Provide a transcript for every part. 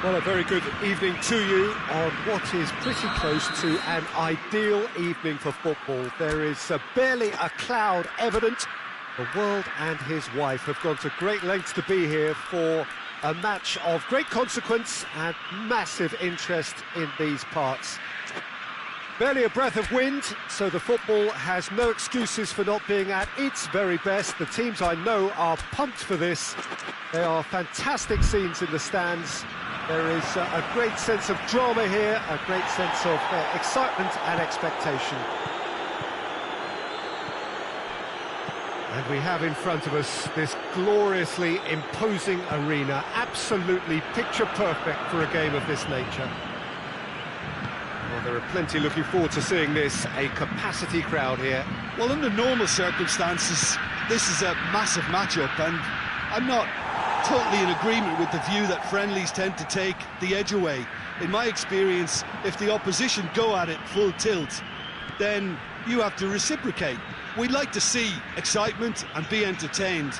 Well, a very good evening to you on what is pretty close to an ideal evening for football. There is barely a cloud evident. The world and his wife have gone to great lengths to be here for a match of great consequence and massive interest in these parts. Barely a breath of wind, so the football has no excuses for not being at its very best. The teams I know are pumped for this. There are fantastic scenes in the stands. There is a great sense of drama here, a great sense of excitement and expectation. And we have in front of us this gloriously imposing arena, absolutely picture perfect for a game of this nature. Well, there are plenty looking forward to seeing this, a capacity crowd here. Well, under normal circumstances, this is a massive matchup, and I'm not totally in agreement with the view that friendlies tend to take the edge away. In my experience, if the opposition go at it full tilt, then you have to reciprocate. We'd like to see excitement and be entertained,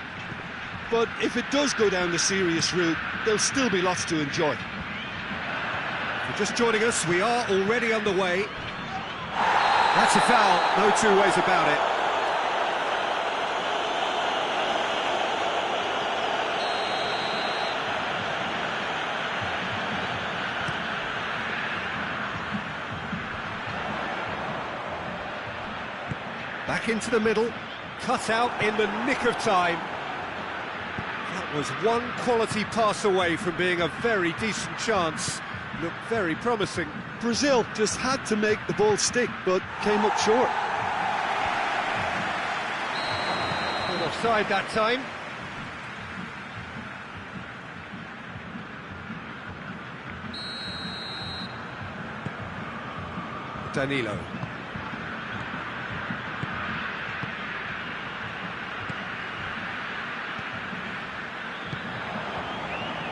but if it does go down the serious route, there'll still be lots to enjoy. If you're just joining us, we are already underway. That's a foul, no two ways about it. Back into the middle, cut out in the nick of time. That was one quality pass away from being a very decent chance. Looked very promising. Brazil just had to make the ball stick, but came up short. Caught offside that time. Danilo.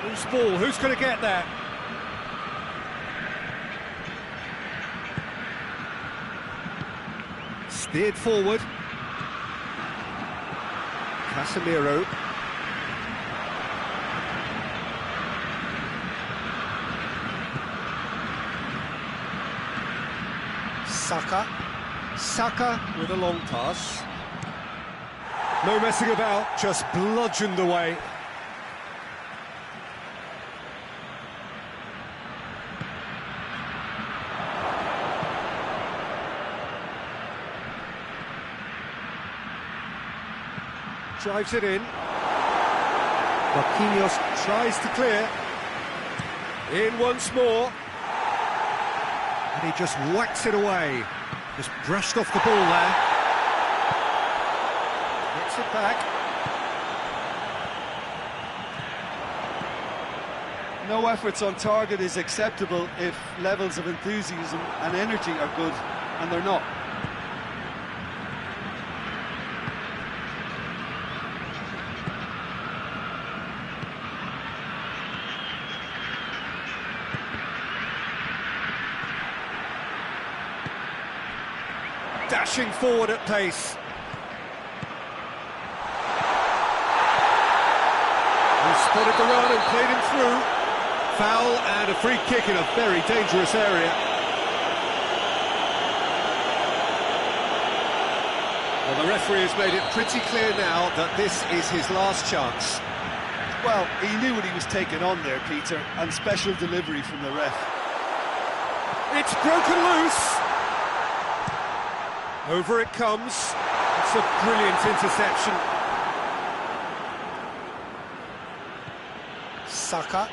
Who's ball? Who's going to get there? Steered forward. Casemiro. Saka with a long pass. No messing about, just bludgeoned away. Drives it in. Marquinhos tries to clear. In once more. And he just whacks it away. Just brushed off the ball there. Gets it back. No efforts on target is acceptable if levels of enthusiasm and energy are good, and they're not. Dashing forward at pace. He spotted the run and played him through. Foul and a free kick in a very dangerous area. Well, the referee has made it pretty clear now that this is his last chance. Well, he knew what he was taking on there, Peter, and special delivery from the ref. It's broken loose. Over it comes. It's a brilliant interception. Saka.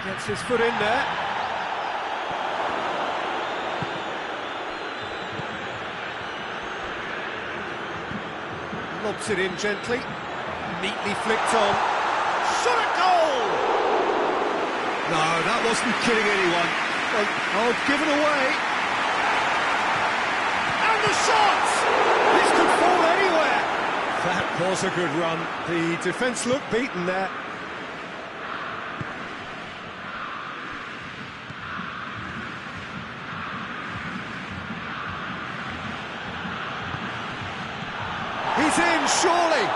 Gets his foot in there. Lobs it in gently. Neatly flicked on. Shot at goal! No, that wasn't kidding anyone. Oh, given away. And the shot! This could fall anywhere. That was a good run. The defence looked beaten there. He's in, surely.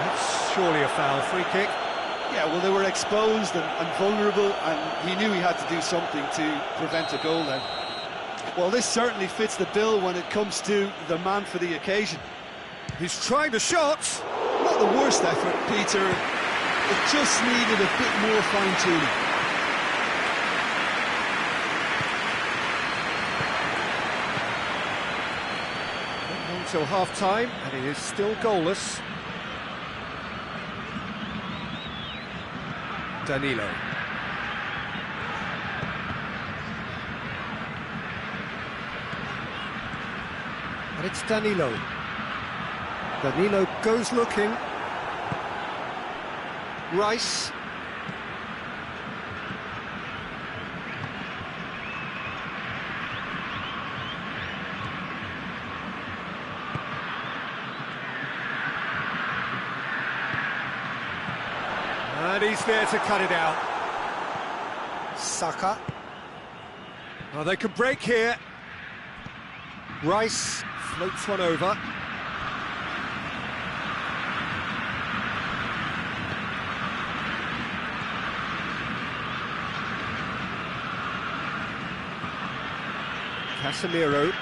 That's surely a foul. Free kick. Yeah, well, they were exposed and vulnerable, and he knew he had to do something to prevent a goal then. Well, this certainly fits the bill when it comes to the man for the occasion. He's trying the shot. Not the worst effort, Peter. It just needed a bit more fine-tuning. Not until half-time, and it is still goalless. Danilo. And it's Danilo. Danilo goes looking. Rice. And he's there to cut it out. Saka. Oh, they can break here. Rice floats one over. Casemiro.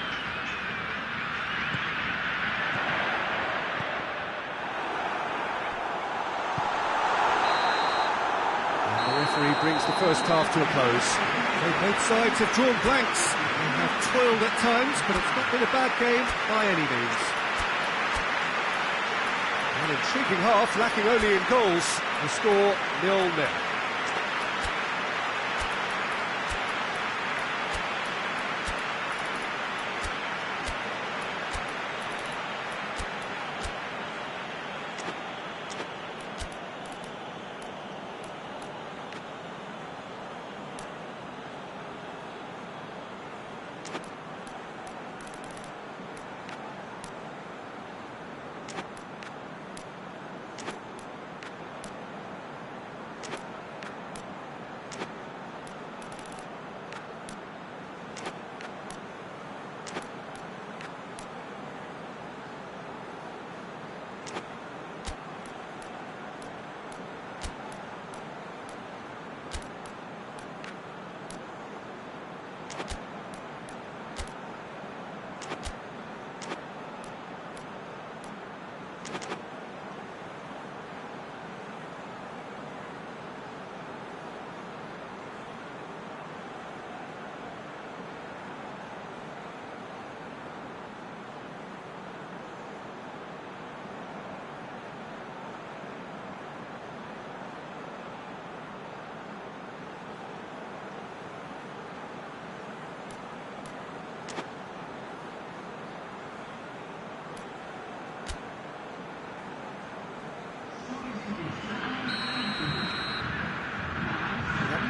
And the referee brings the first half to a close. So both sides have drawn blanks. They have toiled at times, but it's not been a bad game by any means. An intriguing half, lacking only in goals. The score 0-0.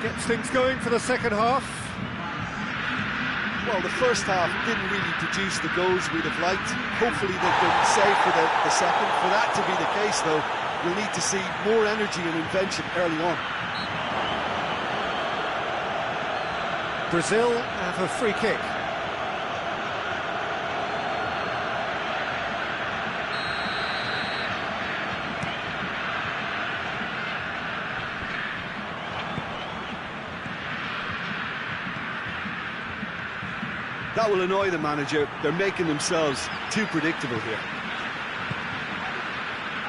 Gets things going for the second half. Well, the first half didn't really produce the goals we'd have liked. Hopefully they've been saved for the second. For that to be the case, though, we'll need to see more energy and invention early on. Brazil have a free kick. That will annoy the manager. They're making themselves too predictable here.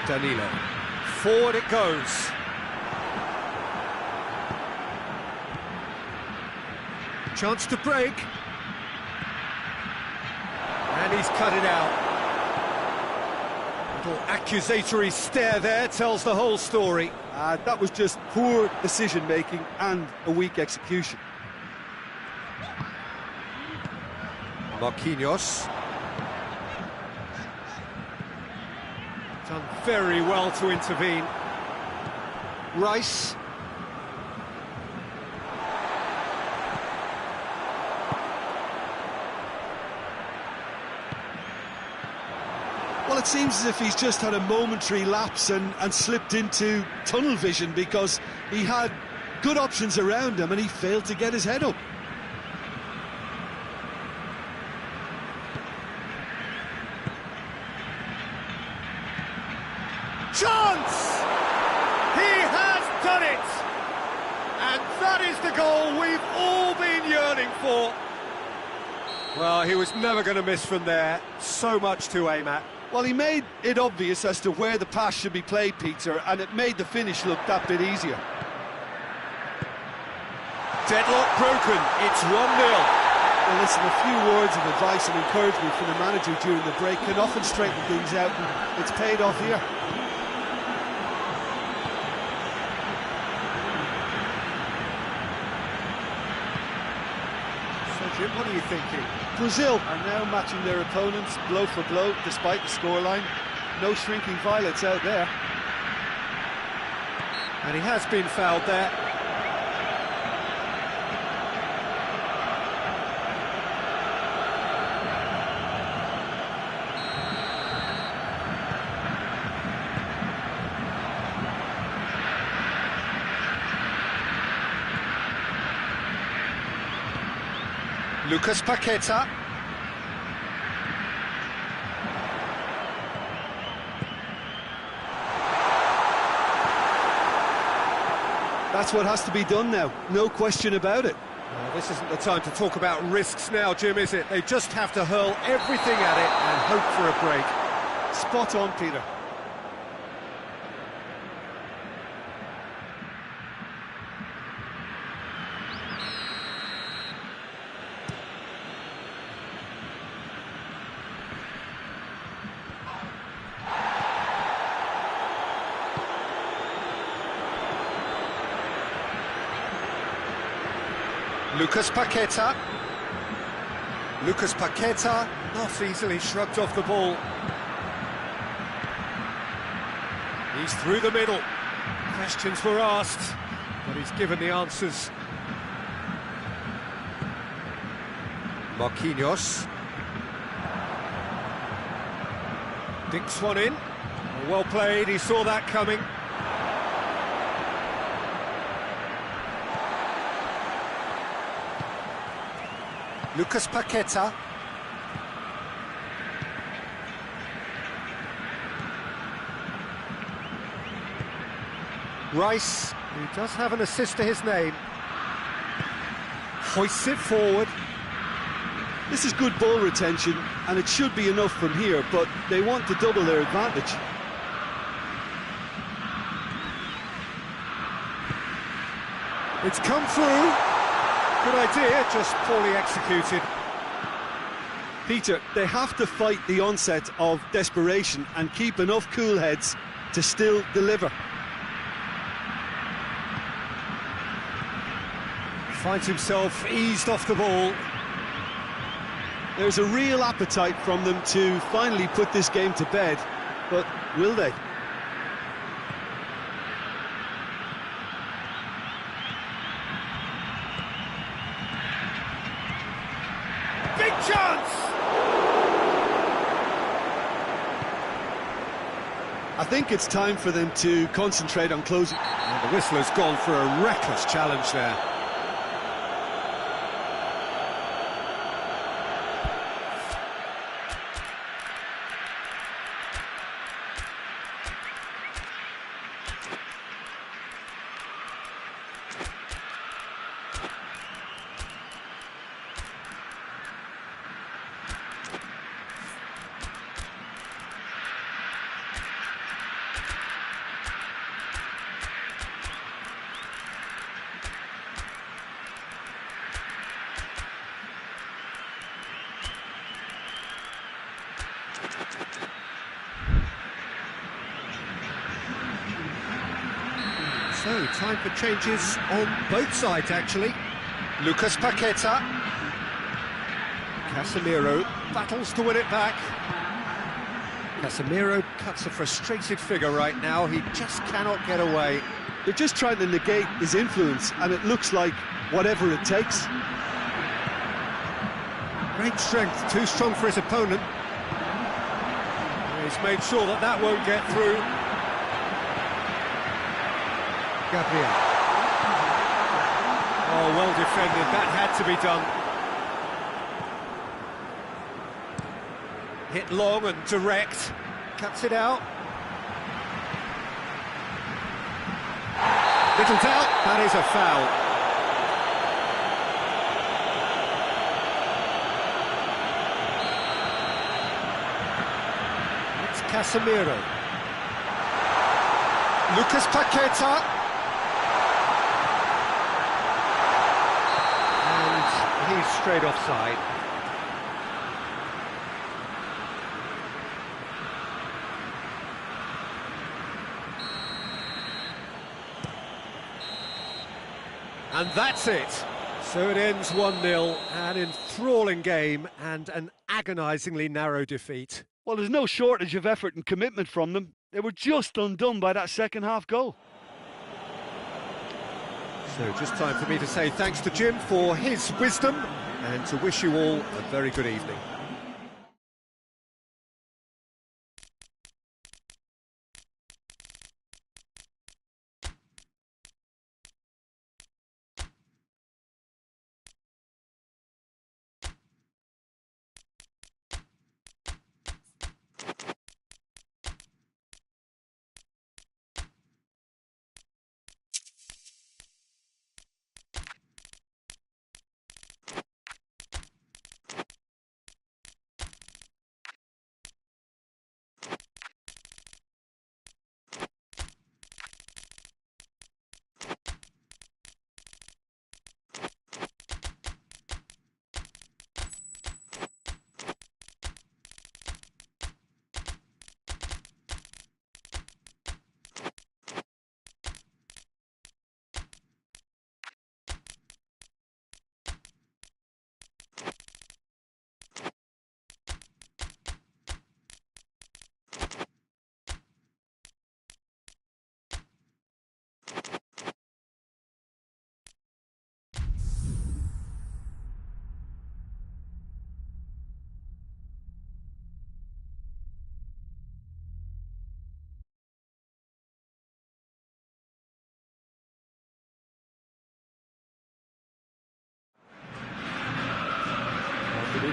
Danilo. Forward it goes. Chance to break. And he's cut it out. Little accusatory stare there tells the whole story. That was just poor decision-making and a weak execution. Marquinhos. Done very well to intervene. Rice. Well, it seems as if he's just had a momentary lapse and slipped into tunnel vision, because he had good options around him and he failed to get his head up. Chance! He has done it! And that is the goal we've all been yearning for. Well, he was never going to miss from there. So much to aim at. Well, he made it obvious as to where the pass should be played, Peter, and it made the finish look that bit easier. Deadlock broken. It's 1-0. Well, listen, a few words of advice and encouragement from the manager during the break can often straighten things out, and it's paid off here. Jim, what are you thinking? Brazil are now matching their opponents blow for blow, despite the scoreline. No shrinking violets out there. And he has been fouled there. Lucas Paqueta. That's what has to be done now, no question about it. Well, this isn't the time to talk about risks now, Jim, is it? They just have to hurl everything at it and hope for a break. Spot on, Peter. Lucas Paqueta. Lucas Paqueta not easily shrugged off the ball. He's through the middle. Questions were asked, but he's given the answers. Marquinhos. Dinks one in. Well played, he saw that coming. Lucas Paqueta. Rice, who does have an assist to his name, hoists it forward. This is good ball retention, and it should be enough from here, but they want to double their advantage. It's come through. Good idea, just poorly executed. Peter, they have to fight the onset of desperation and keep enough cool heads to still deliver. Finds himself eased off the ball. There's a real appetite from them to finally put this game to bed, but will they? Big chance! I think it's time for them to concentrate on closing. And the whistler's gone for a reckless challenge there. So, time for changes on both sides, actually. Lucas Paqueta. Casemiro battles to win it back. Casemiro cuts a frustrated figure right now. He just cannot get away. They're just trying to negate his influence, and it looks like whatever it takes. Great strength, too strong for his opponent. He's made sure that that won't get through. Gabriel. Oh, well defended, that had to be done. Hit long and direct, cuts it out. Little doubt, that is a foul. It's Casemiro. Lucas Paqueta. He's straight offside. And that's it. So it ends 1-0, an enthralling game and an agonisingly narrow defeat. Well, there's no shortage of effort and commitment from them. They were just undone by that second-half goal. So just time for me to say thanks to Jim for his wisdom and to wish you all a very good evening.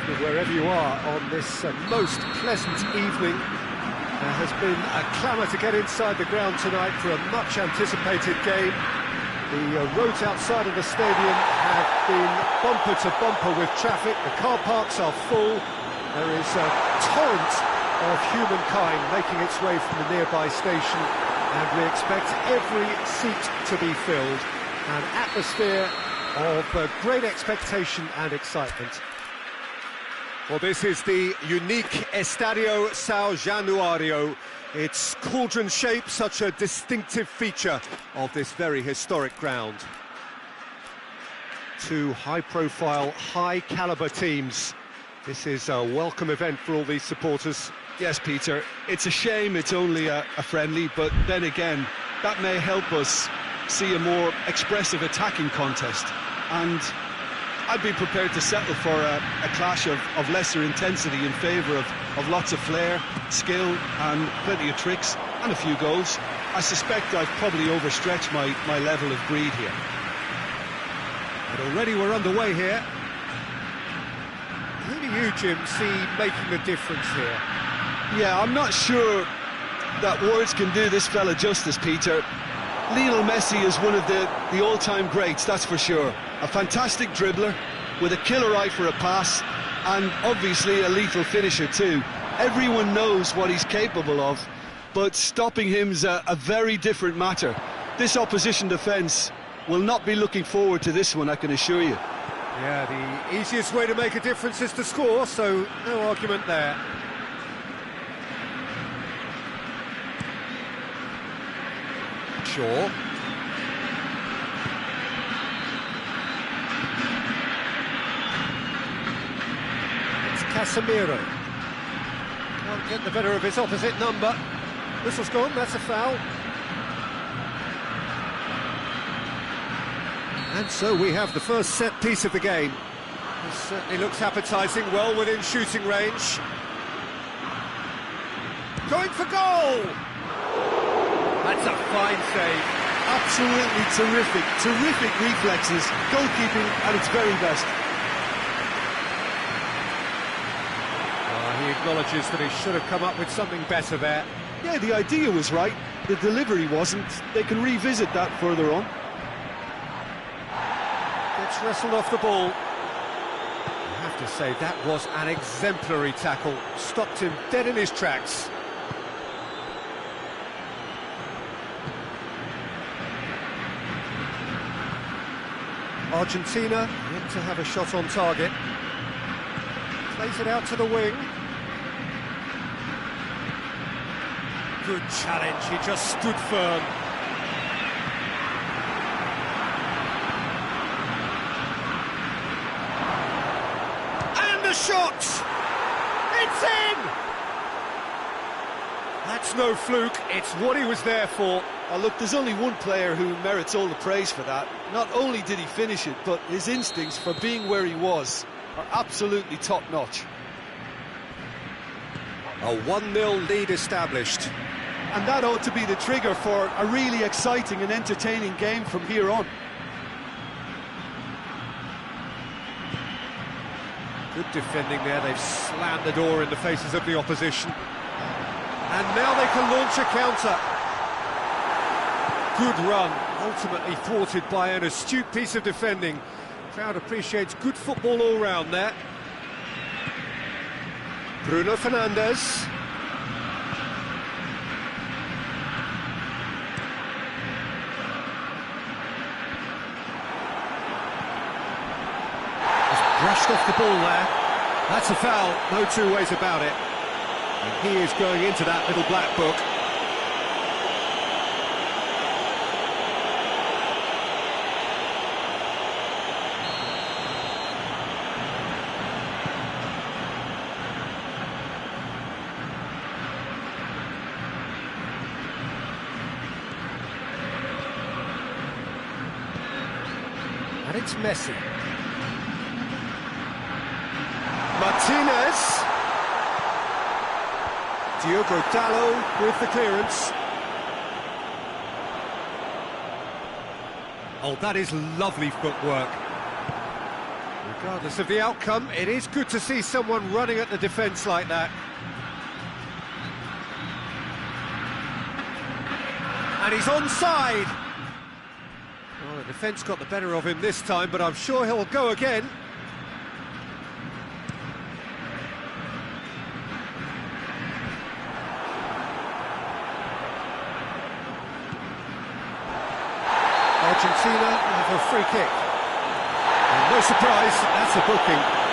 Wherever you are on this most pleasant evening, there has been a clamour to get inside the ground tonight for a much-anticipated game. The roads outside of the stadium have been bumper to bumper with traffic. The car parks are full. There is a torrent of humankind making its way from the nearby station, and we expect every seat to be filled. An atmosphere of great expectation and excitement. Well, this is the unique Estadio São Januário. Its cauldron shape, such a distinctive feature of this very historic ground. Two high-profile, high-caliber teams. This is a welcome event for all these supporters. Yes, Peter, it's a shame it's only a friendly, but then again, that may help us see a more expressive attacking contest. And I'd be prepared to settle for a clash of lesser intensity in favour of lots of flair, skill and plenty of tricks and a few goals. I suspect I've probably overstretched my level of greed here. And already we're underway here. Who do you, Jim, see making the difference here? Yeah, I'm not sure that words can do this fella justice, Peter. Lionel Messi is one of the all-time greats, that's for sure. A fantastic dribbler with a killer eye for a pass and obviously a lethal finisher too. Everyone knows what he's capable of, but stopping him's a very different matter. This opposition defence will not be looking forward to this one, I can assure you. Yeah, the easiest way to make a difference is to score, so no argument there. Shaw. It's Casemiro. Can't get the better of his opposite number. Whistle's gone, that's a foul. And so we have the first set piece of the game. This certainly looks appetising, well within shooting range. Going for goal! That's a fine save. Absolutely terrific reflexes, goalkeeping at its very best. He acknowledges that he should have come up with something better there. Yeah, the idea was right, the delivery wasn't. They can revisit that further on. Gets wrestled off the ball. I have to say, that was an exemplary tackle. Stopped him dead in his tracks. Argentina yet to have a shot on target. Plays it out to the wing. Good challenge, he just stood firm. And the shot! It's in! That's no fluke, it's what he was there for. Oh, look, there's only one player who merits all the praise for that. Not only did he finish it, but his instincts for being where he was are absolutely top-notch. A 1-0 lead established. And that ought to be the trigger for a really exciting and entertaining game from here on. Good defending there, they've slammed the door in the faces of the opposition. And now they can launch a counter. Good run, ultimately thwarted by an astute piece of defending. Crowd appreciates good football all round there. Bruno Fernandes. Just brushed off the ball there. That's a foul, no two ways about it. And he is going into that little black book. And it's Messi. Martinez. Diogo Dalot with the clearance. Oh, that is lovely footwork. Regardless of the outcome, it is good to see someone running at the defence like that. And he's onside. Well, the defence got the better of him this time, but I'm sure he'll go again. Argentina have a free kick. And no surprise, that's a booking.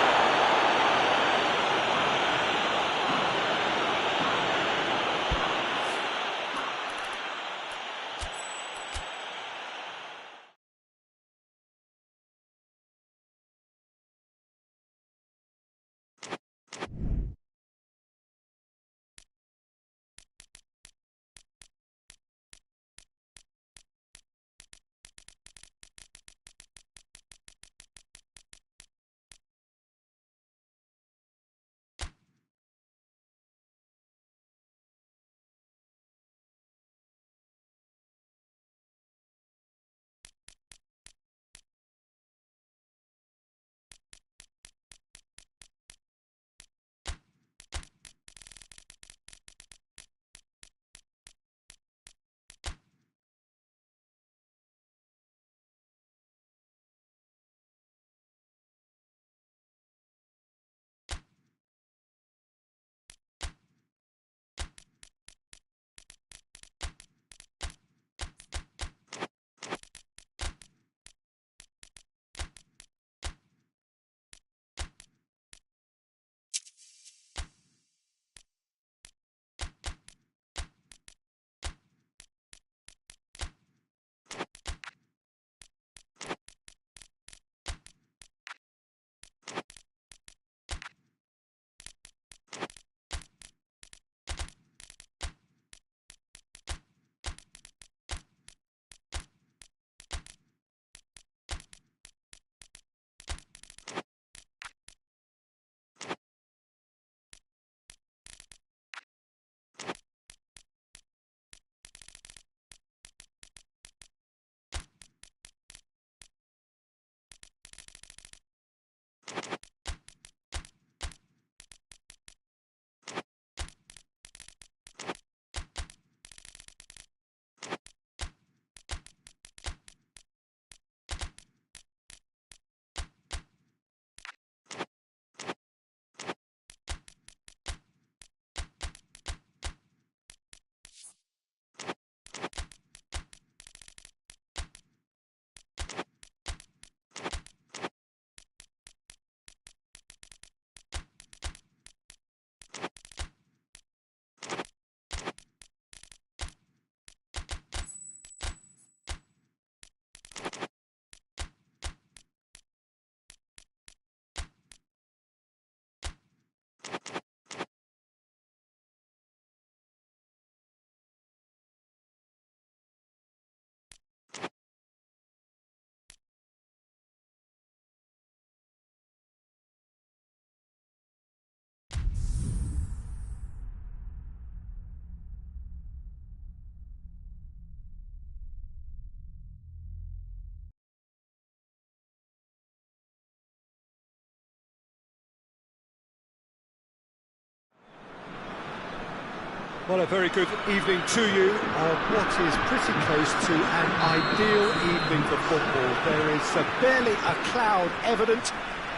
Well, a very good evening to you on what is pretty close to an ideal evening for football. There is barely a cloud evident.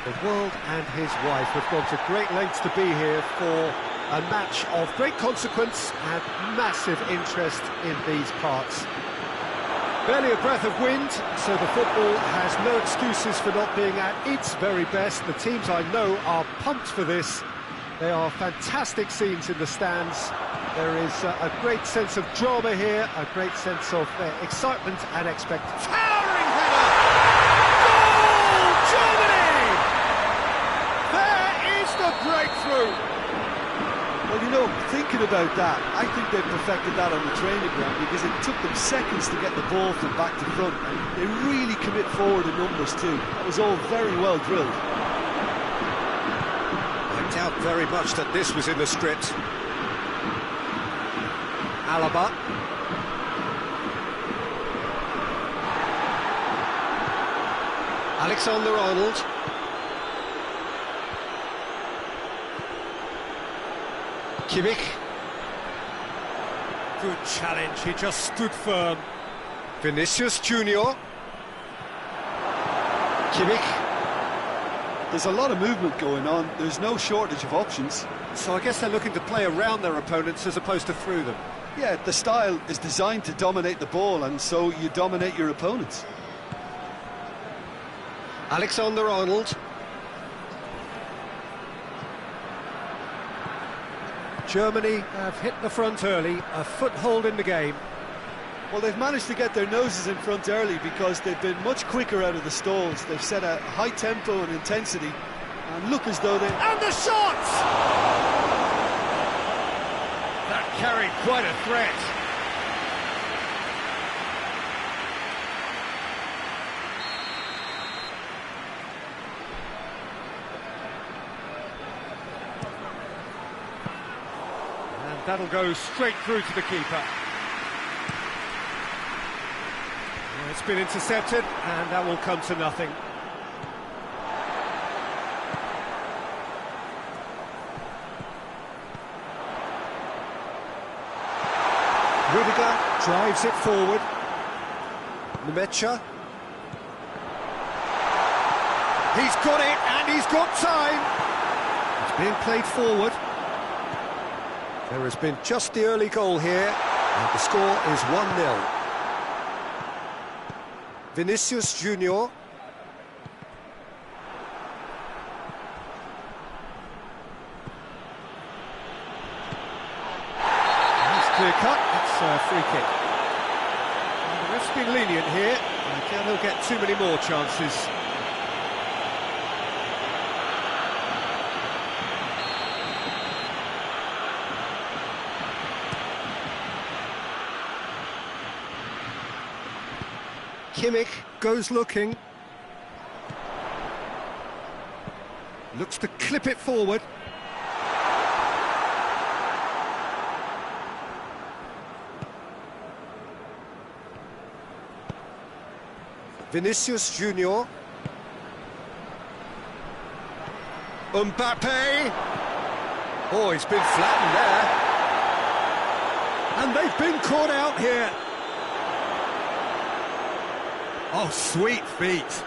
The world and his wife have gone to great lengths to be here for a match of great consequence and massive interest in these parts. Barely a breath of wind, so the football has no excuses for not being at its very best. The teams I know are pumped for this. They are fantastic scenes in the stands. There is a great sense of drama here, a great sense of excitement and expectation. Towering header! Goal, Germany! There is the breakthrough! Well, you know, thinking about that, I think they perfected that on the training ground because it took them seconds to get the ball from back to front, and they really commit forward in numbers too. That was all very well drilled. I doubt very much that this was in the script. Alaba. Alexander-Arnold. Kimmich. Good challenge, he just stood firm. Vinicius Junior. Kimmich. There's a lot of movement going on, there's no shortage of options. So I guess they're looking to play around their opponents as opposed to through them. Yeah, the style is designed to dominate the ball, and so you dominate your opponents. Alexander-Arnold. Germany have hit the front early, a foothold in the game. Well, they've managed to get their noses in front early because they've been much quicker out of the stalls. They've set a high tempo and intensity and look as though they... And the shot! That carried quite a threat. And that'll go straight through to the keeper. It's been intercepted, and that will come to nothing. Rudiger drives it forward. Nemecha. He's got it, and he's got time. It's being played forward. There has been just the early goal here, and the score is 1-0. Vinicius Junior. That's clear cut, it's a free kick. And the ref's been lenient here, and can he'll get too many more chances. Kimmich goes looking. Looks to clip it forward. Vinicius Junior. Mbappe. Oh, he's been flattened there. And they've been caught out here. Oh, sweet feet.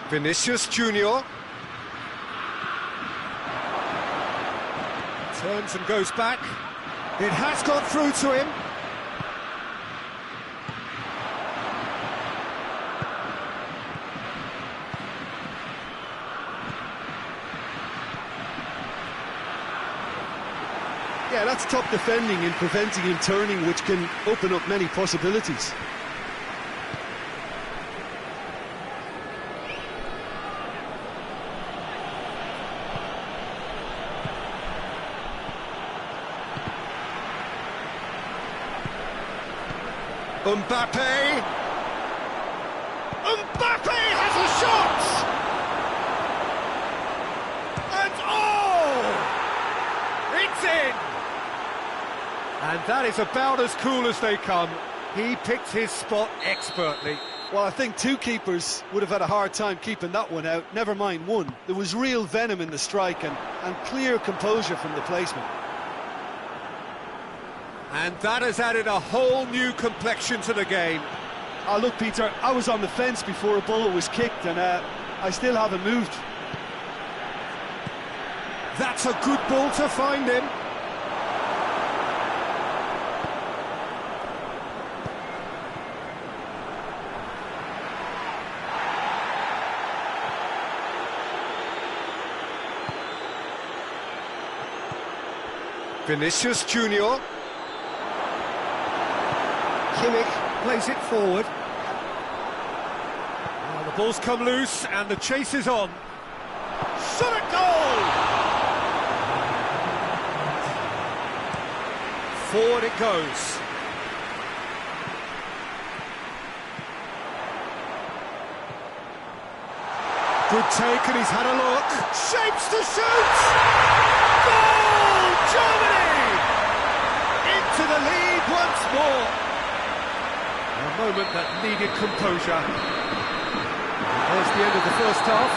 Vinicius Junior. Turns and goes back. It has got through to him. Yeah, that's top defending and preventing him turning, which can open up many possibilities. Mbappe! Mbappe has a shot! And oh! It's in! And that is about as cool as they come. He picked his spot expertly. Well, I think two keepers would have had a hard time keeping that one out, never mind one. There was real venom in the strike and clear composure from the placement. And that has added a whole new complexion to the game. Oh, look, Peter, I was on the fence before a ball was kicked, and I still haven't moved. That's a good ball to find him. Vinicius Junior. Kimmich plays it forward. Oh, the ball's come loose and the chase is on. Shot at goal! Forward it goes. Good take and he's had a look. Shapes to shoot! Goal! Germany! Into the lead once more. A moment that needed composure. There's the end of the first half.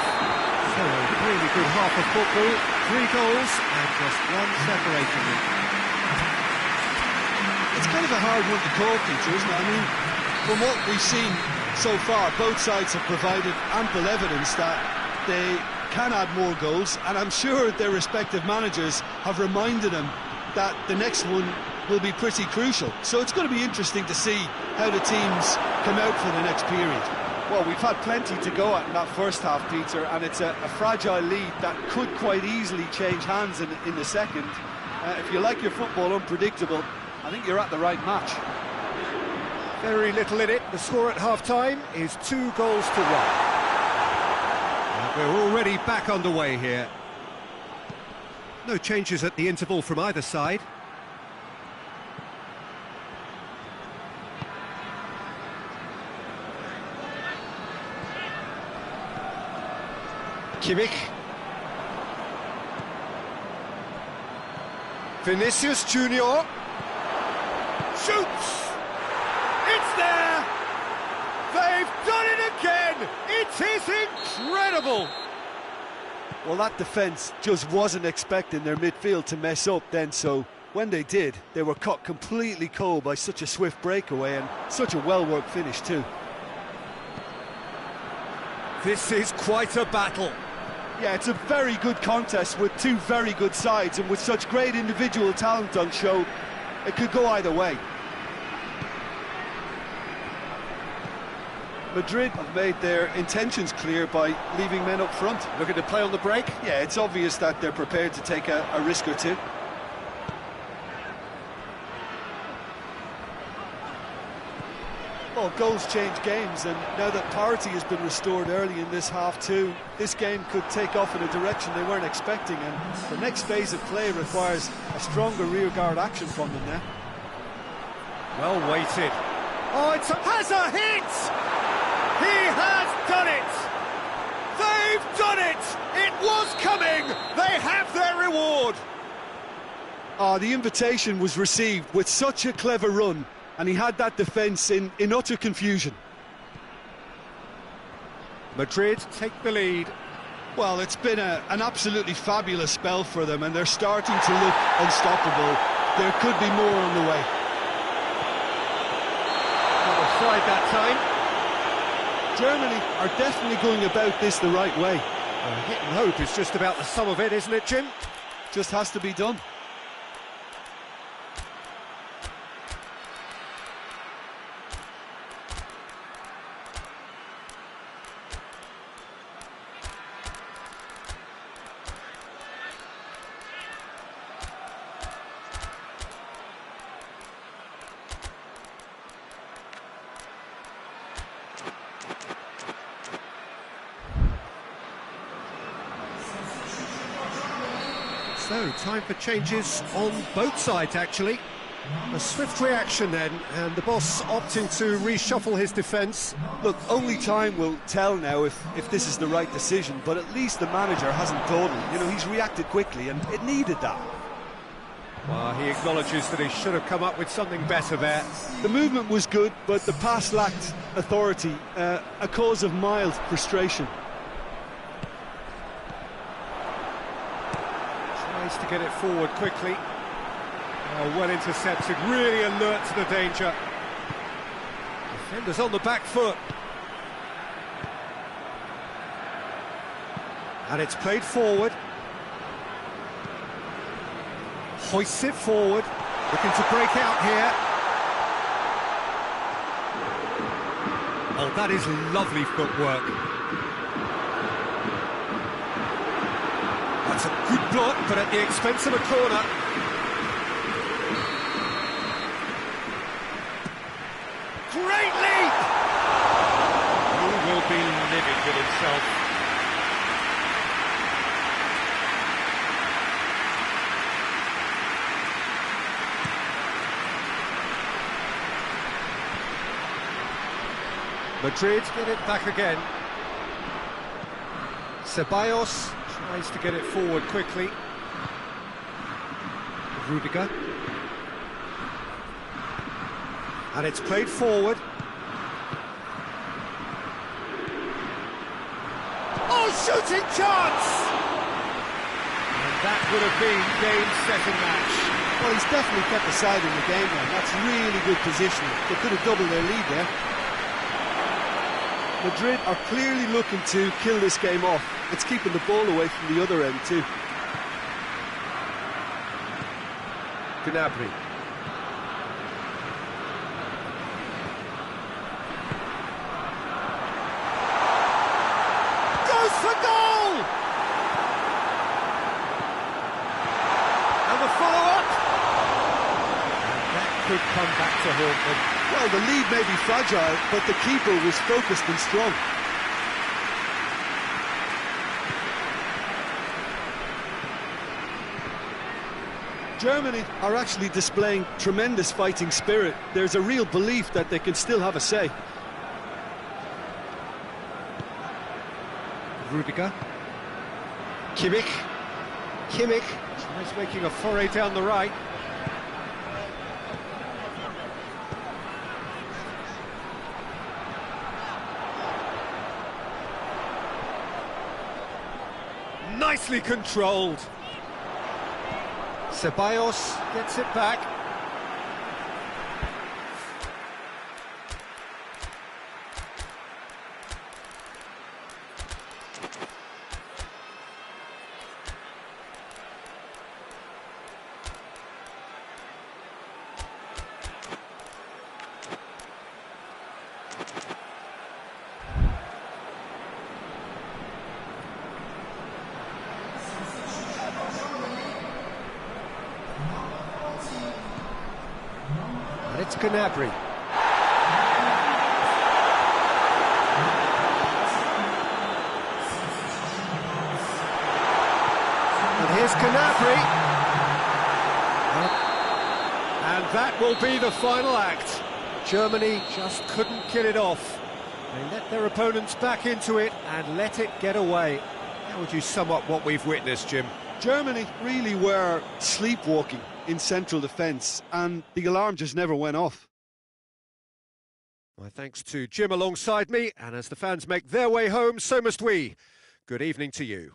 So, a really good half of football. 3 goals and just one separating them. It's kind of a hard one to call, Peter, isn't it? I mean, from what we've seen so far, both sides have provided ample evidence that they can add more goals, and I'm sure their respective managers have reminded them that the next one will be pretty crucial. So it's going to be interesting to see how the teams come out for the next period. Well, we've had plenty to go at in that first half, Peter, and it's a fragile lead that could quite easily change hands in the second. If you like your football unpredictable, I think you're at the right match. Very little in it. The score at half-time is 2 goals to 1. We're already back underway here. No changes at the interval from either side. Kimmich. Vinicius Junior. Shoots! It's there! They've done it again! It is incredible! Well, that defence just wasn't expecting their midfield to mess up then, so when they did, they were caught completely cold by such a swift breakaway and such a well-worked finish too. This is quite a battle. Yeah, it's a very good contest with 2 very good sides, and with such great individual talent on show, it could go either way. Madrid have made their intentions clear by leaving men up front. Looking to play on the break. Yeah, it's obvious that they're prepared to take a risk or two. Well, goals change games, and now that parity has been restored early in this half too, this game could take off in a direction they weren't expecting, and the next phase of play requires a stronger rearguard action from them now. Well weighted. Oh, has a hit! He has done it! They've done it! It was coming! They have their reward! The invitation was received with such a clever run, and he had that defence in utter confusion. Madrid take the lead. Well, it's been an absolutely fabulous spell for them, and they're starting to look unstoppable. There could be more on the way. Not offside that time. Germany are definitely going about this the right way. Hit and hope is just about the sum of it, isn't it, Jim? Just has to be done. So, time for changes on both sides, actually. A swift reaction then, and the boss opting to reshuffle his defence. Look, only time will tell now if this is the right decision, but at least the manager hasn't dawdled. You know, he's reacted quickly, and it needed that. Well, he acknowledges that he should have come up with something better there. The movement was good, but the pass lacked authority, a cause of mild frustration. Tries to get it forward quickly. Oh, well intercepted, really alert to the danger. Defenders on the back foot. And it's played forward. Hoists it forward, looking to break out here. Oh, that is lovely footwork. That's a good block, but at the expense of a corner. Great leap! He will be livid with himself. Madrid get it back again. Ceballos tries to get it forward quickly. Rudiger. And it's played forward. Oh, shooting chance! And that would have been game, set and match. Well, he's definitely kept the side in the game now. That's really good positioning. They could have doubled their lead there. Madrid are clearly looking to kill this game off. It's keeping the ball away from the other end too. Gnabry. Goes for goal! And the follow-up. That could come back to haunt them. Well, the lead may be fragile, but the keeper was focused and strong. Germany are actually displaying tremendous fighting spirit. There's a real belief that they can still have a say. Rudiger. Kimmich. Kimmich tries making a foray down the right. Nicely controlled. Ceballos gets it back. And it's Gnabry. And here's Gnabry. And that will be the final act. Germany just couldn't kill it off. They let their opponents back into it and let it get away. How would you sum up what we've witnessed, Jim? Germany really were sleepwalking in central defence, and the alarm just never went off. My thanks to Jim alongside me, and as the fans make their way home, so must we. Good evening to you.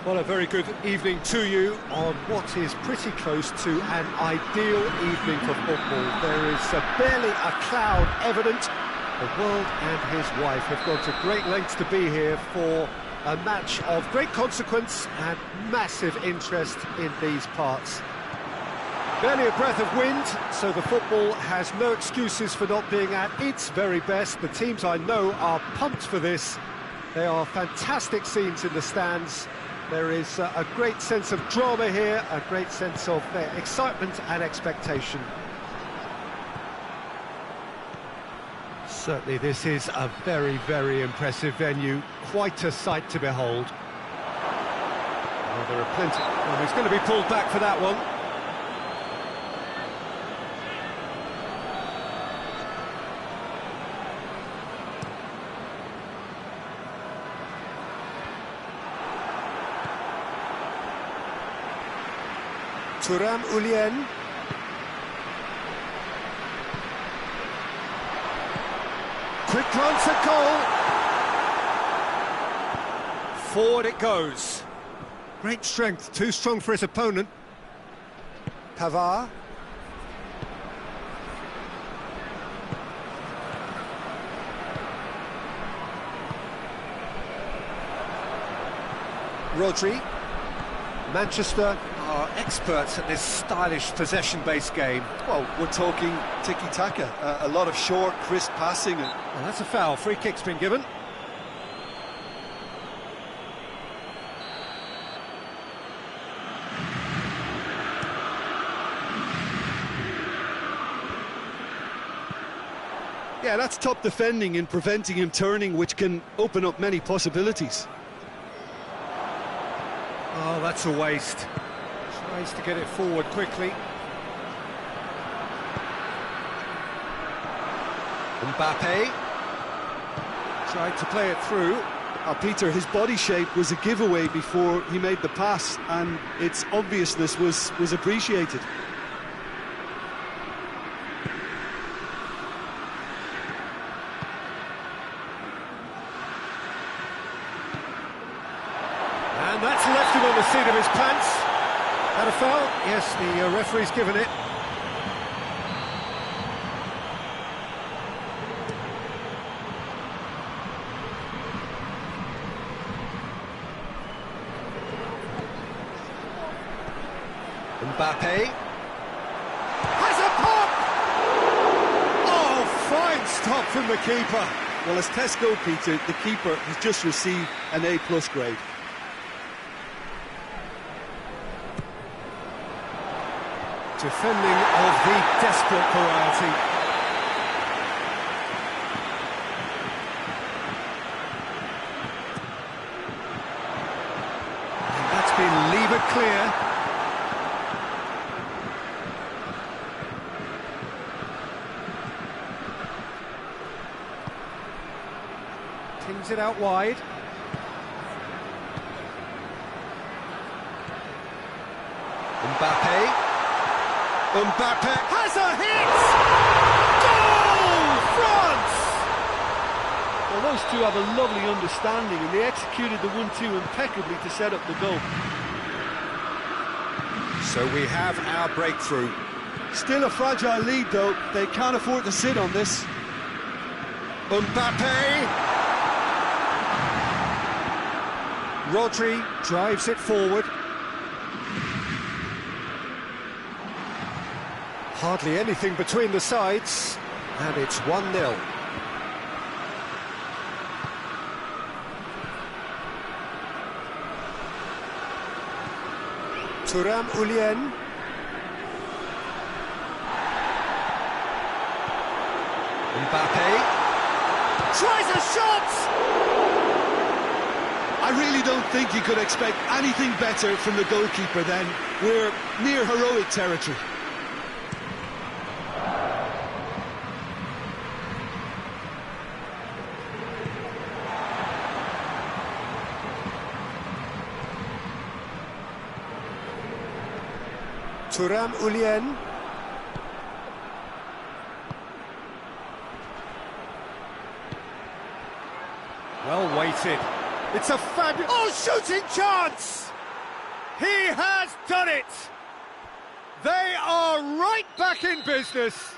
Well, a very good evening to you on what is pretty close to an ideal evening for football. There is barely a cloud evident. The world and his wife have gone to great lengths to be here for a match of great consequence and massive interest in these parts. Barely a breath of wind, so the football has no excuses for not being at its very best. The teams I know are pumped for this. There are fantastic scenes in the stands. There is a great sense of drama here, a great sense of excitement and expectation. Certainly this is a very, very impressive venue. Quite a sight to behold. Well, there are plenty. Well, he's going to be pulled back for that one. Thuram Ulien. Quick glance at goal. Forward it goes. Great strength, too strong for his opponent. Pavard. Rodri. Manchester are experts at this stylish possession-based game. Well, we're talking tiki-taka, a lot of short, crisp passing. Well, that's a foul. Free kick's been given. Yeah, that's top defending and preventing him turning, which can open up many possibilities. Oh, that's a waste. Tries to get it forward quickly. Mbappe tried to play it through. Peter, his body shape was a giveaway before he made the pass, and its obviousness was appreciated. And that's left him on the seat of his pants. That a foul? Yes, the referee's given it. Mbappe has a pop! Oh, fine stop from the keeper. Well, as tests go, Peter, the keeper has just received an A+ grade. Defending of the desperate variety. And that's been levered clear. Pings it out wide. Mbappe. Mbappe has a hit! Goal! France! Well, those two have a lovely understanding, and they executed the 1-2 impeccably to set up the goal. So we have our breakthrough. Still a fragile lead, though. They can't afford to sit on this. Mbappe! Rodri drives it forward. Hardly anything between the sides, and it's 1-0. Thuram Ulien. Mbappe tries a shot! I really don't think you could expect anything better from the goalkeeper then. We're near heroic territory. Thuram Ulien. Well weighted. It's a fabulous... Oh, shooting chance! He has done it! They are right back in business.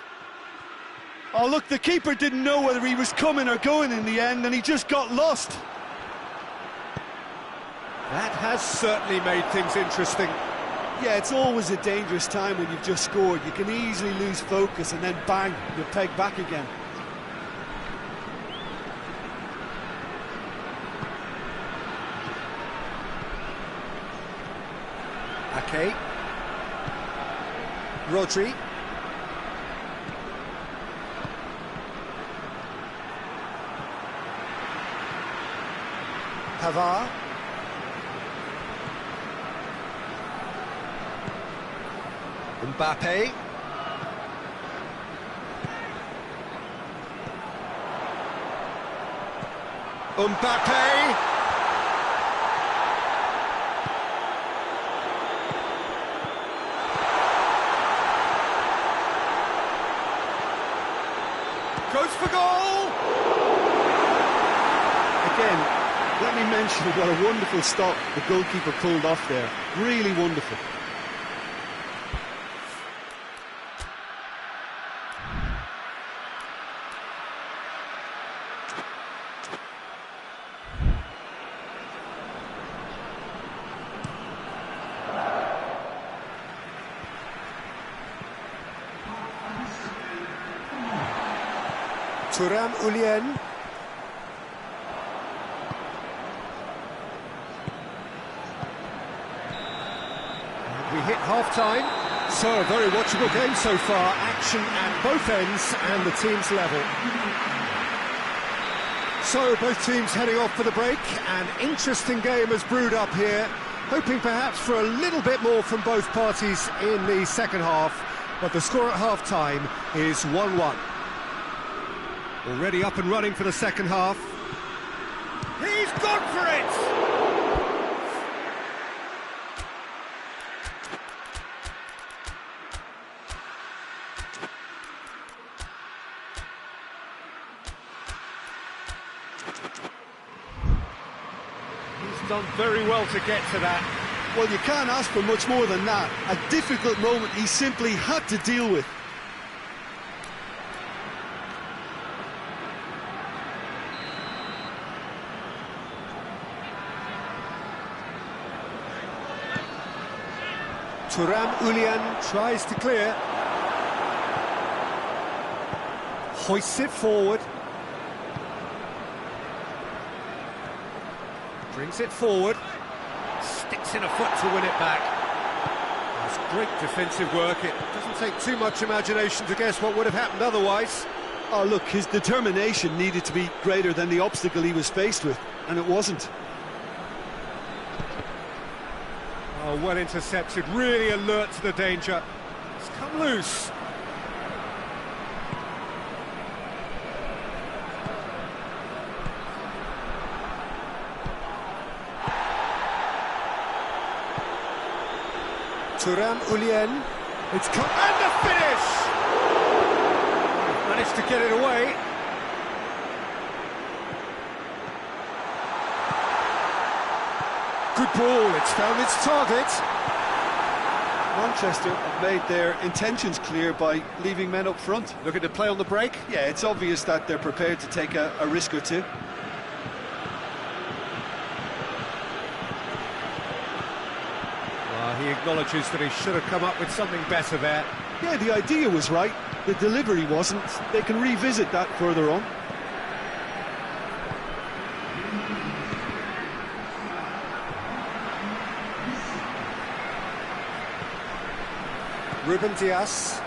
Oh, look, the keeper didn't know whether he was coming or going in the end, and he just got lost. That has certainly made things interesting. Yeah, it's always a dangerous time when you've just scored. You can easily lose focus and then bang, you're pegged back again. Ake. Rodri. Pavard. Mbappe. Mbappe. Goes for goal! Again, let me mention what a wonderful stop the goalkeeper pulled off there. Really wonderful. Thuram Ulien. We hit half-time, so a very watchable game so far. Action at both ends and the teams level. So both teams heading off for the break. An interesting game has brewed up here, hoping perhaps for a little bit more from both parties in the second half, but the score at half-time is 1-1. Already up and running for the second half. He's gone for it! He's done very well to get to that. Well, you can't ask for much more than that. A difficult moment he simply had to deal with. Thuram Ulien tries to clear. Hoists it forward. Brings it forward. Sticks in a foot to win it back. That's great defensive work. It doesn't take too much imagination to guess what would have happened otherwise. Oh, look, his determination needed to be greater than the obstacle he was faced with, and it wasn't. Oh, well intercepted, really alert to the danger. It's come loose. Thuram Ulien. It's come, and the finish! Managed to get it away. Good ball, it's found its target. Manchester have made their intentions clear by leaving men up front. Looking to play on the break. Yeah, it's obvious that they're prepared to take a risk or two. He acknowledges that he should have come up with something better there. Yeah, the idea was right, the delivery wasn't. They can revisit that further on. Ruben Dias.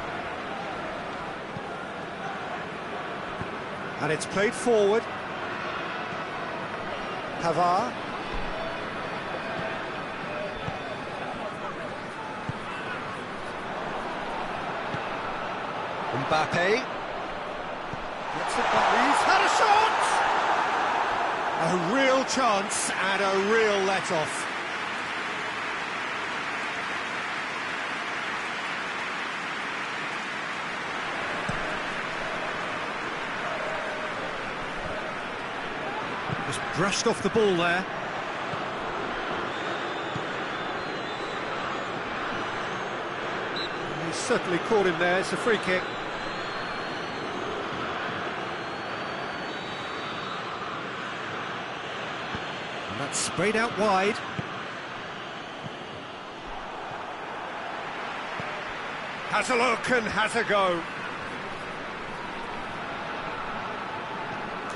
And it's played forward. Pavard. Mbappe. Gets it back. He's had a shot! A real chance and a real let-off. Just brushed off the ball there. certainly caught him there. It's a free kick. And that's sprayed out wide. Has a look and has a go.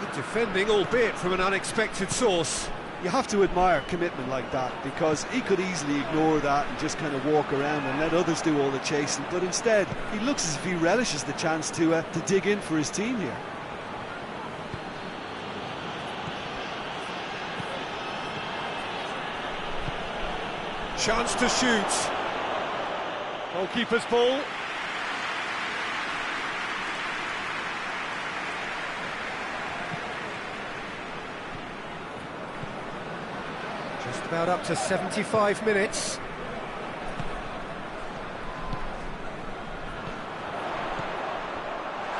Good defending, albeit from an unexpected source. You have to admire commitment like that, because he could easily ignore that and just kind of walk around and let others do all the chasing, but instead he looks as if he relishes the chance to dig in for his team here. Chance to shoot. Goalkeeper's ball. Just about up to 75 minutes.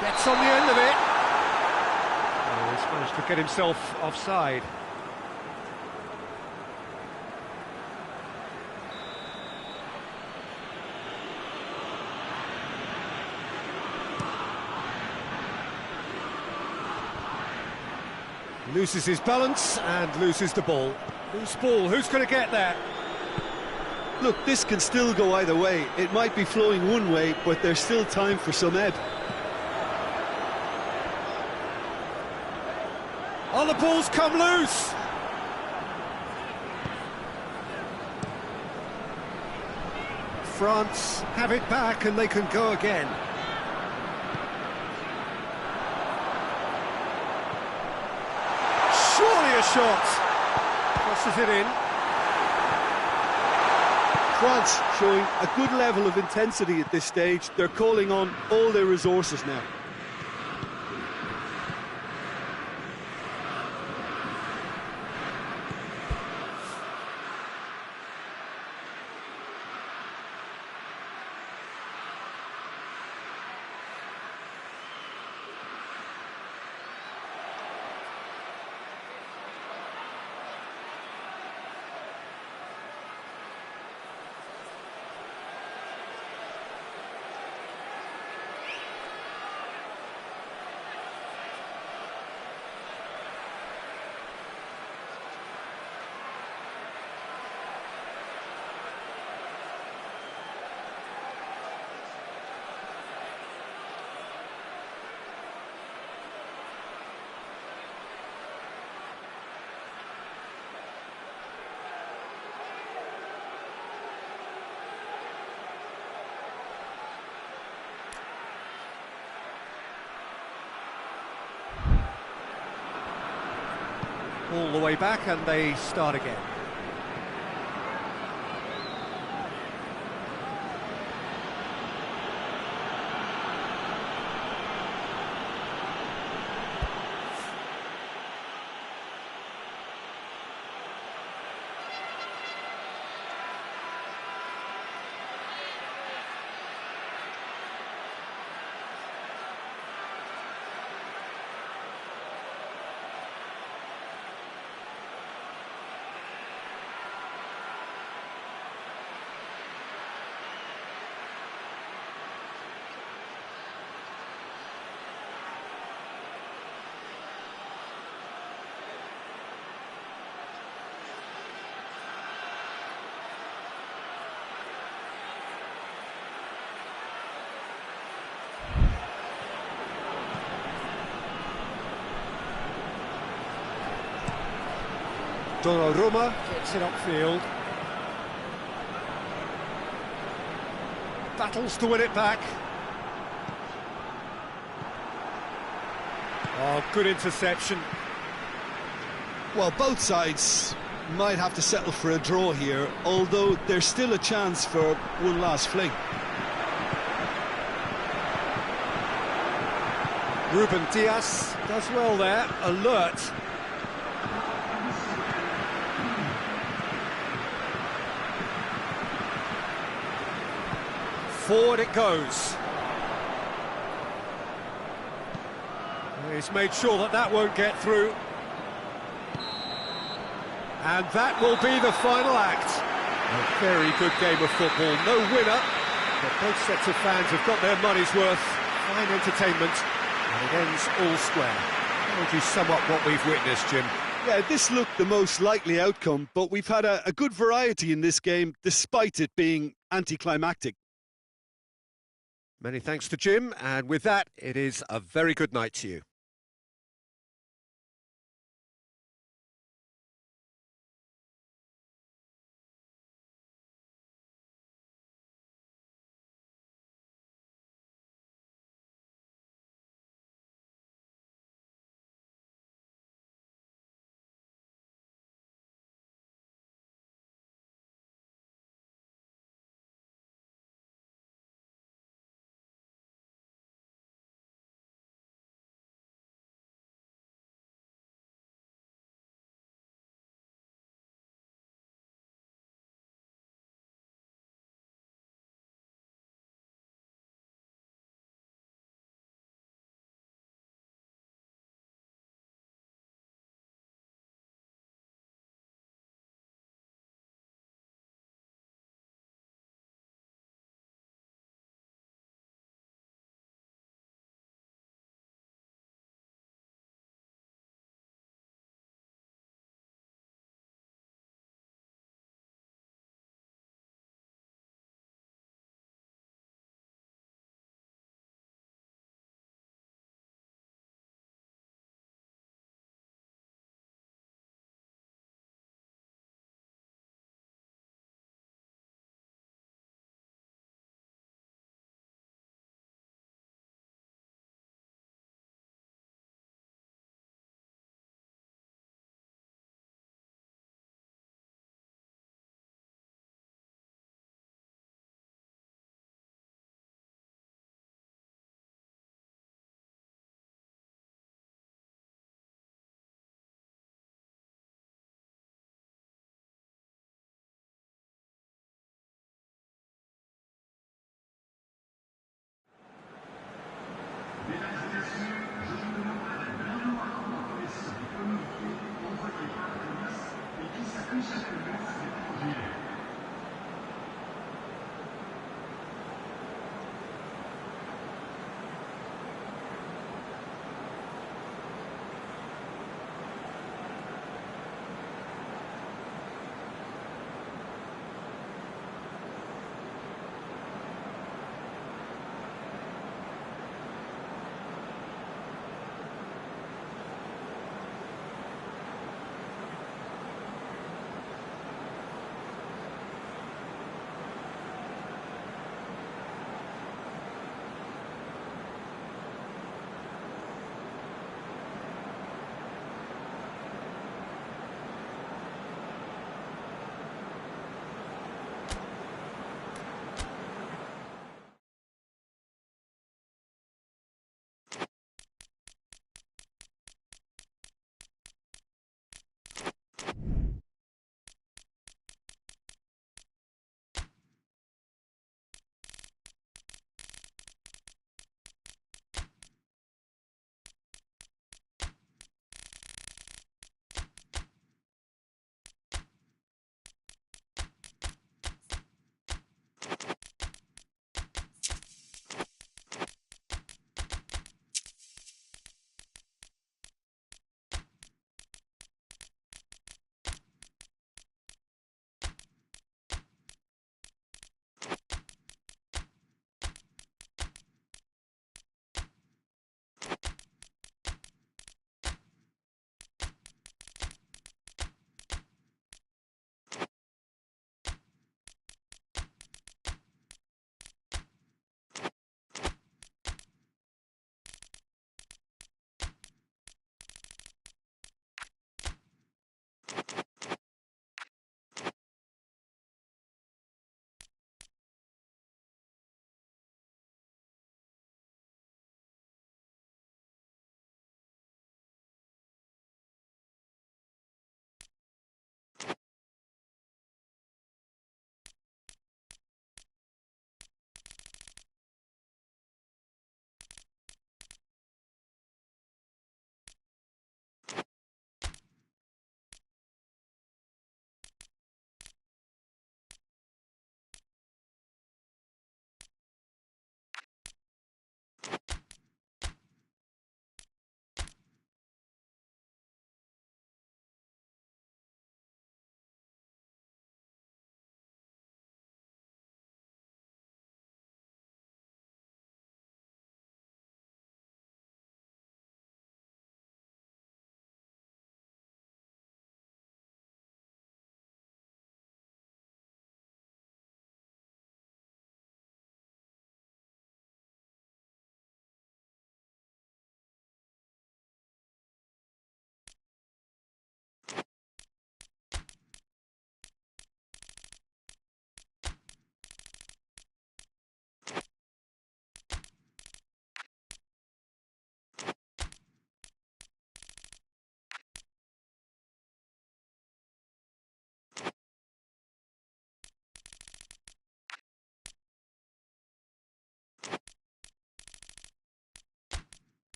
Gets on the end of it. Oh, he's managed to get himself offside. Loses his balance and loses the ball. Loose ball, who's going to get that? Look, this can still go either way. It might be flowing one way, but there's still time for some ebb. Oh, the ball's come loose! France have it back and they can go again. Surely a shot! Crosses it in. France showing a good level of intensity at this stage. They're calling on all their resources now. All the way back and they start again. Donnarumma gets it upfield. Battles to win it back. Oh, good interception. Well, both sides might have to settle for a draw here, although there's still a chance for one last fling. Ruben Dias does well there, alert. Forward it goes. He's made sure that that won't get through. And that will be the final act. A very good game of football. No winner, But both sets of fans have got their money's worth. Fine entertainment, and it ends all square. How would you sum up what we've witnessed, Jim? Yeah, this looked the most likely outcome, but we've had a good variety in this game, despite it being anticlimactic. Many thanks to Jim, and with that, it is a very good night to you.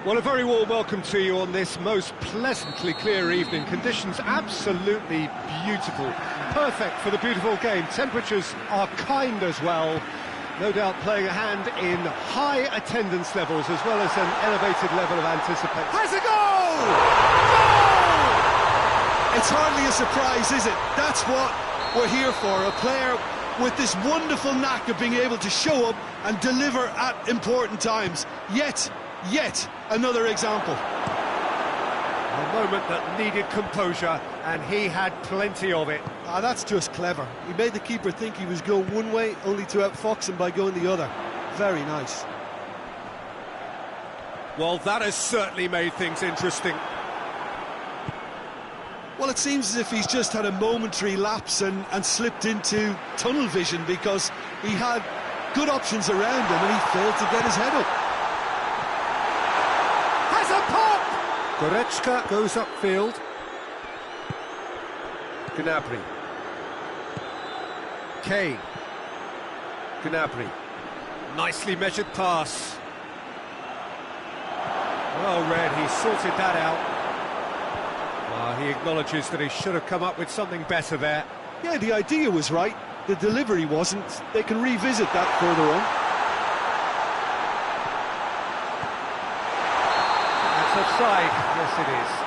Well, a very warm welcome to you on this most pleasantly clear evening. Conditions absolutely beautiful. Perfect for the beautiful game. Temperatures are kind as well. No doubt playing a hand in high attendance levels as well as an elevated level of anticipation. Has a goal! Goal! It's hardly a surprise, is it? That's what we're here for. A player with this wonderful knack of being able to show up and deliver at important times. Yet another example. A moment that needed composure, and he had plenty of it. That's just clever. He made the keeper think he was going one way, only to outfox him by going the other. Very nice. Well, that has certainly made things interesting. Well, it seems as if he's just had a momentary lapse and slipped into tunnel vision, because he had good options around him and he failed to get his head up. Has a pop! Goretzka goes upfield. Gnabry. Kane. Gnabry. Nicely measured pass. Well read, he sorted that out. He acknowledges that he should have come up with something better there. Yeah, the idea was right, the delivery wasn't. They can revisit that further on. That's offside, yes it is.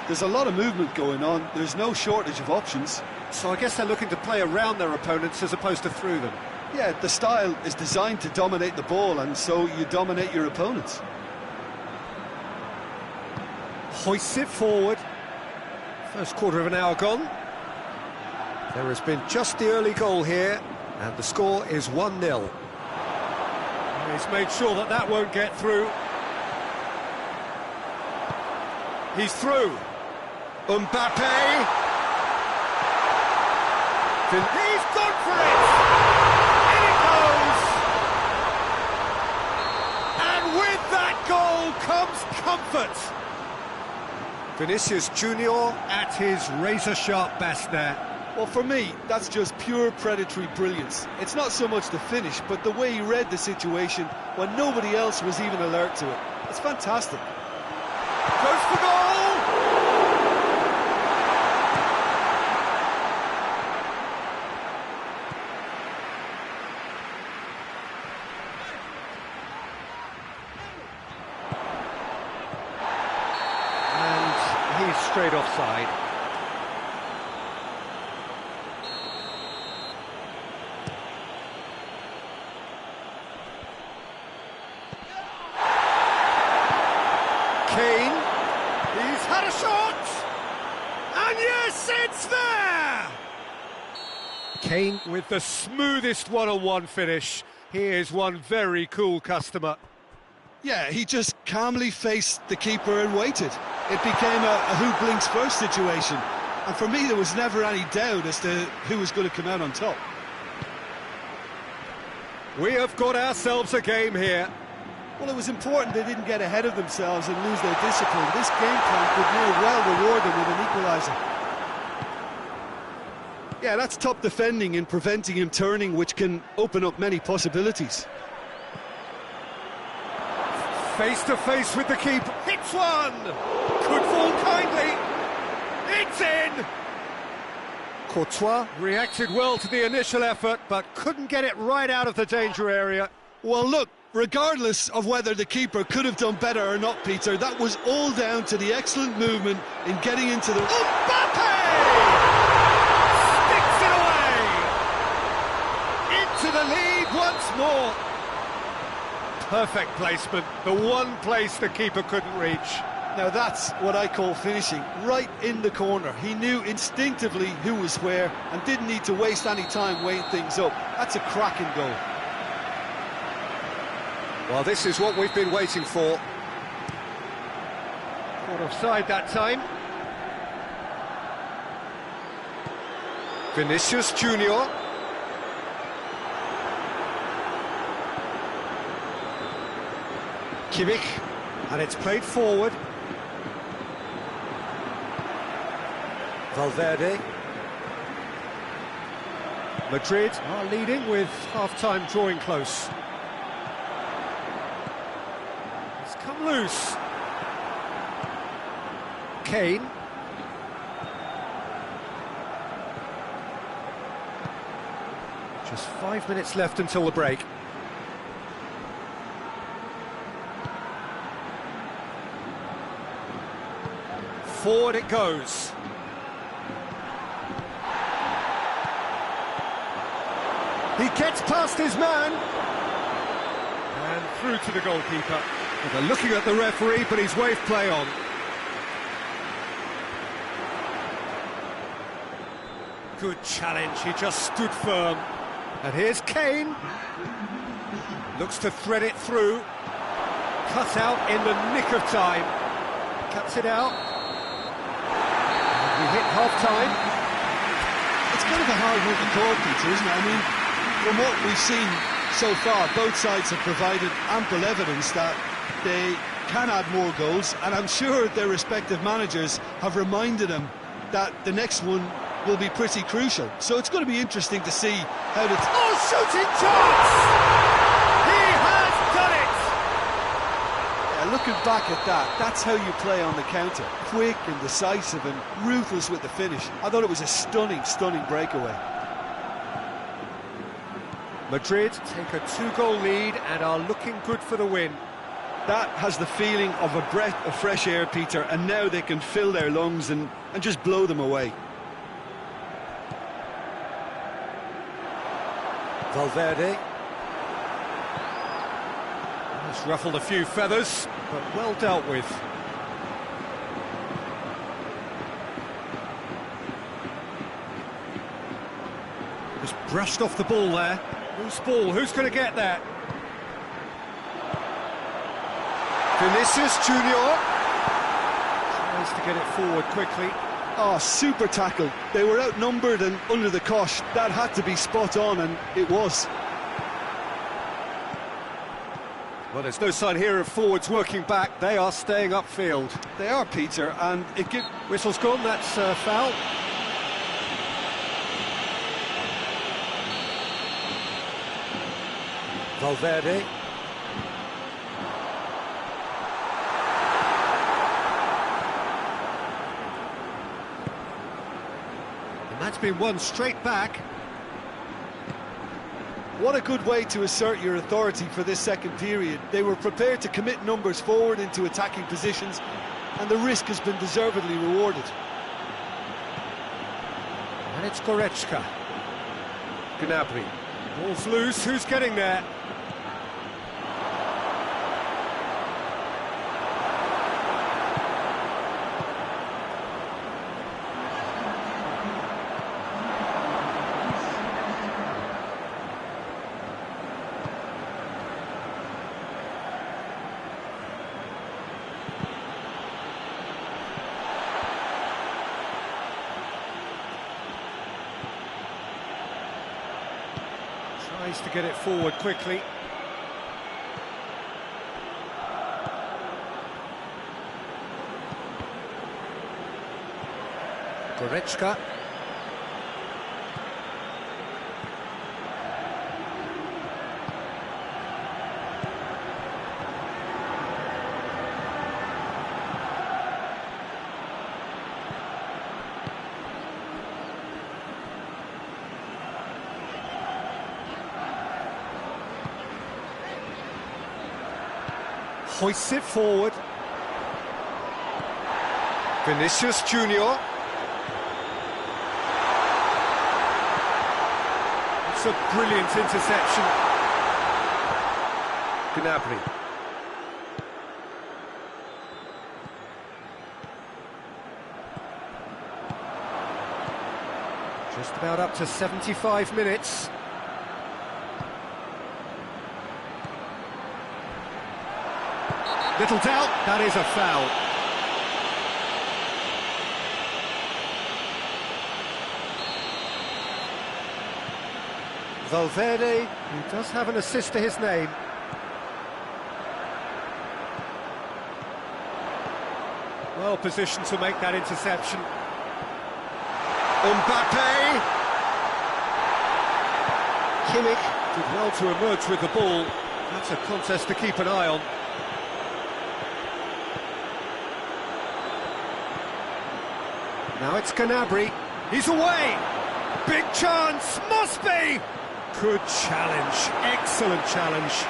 There's a lot of movement going on, there's no shortage of options. So I guess they're looking to play around their opponents as opposed to through them. Yeah, the style is designed to dominate the ball, and so you dominate your opponents. Hoists it forward. First quarter of an hour gone. There has been just the early goal here, and the score is 1-0. He's made sure that that won't get through. He's through. Mbappe. He's gone for it! In it goes! And with that goal comes comfort. Vinicius Junior at his razor-sharp best there. Well, for me, that's just pure predatory brilliance. It's not so much the finish, but the way he read the situation when nobody else was even alert to it. It's fantastic. Goes for goal! And he's straight offside. Kane, he's had a shot, and yes, it's there! Kane with the smoothest one-on-one finish. He is one very cool customer. Yeah, he just calmly faced the keeper and waited. It became a who blinks first situation, and for me there was never any doubt as to who was going to come out on top. We have got ourselves a game here. Well, it was important they didn't get ahead of themselves and lose their discipline. This game plan could now well reward them with an equaliser. Yeah, that's top defending and preventing him turning, which can open up many possibilities. Face to face with the keeper. Hits one! Could fall kindly. It's in! Courtois reacted well to the initial effort, but couldn't get it right out of the danger area. Well, look, regardless of whether the keeper could have done better or not, Peter, that was all down to the excellent movement in getting into the... Mbappe! Sticks it away! Into the lead once more. Perfect placement, the one place the keeper couldn't reach. Now that's what I call finishing, right in the corner. He knew instinctively who was where and didn't need to waste any time weighing things up. That's a cracking goal. Well, this is what we've been waiting for. Caught offside that time. Vinicius Junior. Kimmich, and it's played forward. Valverde. Madrid are leading with half-time drawing close. It's come loose. Kane. Just 5 minutes left until the break. Forward it goes. He gets past his man. And through to the goalkeeper. Well, they're looking at the referee, but he's waved play on. Good challenge, he just stood firm. And here's Kane. Looks to thread it through. Cut out in the nick of time. Cuts it out. And we hit half-time. It's kind of a hard one to call, Peter, isn't it? I mean, from what we've seen so far, both sides have provided ample evidence that they can add more goals, and I'm sure their respective managers have reminded them that the next one will be pretty crucial. So it's going to be interesting to see how the... Oh, shooting chance! He has done it! Yeah, looking back at that, that's how you play on the counter. Quick and decisive and ruthless with the finish. I thought it was a stunning, stunning breakaway. Madrid take a 2-goal lead and are looking good for the win. That has the feeling of a breath of fresh air, Peter, and now they can fill their lungs and just blow them away. Valverde. He's ruffled a few feathers, but well dealt with. Just brushed off the ball there. Loose ball, who's going to get that? Vinicius Junior tries to get it forward quickly. Oh, super tackle. They were outnumbered and under the cosh. That had to be spot on, and it was. Well, there's no sign here of forwards working back. They are staying upfield. They are, Peter, and it gives... Whistle's gone, that's foul. Valverde. And that's been won straight back. What a good way to assert your authority for this second period. They were prepared to commit numbers forward into attacking positions, and the risk has been deservedly rewarded. And it's Goretzka. Gnabry. Ball's loose, who's getting there? Tries to get it forward quickly. Goretzka. Hoists it forward. Vinicius Junior. It's a brilliant interception. Gnabry. Just about up to 75 minutes. Little doubt, that is a foul. Valverde, who does have an assist to his name. Well positioned to make that interception. Mbappe! Kimmich did well to emerge with the ball. That's a contest to keep an eye on. Now it's Gnabry. He's away! Big chance! Must be! Good challenge. Excellent challenge.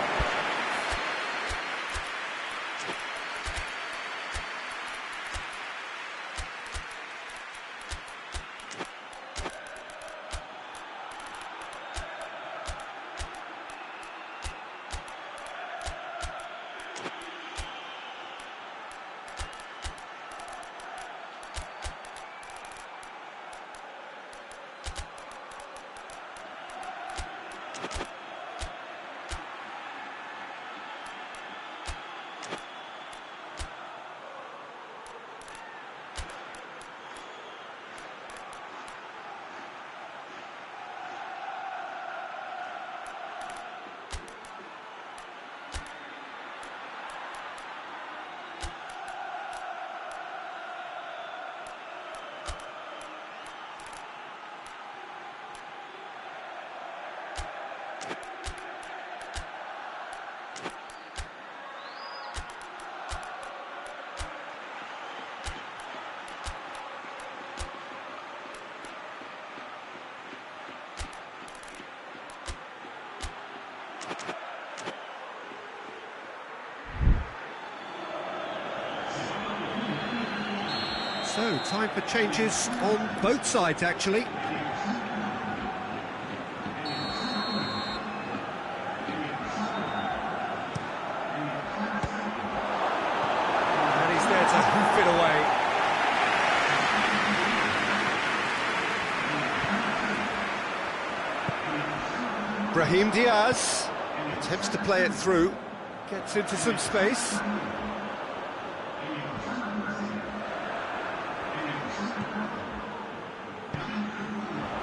So, time for changes on both sides, actually. And he's there to hoof it away. Brahim Diaz attempts to play it through, gets into some space.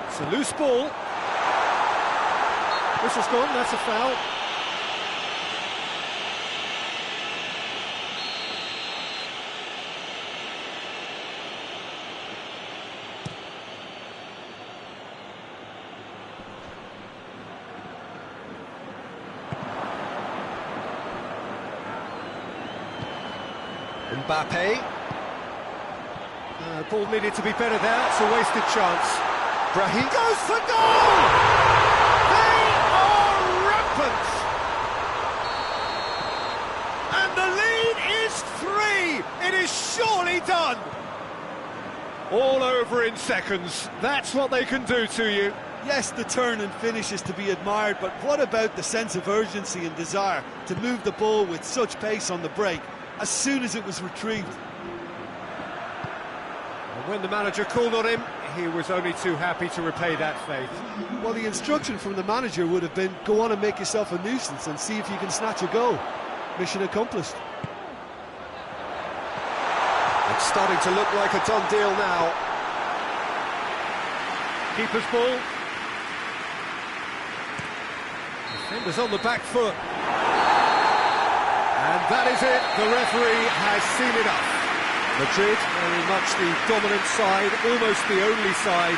It's a loose ball. Whistle's gone, that's a foul. Mbappe. Ball needed to be better there, it's a wasted chance. Brahim goes for goal! They are rampant! And the lead is 3! It is surely done! All over in seconds, that's what they can do to you. Yes, the turn and finish is to be admired, but what about the sense of urgency and desire to move the ball with such pace on the break as soon as it was retrieved? And when the manager called on him, he was only too happy to repay that faith. Well, the instruction from the manager would have been, go on and make yourself a nuisance and see if you can snatch a goal. Mission accomplished. It's starting to look like a done deal now. Keeper's ball. Defenders on the back foot. And that is it. The referee has seen enough. Madrid very much the dominant side, almost the only side.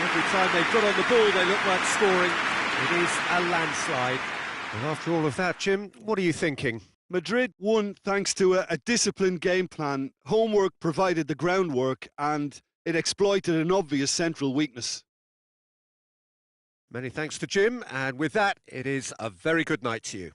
Every time they've got on the ball, they look like scoring. It is a landslide. And after all of that, Jim, what are you thinking? Madrid won thanks to a disciplined game plan. Homework provided the groundwork and it exploited an obvious central weakness. Many thanks to Jim, and with that, it is a very good night to you.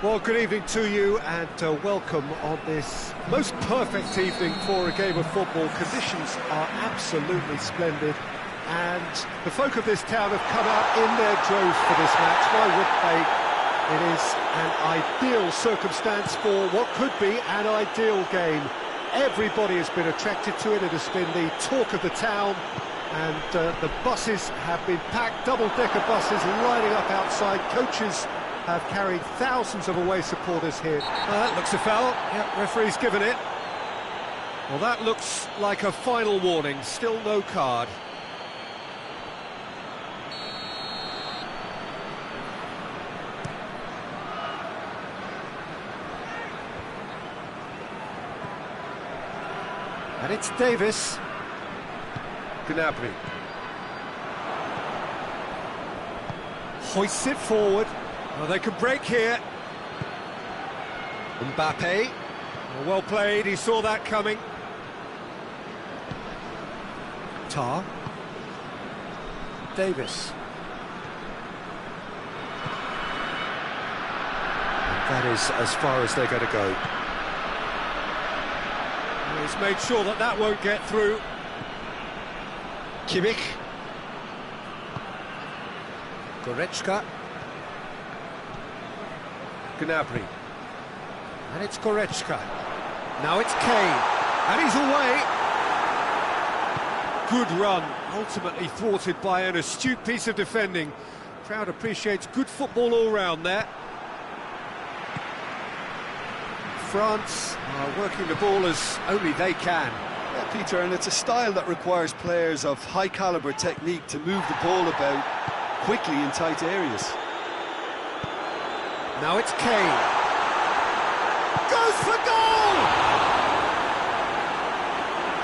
Well, good evening to you and welcome on this most perfect evening for a game of football. Conditions are absolutely splendid and the folk of this town have come out in their droves for this match. Why would they? It is an ideal circumstance for what could be an ideal game. Everybody has been attracted to it. It has been the talk of the town and the buses have been packed, double-decker buses lining up outside. Coaches have carried thousands of away supporters here. That looks a foul. Yep, referee's given it. Well, that looks like a final warning. Still no card. And it's Davis. Gnabry. Hoists it forward. Well, they can break here. Mbappe. Well played, he saw that coming. Tar. Davis. And that is as far as they're going to go. Well, he's made sure that that won't get through. Kimmich. Goretzka. Gnabry. And it's Goretzka. Now it's Kane. And he's away. Good run. Ultimately thwarted by an astute piece of defending. Crowd appreciates good football all round there. France are working the ball as only they can. Yeah, Peter, and it's a style that requires players of high calibre technique to move the ball about quickly in tight areas. Now it's Kane. Goes for goal!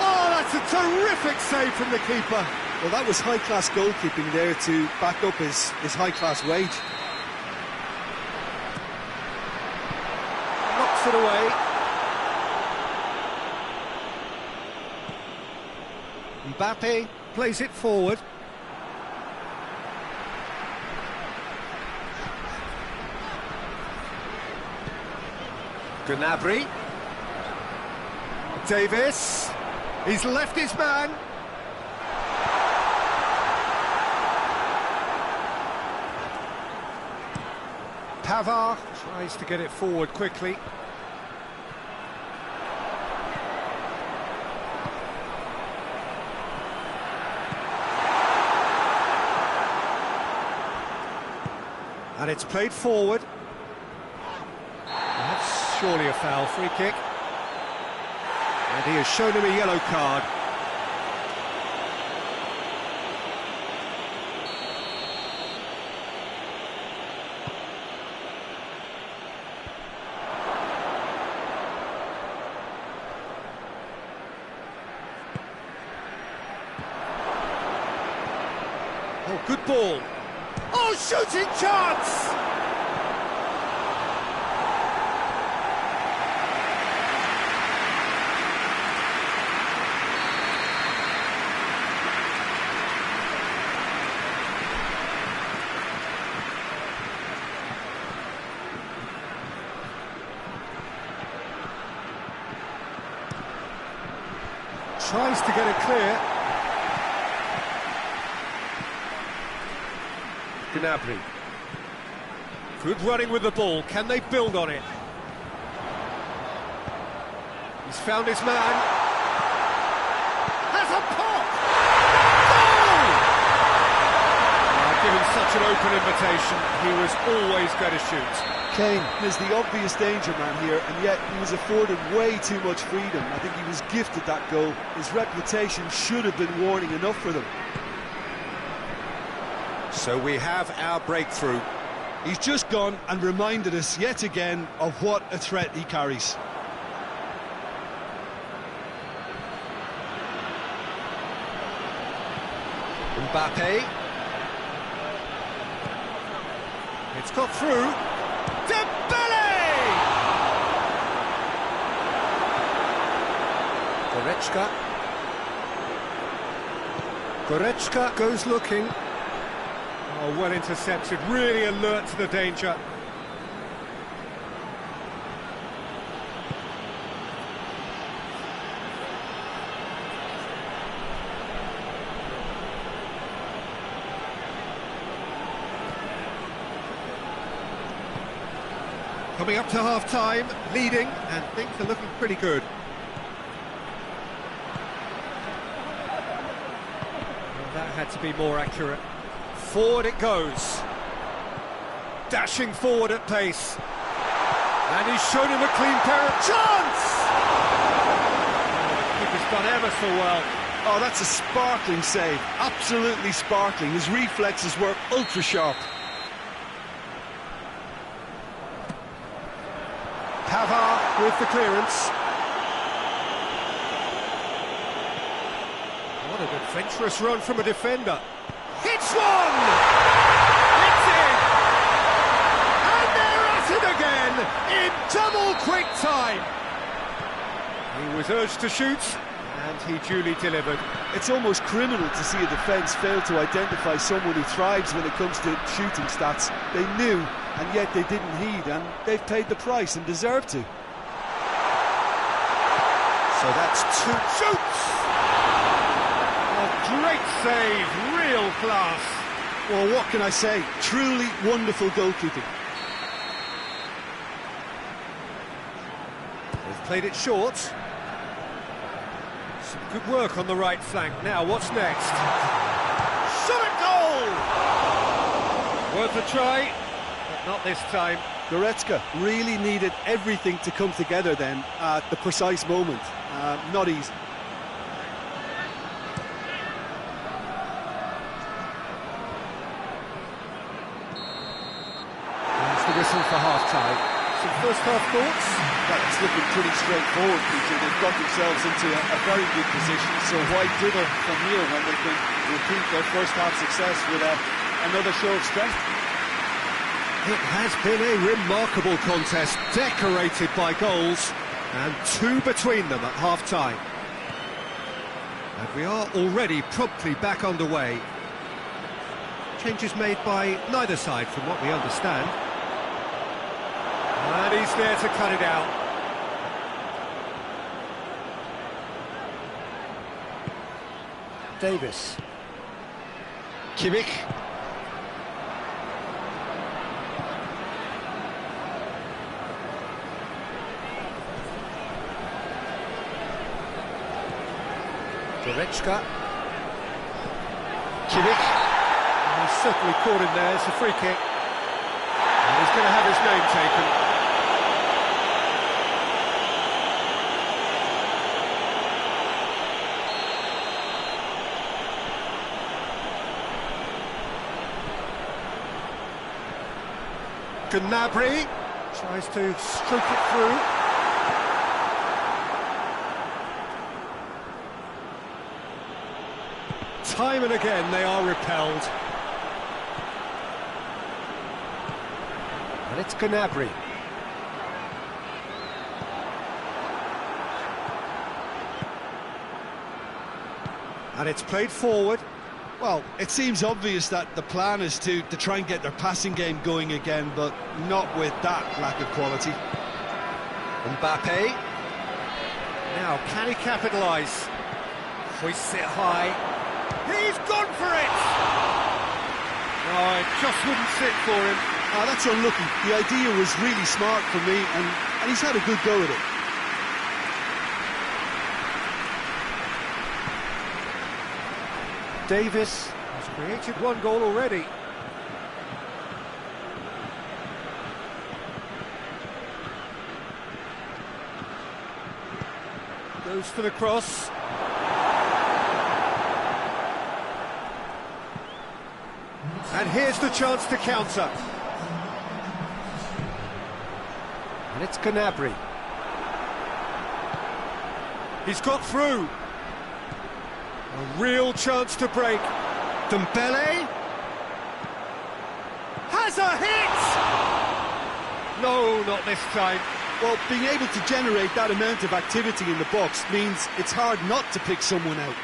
Oh, that's a terrific save from the keeper. Well, that was high-class goalkeeping there to back up his high-class wage. Knocks it away. Mbappe plays it forward. Gnabry. Davis. He's left his man. Pavard tries to get it forward quickly. And it's played forward. That's surely a foul, free kick. And he has shown him a yellow card. Oh, good ball. Oh, shooting chance! Tries to get it clear. Gnabry. Good running with the ball. Can they build on it? He's found his man. Has a pop! Goal! Given such an open invitation, he was always going to shoot. Kane is the obvious danger man here, and yet he was afforded way too much freedom. I think he was gifted that goal. His reputation should have been warning enough for them. So we have our breakthrough. He's just gone and reminded us yet again of what a threat he carries. Mbappe. It's got through. Dembele! Goretzka. Goretzka goes looking. Oh, well intercepted, really alert to the danger. Coming up to half-time, leading, and things are looking pretty good. Well, that had to be more accurate. Forward it goes. Dashing forward at pace. And he's shown him a clean pair of chance! Oh, the keeper's done ever so well. Oh, that's a sparkling save. Absolutely sparkling. His reflexes were ultra sharp. Pavard with the clearance. What an adventurous run from a defender. Hits one! It's in! And they're at it again in double quick time. He was urged to shoot, and he duly delivered. It's almost criminal to see a defence fail to identify someone who thrives when it comes to shooting stats. They knew, and yet they didn't heed, and they've paid the price and deserve to. So that's two shoots! A great save, real class. Well, what can I say? Truly wonderful goalkeeping. They've played it short. Some good work on the right flank. Now, what's next? Shot at goal! Worth a try, but not this time. Goretzka really needed everything to come together then at the precise moment. Not easy. There's the whistle for half-time. Some first-half thoughts? Well, it's looking pretty straightforward, Peter. They've got themselves into a very good position, so why dither from here when they can repeat their first-half success with another show of strength? It has been a remarkable contest, decorated by goals, and two between them at half-time. And we are already promptly back underway. Changes made by neither side, from what we understand. And he's there to cut it out. Davis. Kimmich. Goretzka. Kimmich. He's certainly caught him there. It's a free kick. And he's going to have his name taken. Gnabry tries to stroke it through. Time and again they are repelled. And it's Gnabry. And it's played forward. Well, it seems obvious that the plan is to try and get their passing game going again, but not with that lack of quality. Mbappe. Now, can he capitalise? Hoists it high. He's gone for it! No, it just wouldn't sit for him. Oh, that's unlucky. The idea was really smart for me, and he's had a good go at it. Davis has created one goal already. Goes for the cross. And here's the chance to counter. And it's Gnabry. He's got through. A real chance to break. Dembele has a hit! No, not this time. Well, being able to generate that amount of activity in the box means it's hard not to pick someone out.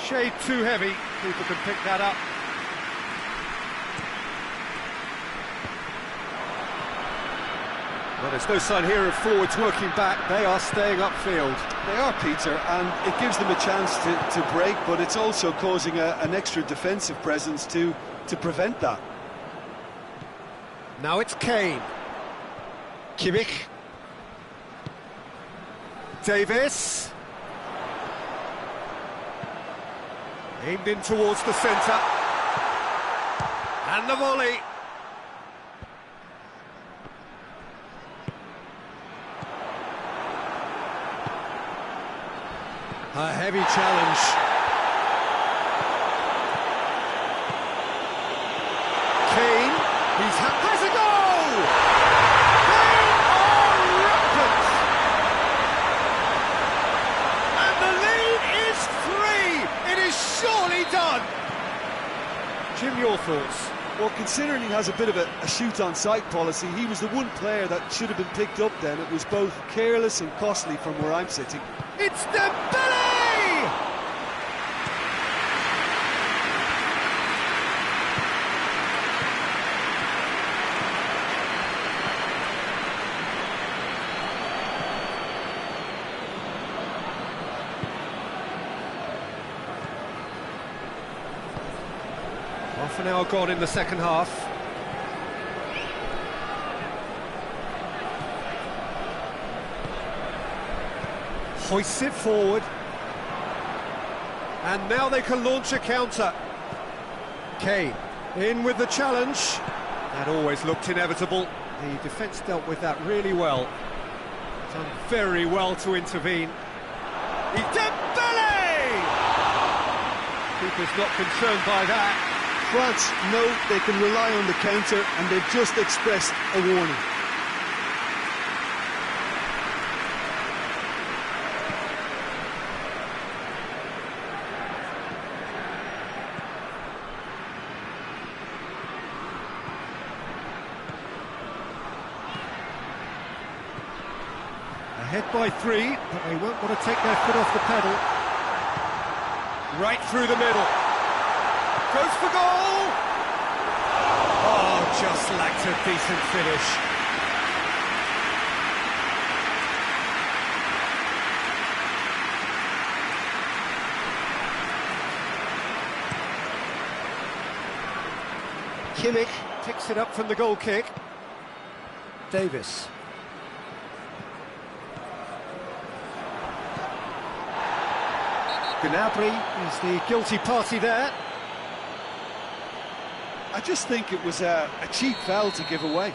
Shade too heavy. People can pick that up. Well, there's no sign here of forwards working back. They are staying upfield. They are, Peter, and it gives them a chance to break, but it's also causing an extra defensive presence to prevent that. Now it's Kane. Kimmich. Davis. Aimed in towards the centre. And the volley. A heavy challenge. Kane, has a goal! They are rampant! And the lead is 3! It is surely done! Jim, your thoughts? Well, considering he has a bit of a shoot-on-sight policy, he was the one player that should have been picked up then. It was both careless and costly from where I'm sitting. It's Dembele! Half an hour gone in the second half. Hoists it forward. And now they can launch a counter. Kane in with the challenge. That always looked inevitable. The defence dealt with that really well. Done very well to intervene. Dembele! Keeper's not concerned by that. France know they can rely on the counter, and they've just expressed a warning. Ahead by 3, but they won't want to take their foot off the pedal. Right through the middle. Goes for goal! Oh, just lacked a decent finish. Kimmich picks it up from the goal kick. Davis. Gnabry is the guilty party there. I just think it was a cheap foul to give away.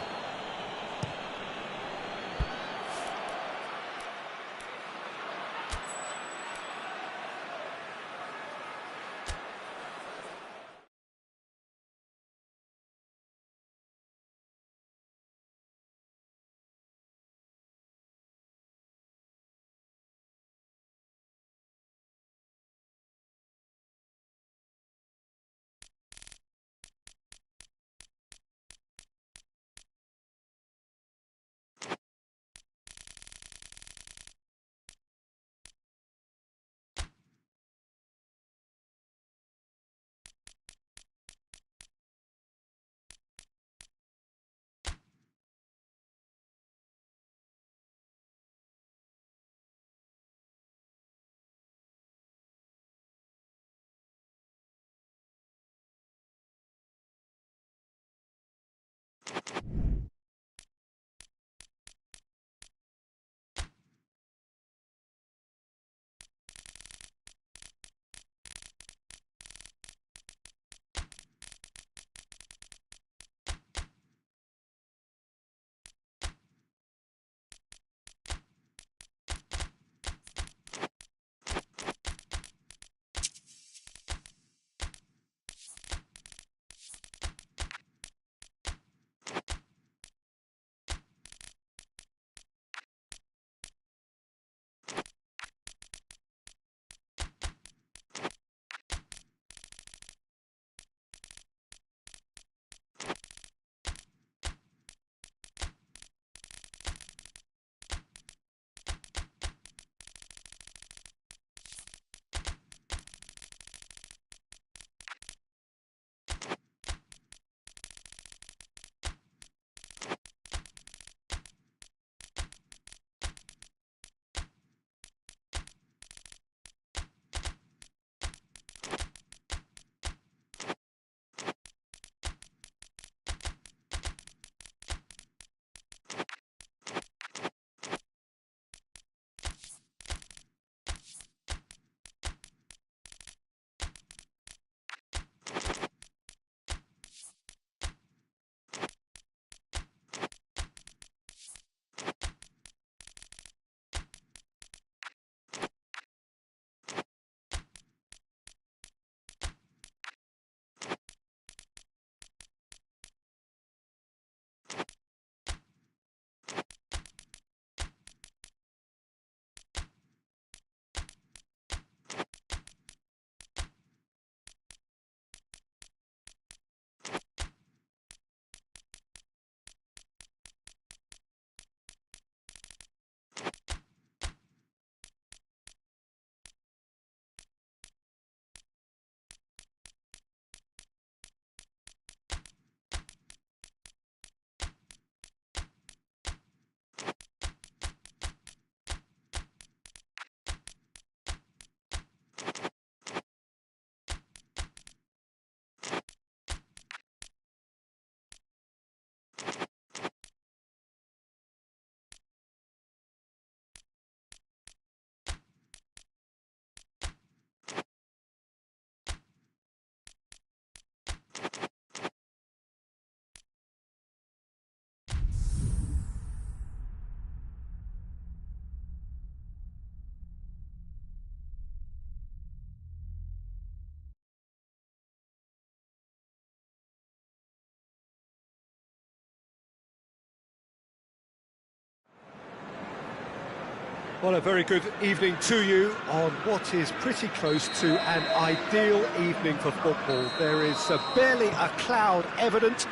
Well, a very good evening to you on what is pretty close to an ideal evening for football. There is barely a cloud evident.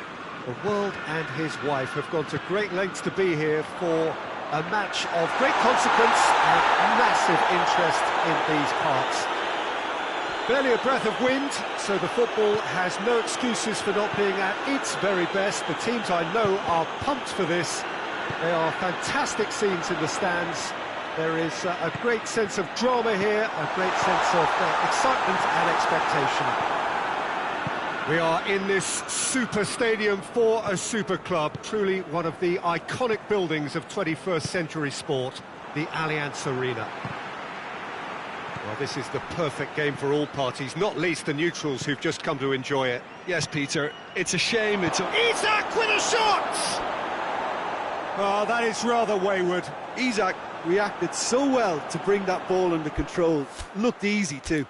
The world and his wife have gone to great lengths to be here for a match of great consequence and massive interest in these parts. Barely a breath of wind, so the football has no excuses for not being at its very best. The teams I know are pumped for this. They are fantastic scenes in the stands. There is a great sense of drama here, a great sense of excitement and expectation. We are in this super stadium for a super club, truly one of the iconic buildings of 21st century sport, the Allianz Arena. Well, this is the perfect game for all parties, not least the neutrals who've just come to enjoy it. Yes, Peter, it's a shame Isak with a shot! Oh, that is rather wayward. Isak reacted so well to bring that ball under control. Looked easy too.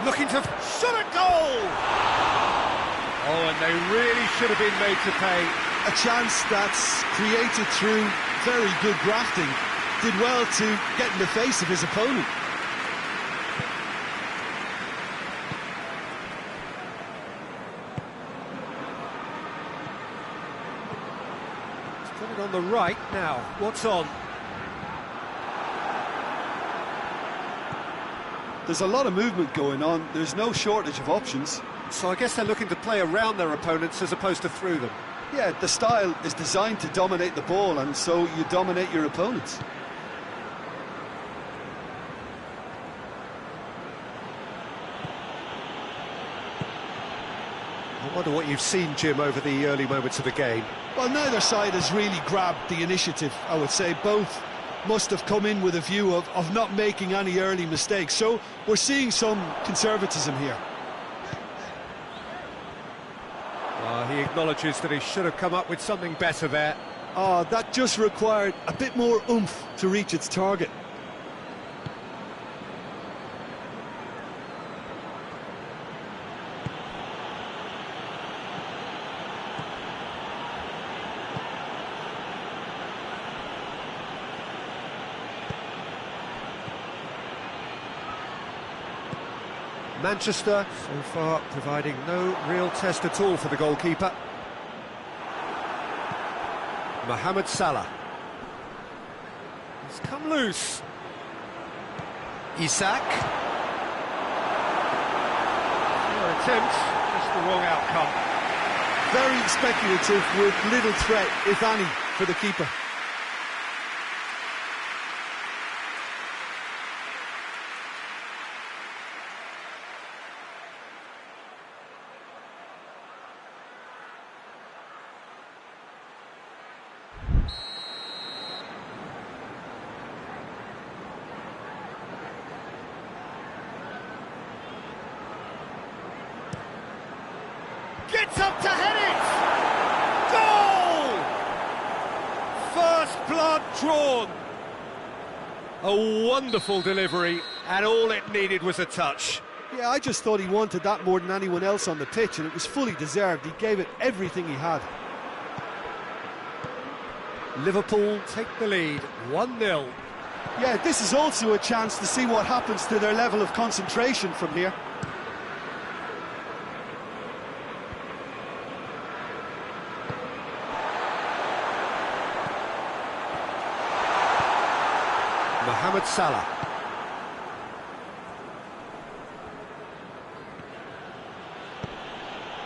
Looking to shot a goal! Oh, and they really should have been made to pay. a chance that's created through very good grafting. Did well to get in the face of his opponent. Put it on the right now. What's on? There's a lot of movement going on. There's no shortage of options. So I guess they're looking to play around their opponents as opposed to through them. Yeah, the style is designed to dominate the ball, and so you dominate your opponents. I wonder what you've seen, Jim, over the early moments of the game. Well, neither side has really grabbed the initiative, I would say. Both must have come in with a view of not making any early mistakes. So we're seeing some conservatism here. He acknowledges that he should have come up with something better there. That just required a bit more oomph to reach its target. Manchester, so far, providing no real test at all for the goalkeeper. Mohamed Salah. He's come loose. Isak. Poor attempt, just the wrong outcome. Very speculative with little threat, if any, for the keeper. Gets up to head it! Goal! First blood drawn. A wonderful delivery, and all it needed was a touch. Yeah, I just thought he wanted that more than anyone else on the pitch, and it was fully deserved. He gave it everything he had. Liverpool take the lead, 1-0. Yeah, this is also a chance to see what happens to their level of concentration from here. Mohamed Salah.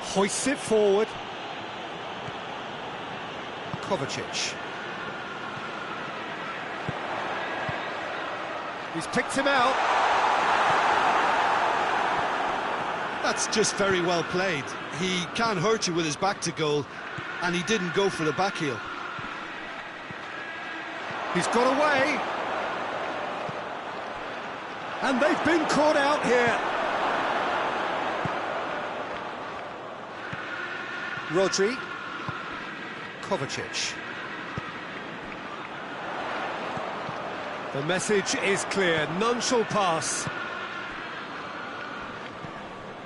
Hoists it forward. Kovacic. He's picked him out. That's just very well played. He can hurt you with his back to goal, and he didn't go for the back heel. He's got away. And they've been caught out here. Rodri. Kovacic. The message is clear, none shall pass.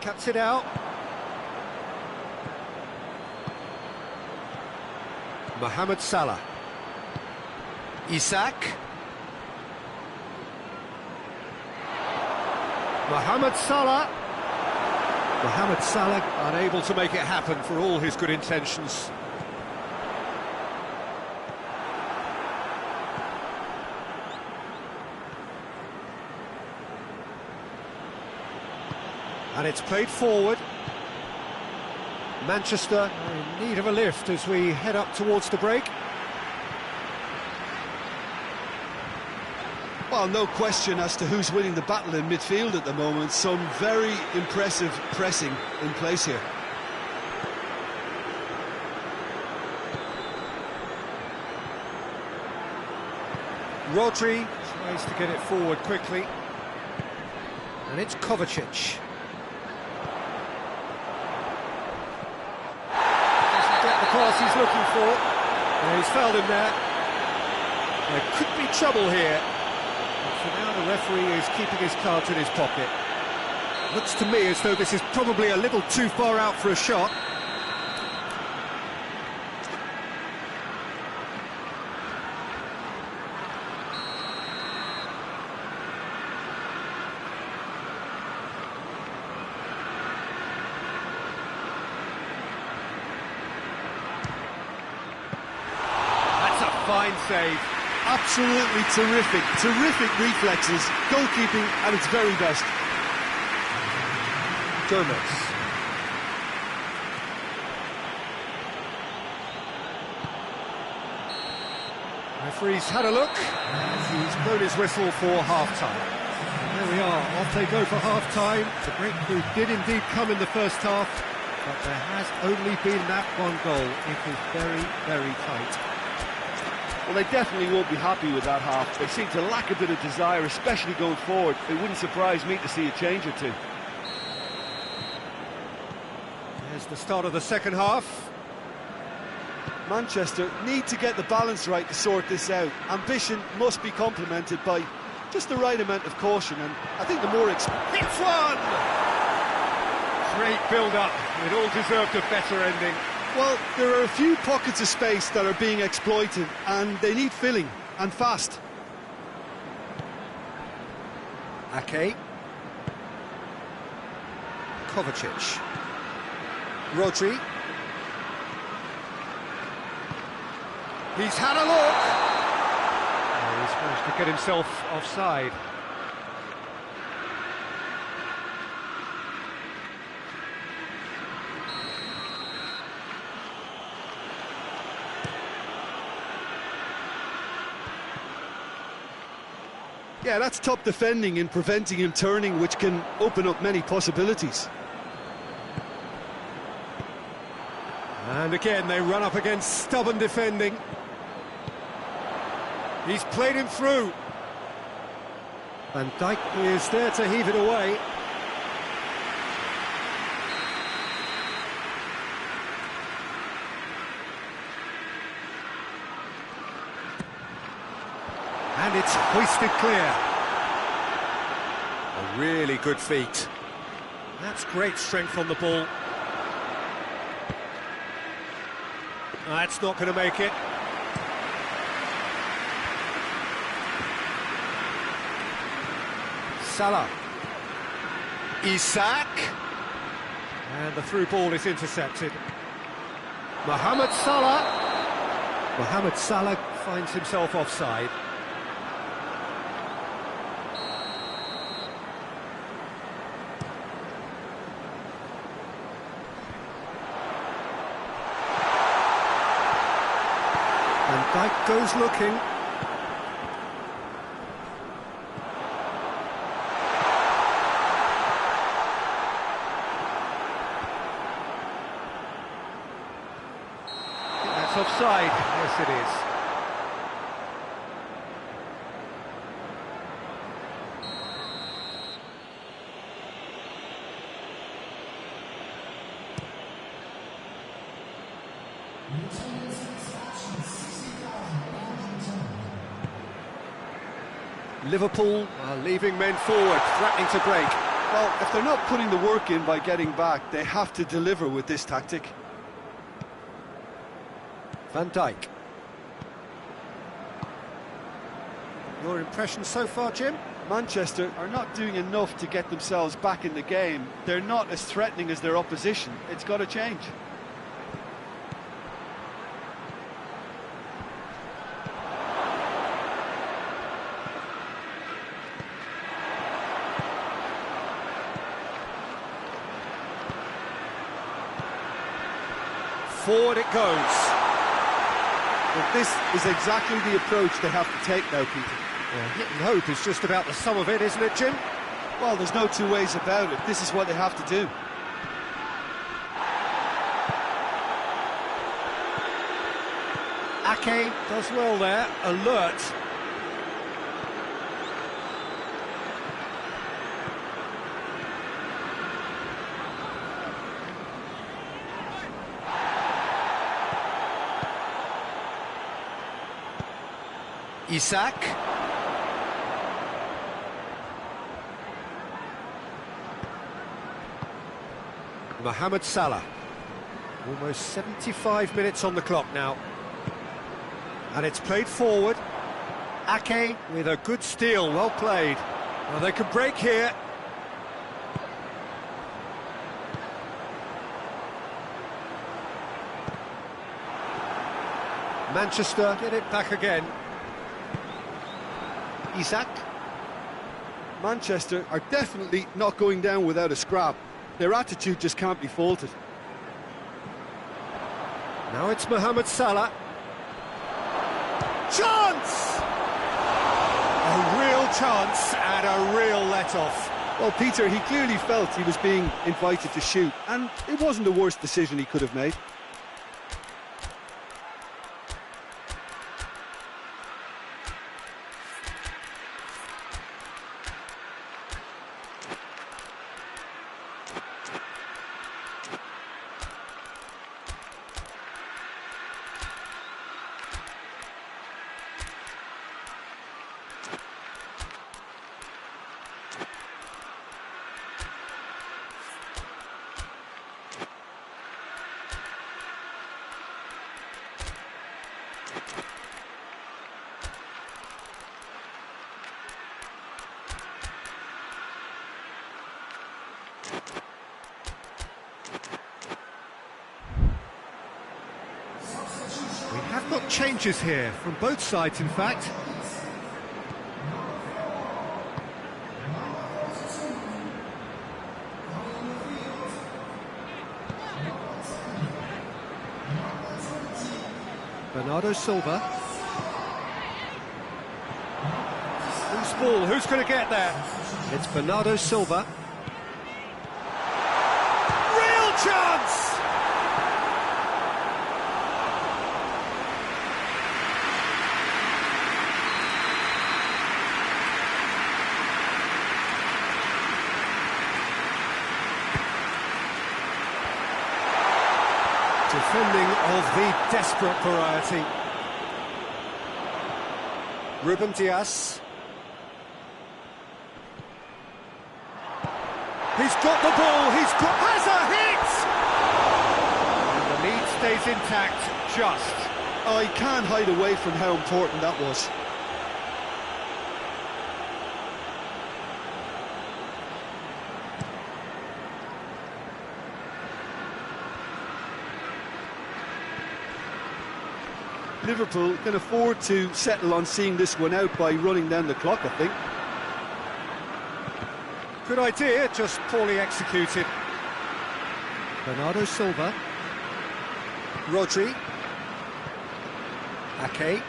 Cuts it out. Mohamed Salah. Isak. Mohamed Salah. Mohamed Salah unable to make it happen for all his good intentions. And it's played forward. Manchester in need of a lift as we head up towards the break. Well, no question as to who's winning the battle in midfield at the moment. Some very impressive pressing in place here. Rodri tries to get it forward quickly. And it's Kovacic. Doesn't get the pass he's looking for. And he's fouled him there. There could be trouble here. But for now, the referee is keeping his cards in his pocket. Looks to me as though this is probably a little too far out for a shot. Fine save. Absolutely terrific reflexes, goalkeeping at its very best. Gomez. Referee's had a look, and he's blown his whistle for half-time. There we are, off they go for half-time. The breakthrough did indeed come in the first half, but there has only been that one goal. It is very, very tight. Well, they definitely won't be happy with that half. They seem to lack a bit of desire, especially going forward. It wouldn't surprise me to see a change or two. There's the start of the second half. Manchester need to get the balance right to sort this out. Ambition must be complemented by just the right amount of caution, and I think the more... Hits one! Great build-up. It all deserved a better ending. Well, there are a few pockets of space that are being exploited, and they need filling, and fast. Ake. Kovacic. Rodri. He's had a look. Oh, he's managed to get himself offside. Yeah, that's top defending in preventing him turning, which can open up many possibilities. And again, they run up against stubborn defending. He's played him through. Van Dijk is there to heave it away. And it's hoisted clear. A really good feat. That's great strength on the ball. That's not going to make it. Salah. Isak. And the through ball is intercepted. Mohamed Salah. Mohamed Salah finds himself offside. And Dijk goes looking. That's offside. Yes, it is. Liverpool are leaving men forward, threatening to break. Well, if they're not putting the work in by getting back, they have to deliver with this tactic. Van Dijk. Your impression so far, Jim? Manchester are not doing enough to get themselves back in the game. They're not as threatening as their opposition. It's got to change. Forward it goes. But this is exactly the approach they have to take now, Peter. Yeah, hit and hope is just about the sum of it, isn't it, Jim? Well, there's no two ways about it. This is what they have to do. Ake does well there, alert. Isak. Mohamed Salah. Almost 75 minutes on the clock now. And it's played forward. Ake with a good steal, well played. Well, they could break here. Manchester get it back again. Isak. Manchester are definitely not going down without a scrap. Their attitude just can't be faulted. Now it's Mohamed Salah. Chance! A real chance and a real let-off. Well, Peter, he clearly felt he was being invited to shoot, and it wasn't the worst decision he could have made. We have got changes here, from both sides in fact. Bernardo Silva. Loose ball, who's going to get there? It's Bernardo Silva. Real chance! Defending of the desperate variety. Ruben Dias. He's got the ball, has a hit! And the lead stays intact, just. Oh, he can't hide away from how important that was. Liverpool can afford to settle on seeing this one out by running down the clock, I think. Good idea, just poorly executed. Bernardo Silva. Rodri. Ake.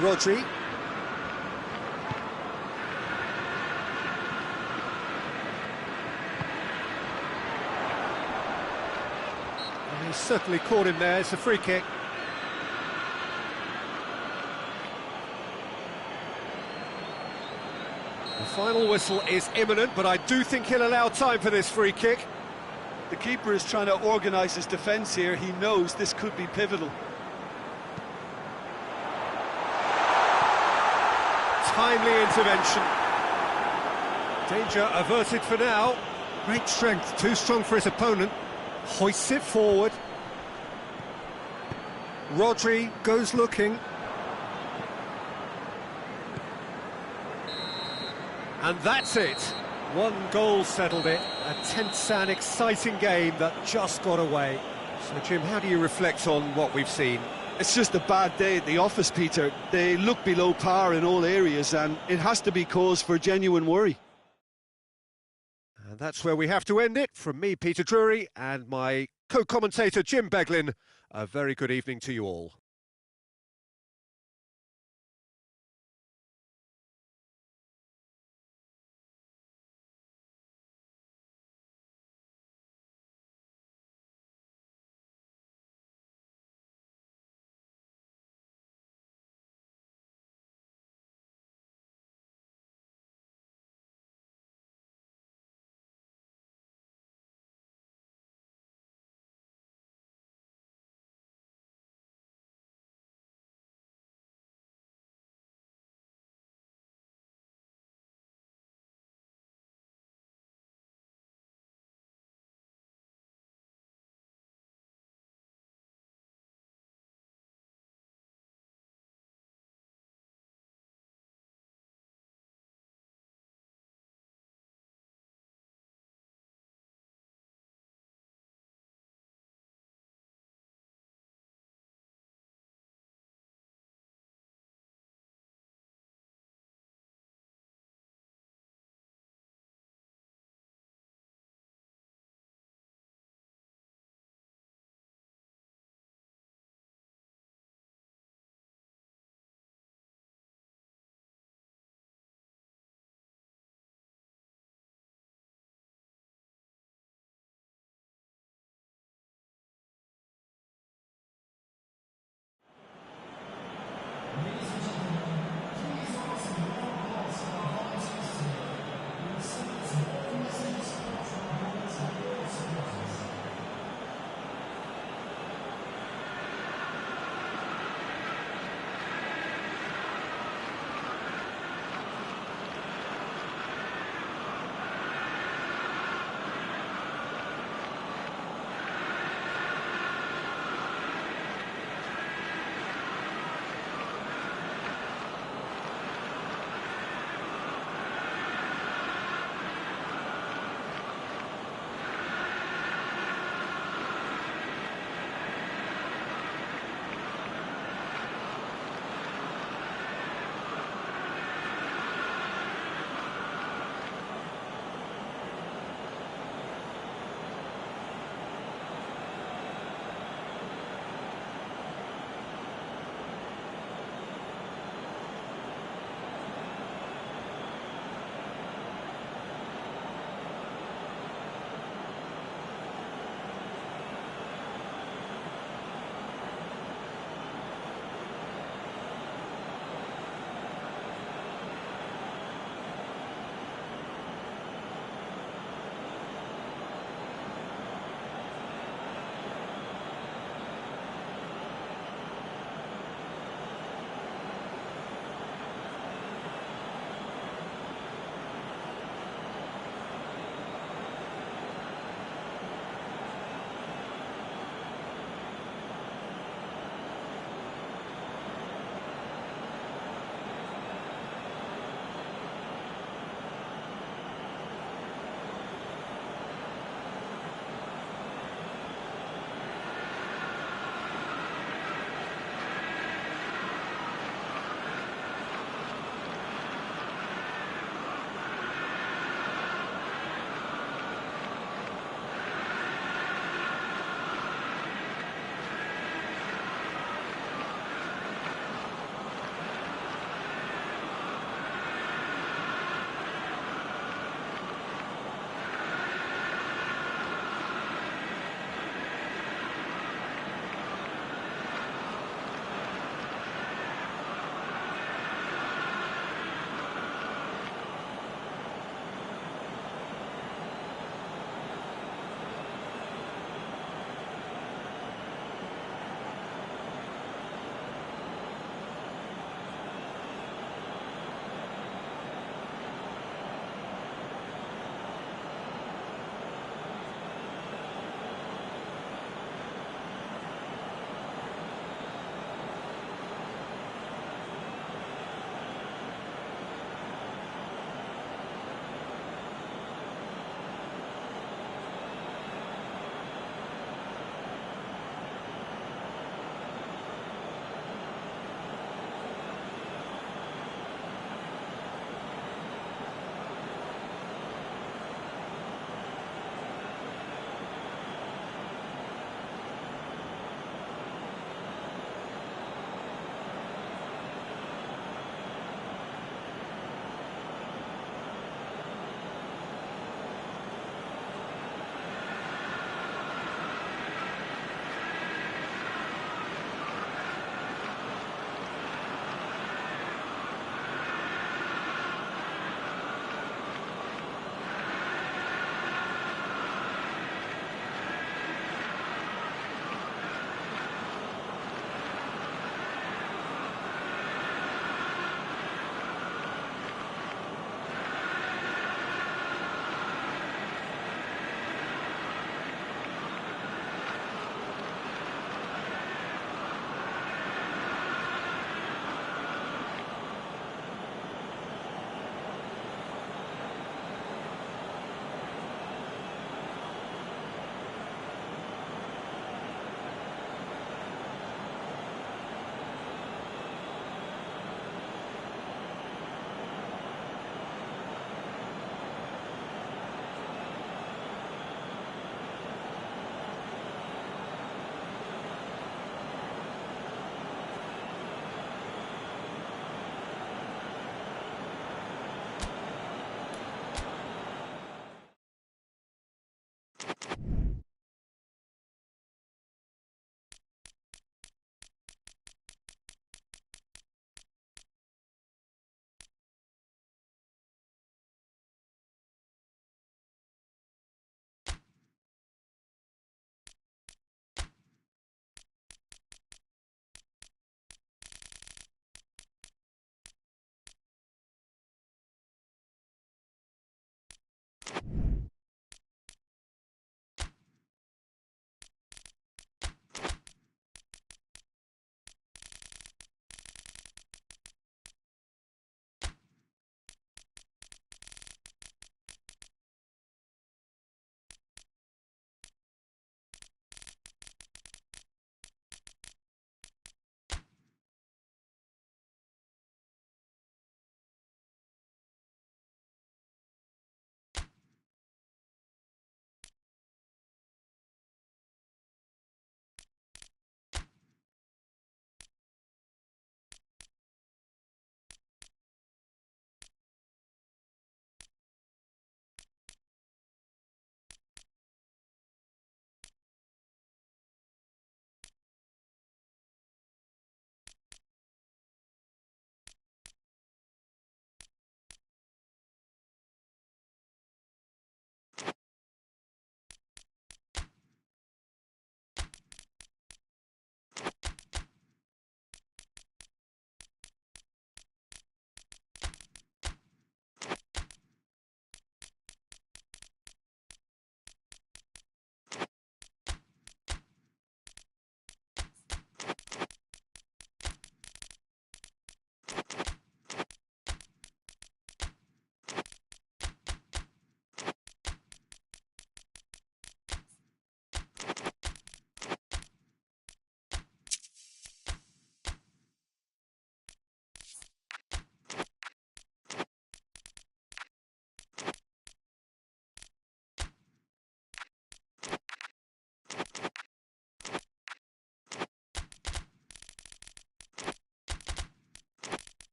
Rodri. He's certainly caught him there. It's a free kick. The final whistle is imminent, but I do think he'll allow time for this free kick. The keeper is trying to organise his defence here. He knows this could be pivotal. Timely intervention. Danger averted for now. Great strength, too strong for his opponent. Hoists it forward. Rodri goes looking. And that's it. One goal settled it. A tense and exciting game that just got away. So, Jim, how do you reflect on what we've seen? It's just a bad day at the office, Peter. They look below par in all areas, and it has to be cause for genuine worry. And that's where we have to end it. From me, Peter Drury, and my co-commentator, Jim Beglin, a very good evening to you all.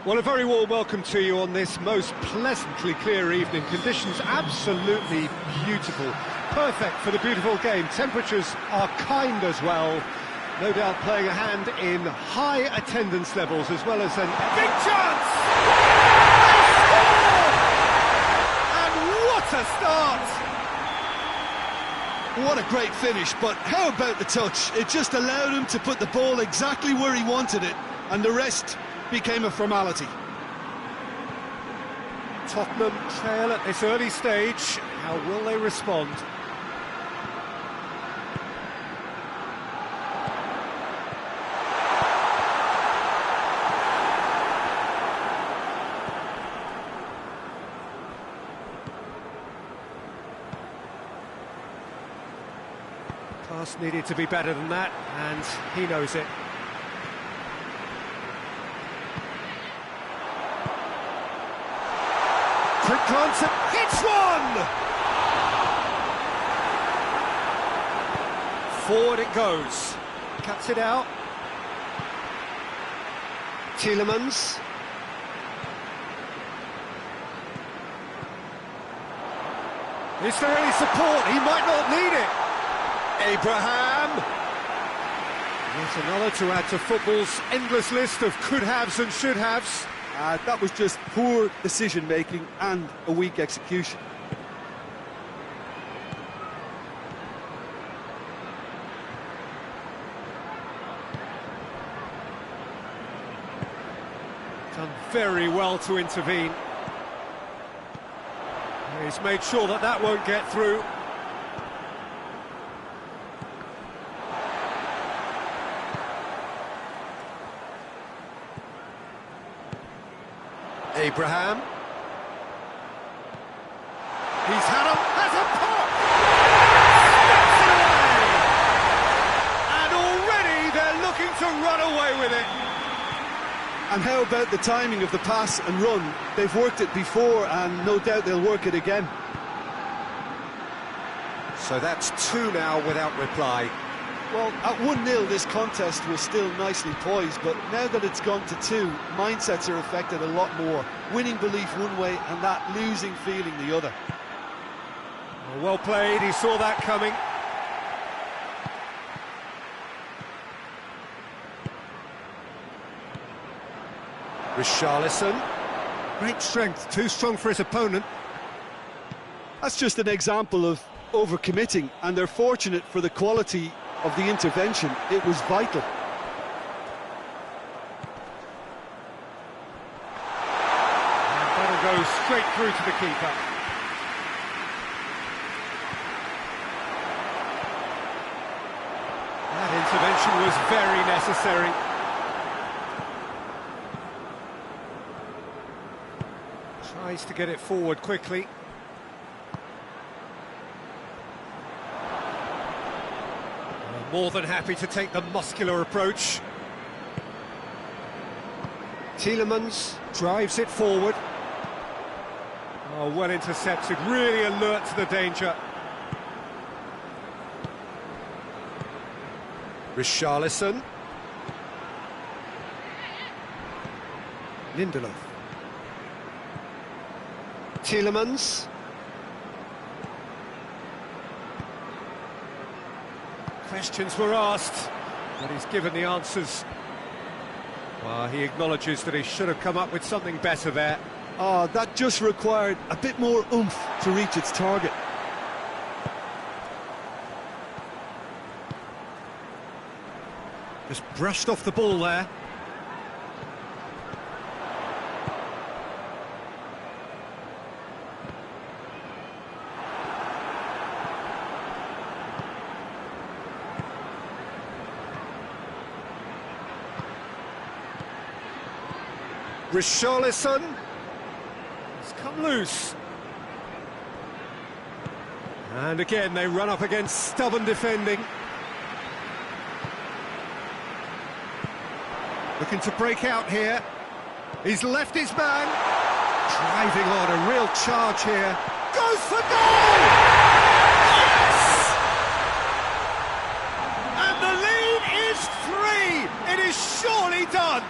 Well, a very warm welcome to you on this most pleasantly clear evening. Conditions absolutely beautiful. Perfect for the beautiful game. Temperatures are kind as well. No doubt playing a hand in high attendance levels as well as an big chance! And what a start! What a great finish, but how about the touch? It just allowed him to put the ball exactly where he wanted it, and the rest became a formality. Tottenham trail at this early stage. How will they respond? Pass needed to be better than that, and he knows it. Quick glance and hits one! Forward it goes. Cuts it out. Tielemans. Is there any support? He might not need it. Abraham. Yet another to add to football's endless list of could-haves and should-haves. That was just poor decision-making and a weak execution. Done very well to intervene. He's made sure that that won't get through. Abraham. He's has a pop! Steps it away! And already they're looking to run away with it. And how about the timing of the pass and run? They've worked it before and no doubt they'll work it again. So that's 2 now without reply. Well, at 1-0 this contest was still nicely poised, but now that it's gone to 2, mindsets are affected a lot more. Winning belief one way and that losing feeling the other. Well played, he saw that coming. Richarlison. Great strength, too strong for his opponent. That's just an example of overcommitting, and they're fortunate for the quality of the intervention. It was vital. And that'll go straight through to the keeper. That intervention was very necessary. Tries to get it forward quickly. More than happy to take the muscular approach. Tielemans drives it forward. Oh, well intercepted, really alert to the danger. Richarlison. Lindelof. Tielemans. Questions were asked, but he's given the answers. Well, he acknowledges that he should have come up with something better there. Oh, that just required a bit more oomph to reach its target. Just brushed off the ball there. Richarlison. It's come loose. And again, they run up against stubborn defending. Looking to break out here. He's left his man. Driving on, a real charge here. Goes for goal! Yes! And the lead is 3. It is surely done.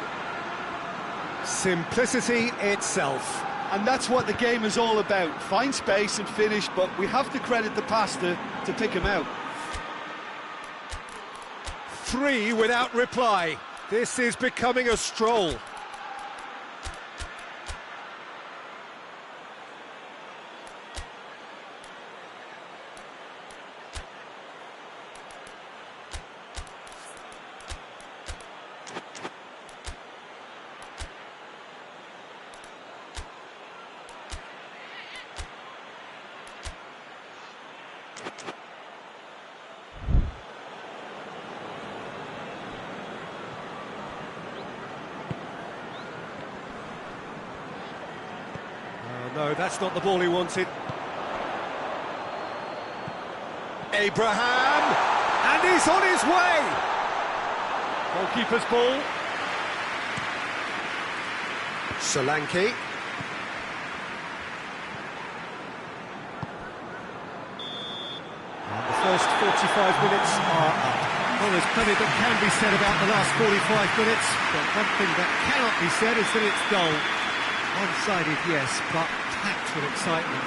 Simplicity itself. And that's what the game is all about. Find space and finish, but we have to credit the passer to pick him out. 3 without reply. This is becoming a stroll. No, that's not the ball he wanted. Abraham! And he's on his way! Goalkeeper's ball. Solanke. And the first 45 minutes are up. Well, there's plenty that can be said about the last 45 minutes, but one thing that cannot be said is that it's dull. One-sided, yes, but packed with excitement.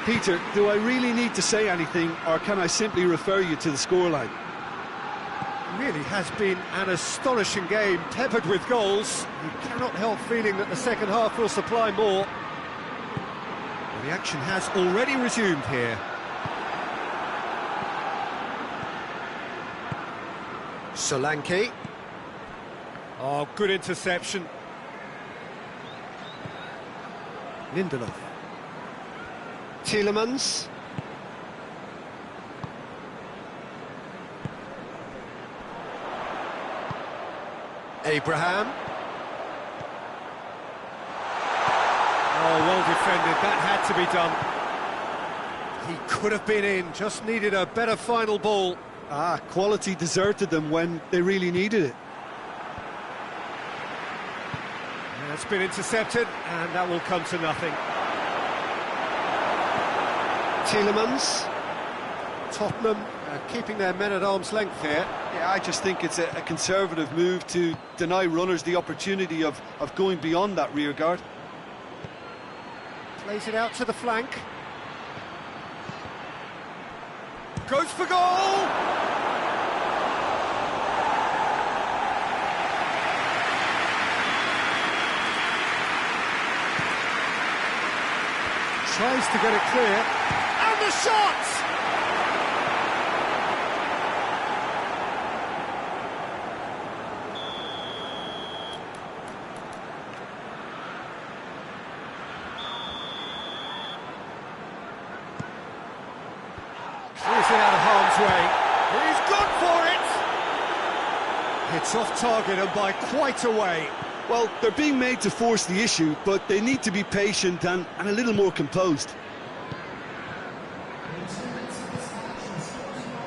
Peter, do I really need to say anything, or can I simply refer you to the scoreline? It really has been an astonishing game, peppered with goals. You cannot help feeling that the second half will supply more. Well, the action has already resumed here. Solanke. Oh, good interception. Lindelof. Tielemans. Abraham. Oh, well defended, that had to be done. He could have been in, just needed a better final ball. Quality deserted them when they really needed it. It's been intercepted, and that will come to nothing. Tielemans. Tottenham keeping their men at arm's length here. Yeah, I just think it's a conservative move to deny runners the opportunity of going beyond that rear guard. Plays it out to the flank. Goes for goal! Tries to get it clear. And the shot! Clears it out of harm's way. He's gone for it! Hits off target and by quite a way. Well, they're being made to force the issue, but they need to be patient and a little more composed.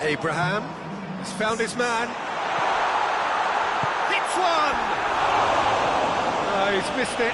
Abraham has found his man. Hits one! Oh, he's missed it.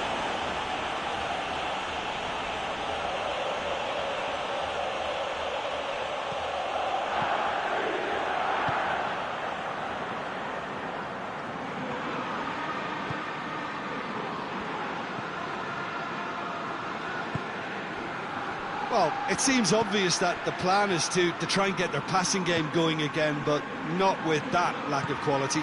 Well, it seems obvious that the plan is to try and get their passing game going again, but not with that lack of quality.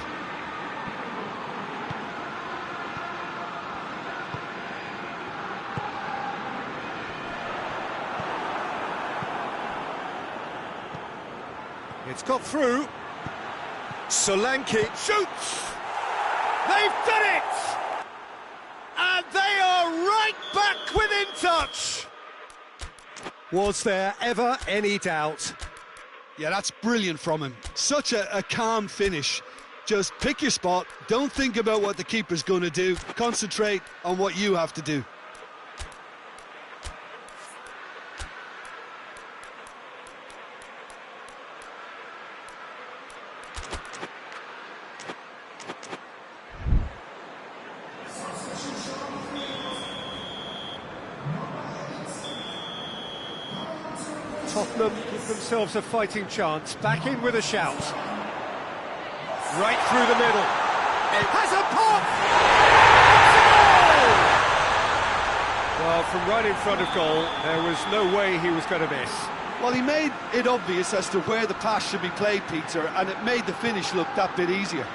It's got through. Solanke shoots! They've done it! And they are right back within touch! Was there ever any doubt? Yeah, that's brilliant from him. Such a calm finish. Just pick your spot, don't think about what the keeper's going to do, concentrate on what you have to do. Tottenham give themselves a fighting chance. Back in with a shout. Right through the middle. It has a pop! It's a goal! Well, from right in front of goal, there was no way he was going to miss. Well, he made it obvious as to where the pass should be played, Peter, and it made the finish look that bit easier.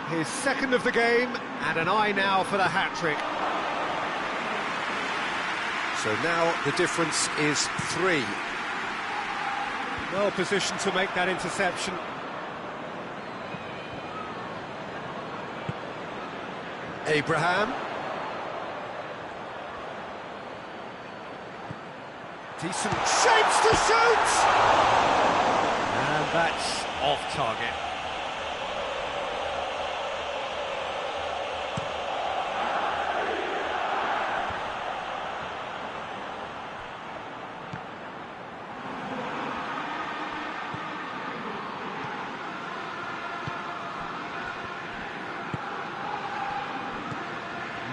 His second of the game, and an eye now for the hat-trick. So now the difference is 3. Well positioned to make that interception. Abraham. Decent shapes to shoot! And that's off target.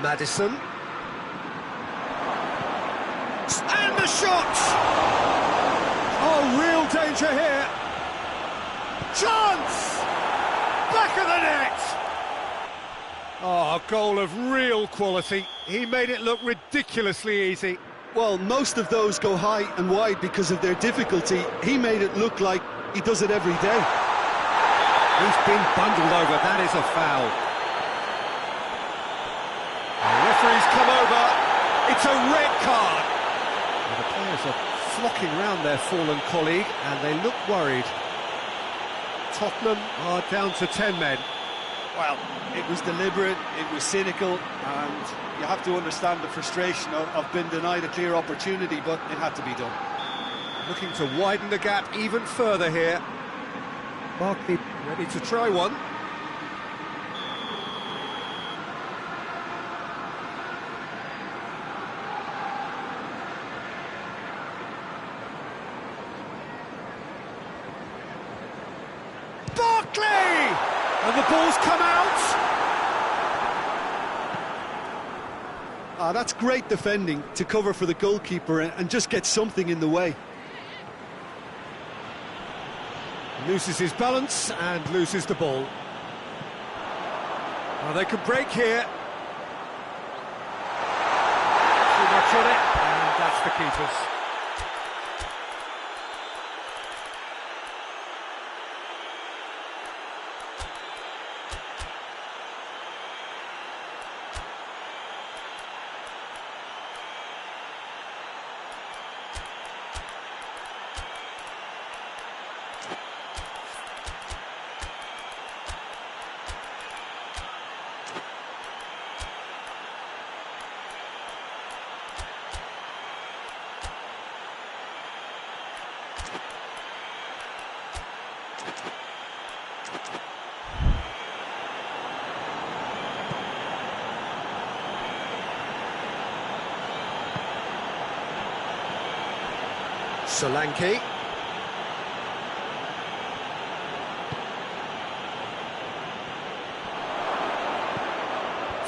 Madison. And the shot! Oh, real danger here. Chance! Back of the net! Oh, a goal of real quality. He made it look ridiculously easy. Well, most of those go high and wide because of their difficulty. He made it look like he does it every day. He's been bundled over. That is a foul. The referee's come over. It's a red card. And the players are flocking round their fallen colleague, and they look worried. Tottenham are down to 10 men. Well, it was deliberate, it was cynical, and you have to understand the frustration of being denied a clear opportunity, but it had to be done. Looking to widen the gap even further here. Barkley ready to try one. Barkley! And the ball's come out! That's great defending to cover for the goalkeeper and just get something in the way. Loses his balance and loses the ball. Well, they could break here. Too much on it, and that's the keeper's. Solanke.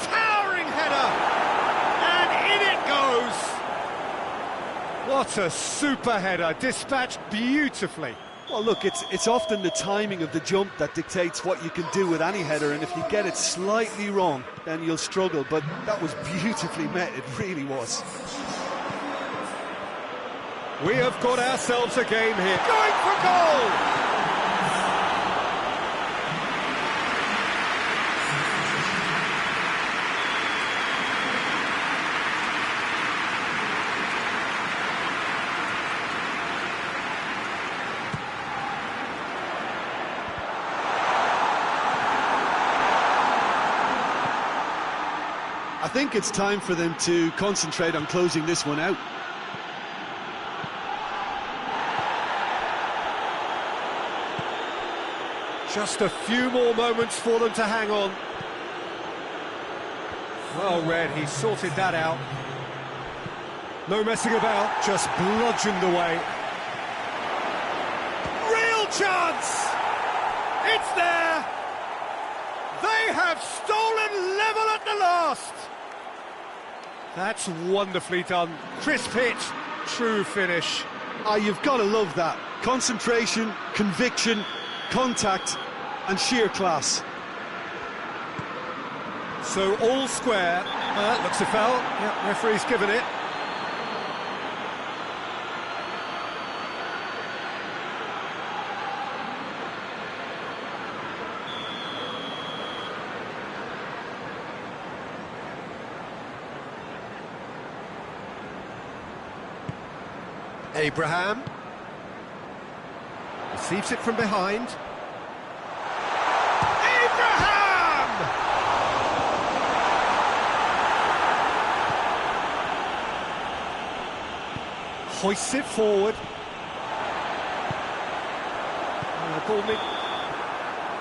Towering header! And in it goes! What a super header, dispatched beautifully. Well, look, it's often the timing of the jump that dictates what you can do with any header, and if you get it slightly wrong, then you'll struggle, but that was beautifully met, it really was. We have got ourselves a game here. Going for goal! I think it's time for them to concentrate on closing this one out. Just a few more moments for them to hang on. Well read, he sorted that out. No messing about, just bludgeoned away. Real chance! It's there! They have stolen level at the last! That's wonderfully done. Crisp hit, true finish. You've got to love that. Concentration, conviction, contact and sheer class. So all square. Looks a foul. Yeah, referee's given it. Abraham receives it from behind. Abraham! Hoists it forward.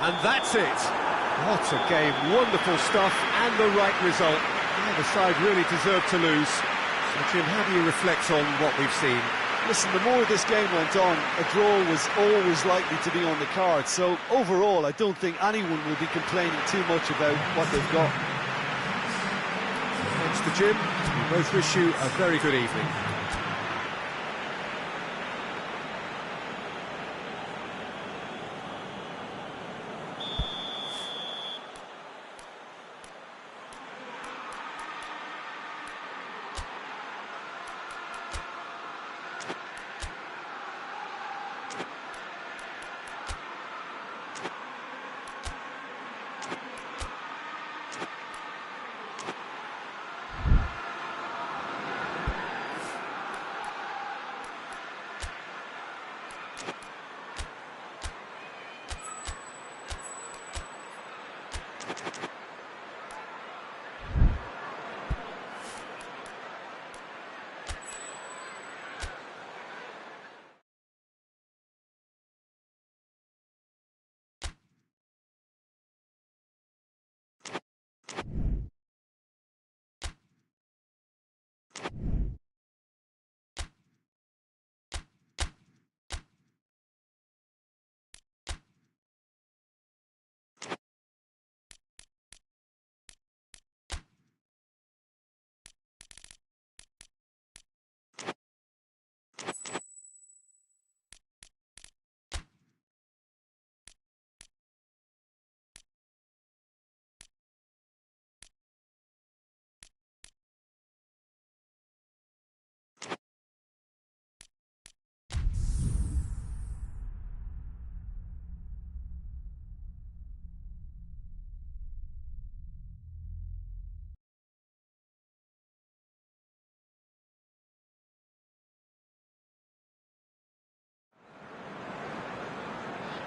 And that's it. What a game. Wonderful stuff and the right result. Yeah, the side really deserved to lose. So, Jim, how do you reflect on what we've seen? Listen, the more this game went on, a draw was always likely to be on the card. So overall, I don't think anyone will be complaining too much about what they've got. Thanks to Jim. We both wish you a very good evening.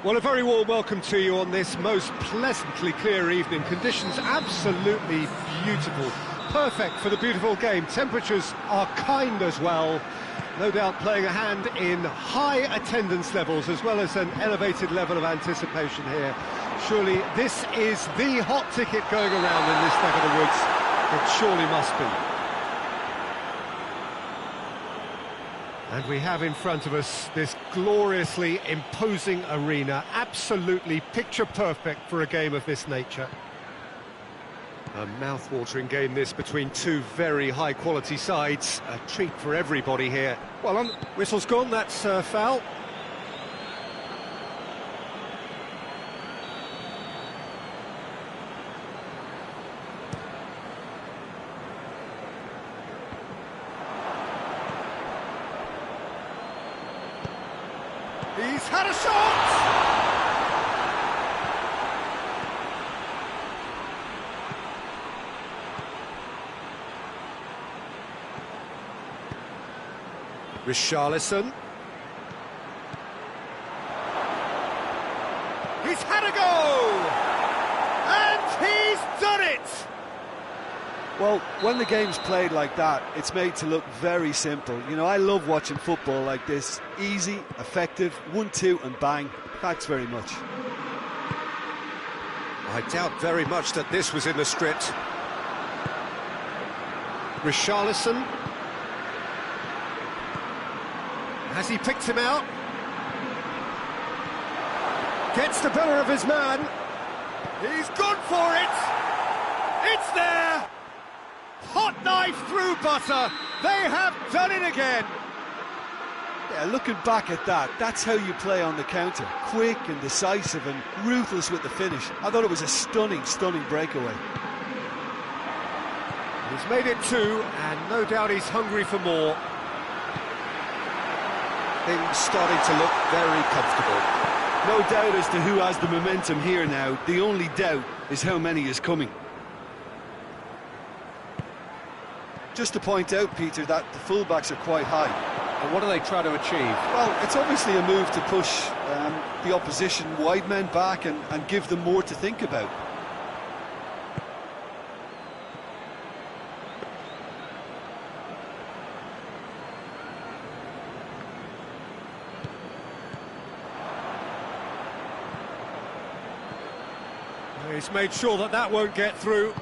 Well, a very warm welcome to you on this most pleasantly clear evening. Conditions absolutely beautiful. Perfect for the beautiful game. Temperatures are kind as well. No doubt playing a hand in high attendance levels as well as an elevated level of anticipation here. Surely this is the hot ticket going around in this neck of the woods. It surely must be. And we have in front of us this gloriously imposing arena, absolutely picture perfect for a game of this nature. A mouth-watering game this between two very high-quality sides. A treat for everybody here. Well, whistle's gone, that's foul. He's had a shot! Richarlison. He's had a go! And he's done it! Well, when the game's played like that, it's made to look very simple. You know, I love watching football like this. Easy, effective, 1-2 and bang. Thanks very much. I doubt very much that this was in the script. Richarlison. Has he picked him out? Gets the better of his man. He's gone for it! It's there! Hot knife through butter. They have done it again. Yeah, looking back at that, that's how you play on the counter. Quick and decisive and ruthless with the finish. I thought it was a stunning, stunning breakaway. He's made it two, and no doubt he's hungry for more. Things starting to look very comfortable. No doubt as to who has the momentum here now. The only doubt is how many is coming. Just to point out, Peter, that the fullbacks are quite high. And what do they try to achieve? Well, it's obviously a move to push the opposition wide men back and give them more to think about. He's made sure that that won't get through.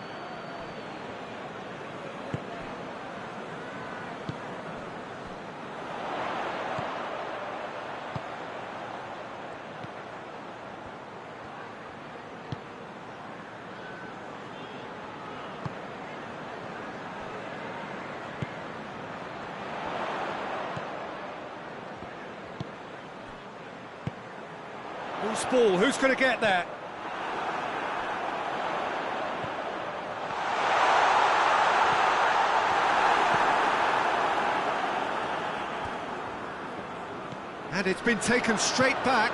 Loose ball, who's going to get that? And it's been taken straight back.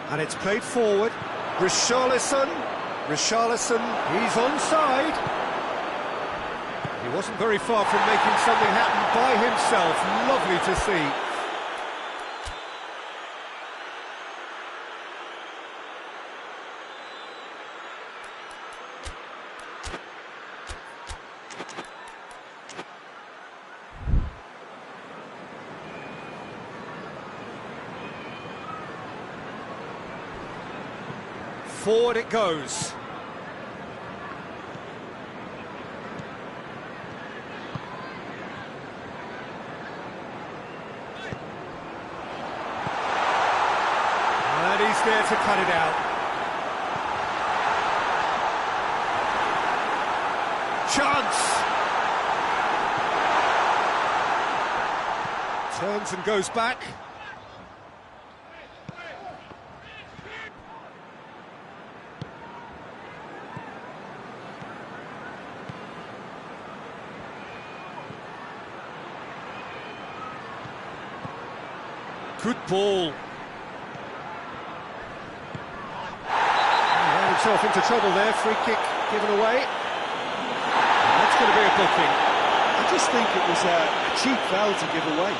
And it's played forward. Richarlison, he's onside. He wasn't very far from making something happen by himself. Lovely to see. Forward it goes. And he's there to cut it out. Chance! Turns and goes back. Good ball. Ran himself into trouble there, free kick given away. That's going to be a booking. I just think it was a cheap foul to give away.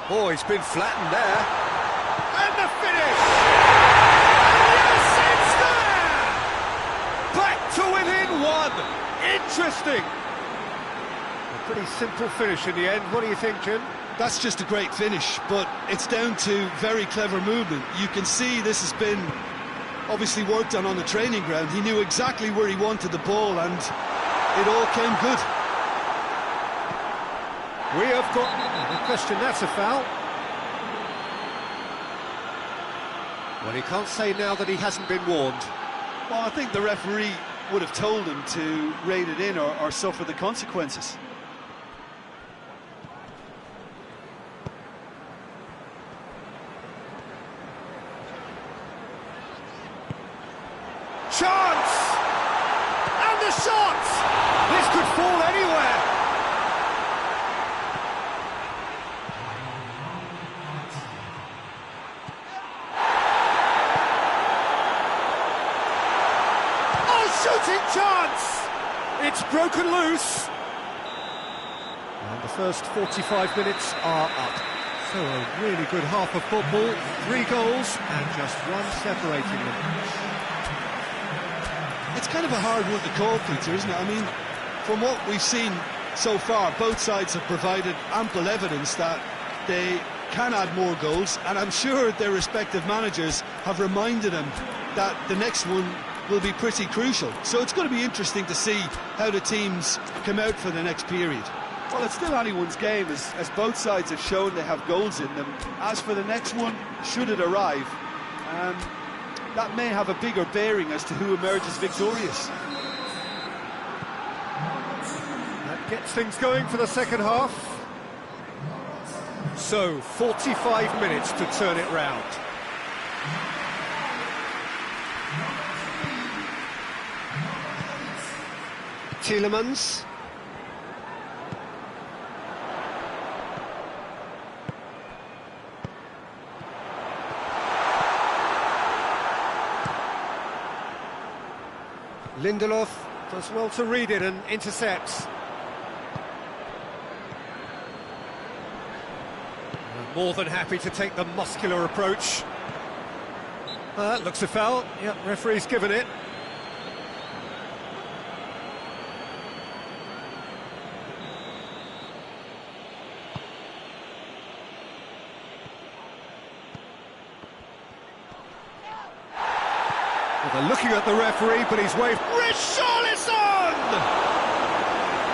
Oh, he's been flattened there. And the finish! Yes, it's there! Back to within one! Interesting! A pretty simple finish in the end. What do you think, Jim? That's just a great finish, but it's down to very clever movement. You can see this has been obviously worked on the training ground. He knew exactly where he wanted the ball, and it all came good. We have got... No question, that's a foul. Well, he can't say now that he hasn't been warned. Well, I think the referee would have told him to rate it in or suffer the consequences. Chance! And the shot! This could fall anywhere. Shooting chance! It's broken loose. And the first 45 minutes are up. So a really good half of football, 3 goals and just one separating them. It's kind of a hard one to call, Peter, isn't it? I mean, from what we've seen so far, both sides have provided ample evidence that they can add more goals, and I'm sure their respective managers have reminded them that the next one will be pretty crucial. So it's going to be interesting to see how the teams come out for the next period. Well, it's still anyone's game, as both sides have shown they have goals in them. As for the next one, should it arrive, that may have a bigger bearing as to who emerges victorious. That gets things going for the second half. So, 45 minutes to turn it round. Tielemans. Lindelof does well to read it and intercepts. More than happy to take the muscular approach. Looks a foul. Yep, referee's given it. Well, they're looking at the referee, but he's waved. Richarlison!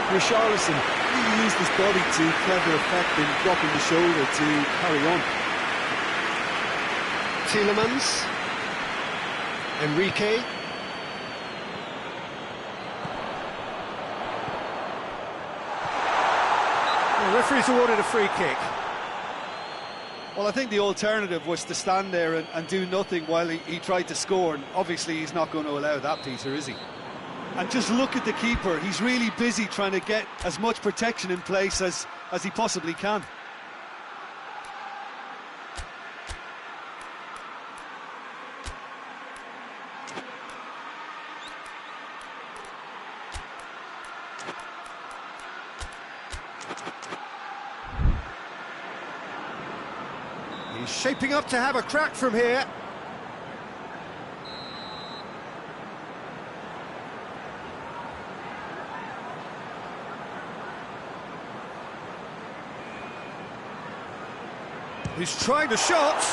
Richarlison really used his body to clever effect in dropping the shoulder to carry on. Tielemans. Enrique. The referee's awarded a free kick. Well, I think the alternative was to stand there and do nothing while he tried to score, and obviously he's not going to allow that, Peter, is he? And just look at the keeper. He's really busy trying to get as much protection in place as he possibly can. He's Shaping up to have a crack from here. He's trying the shot.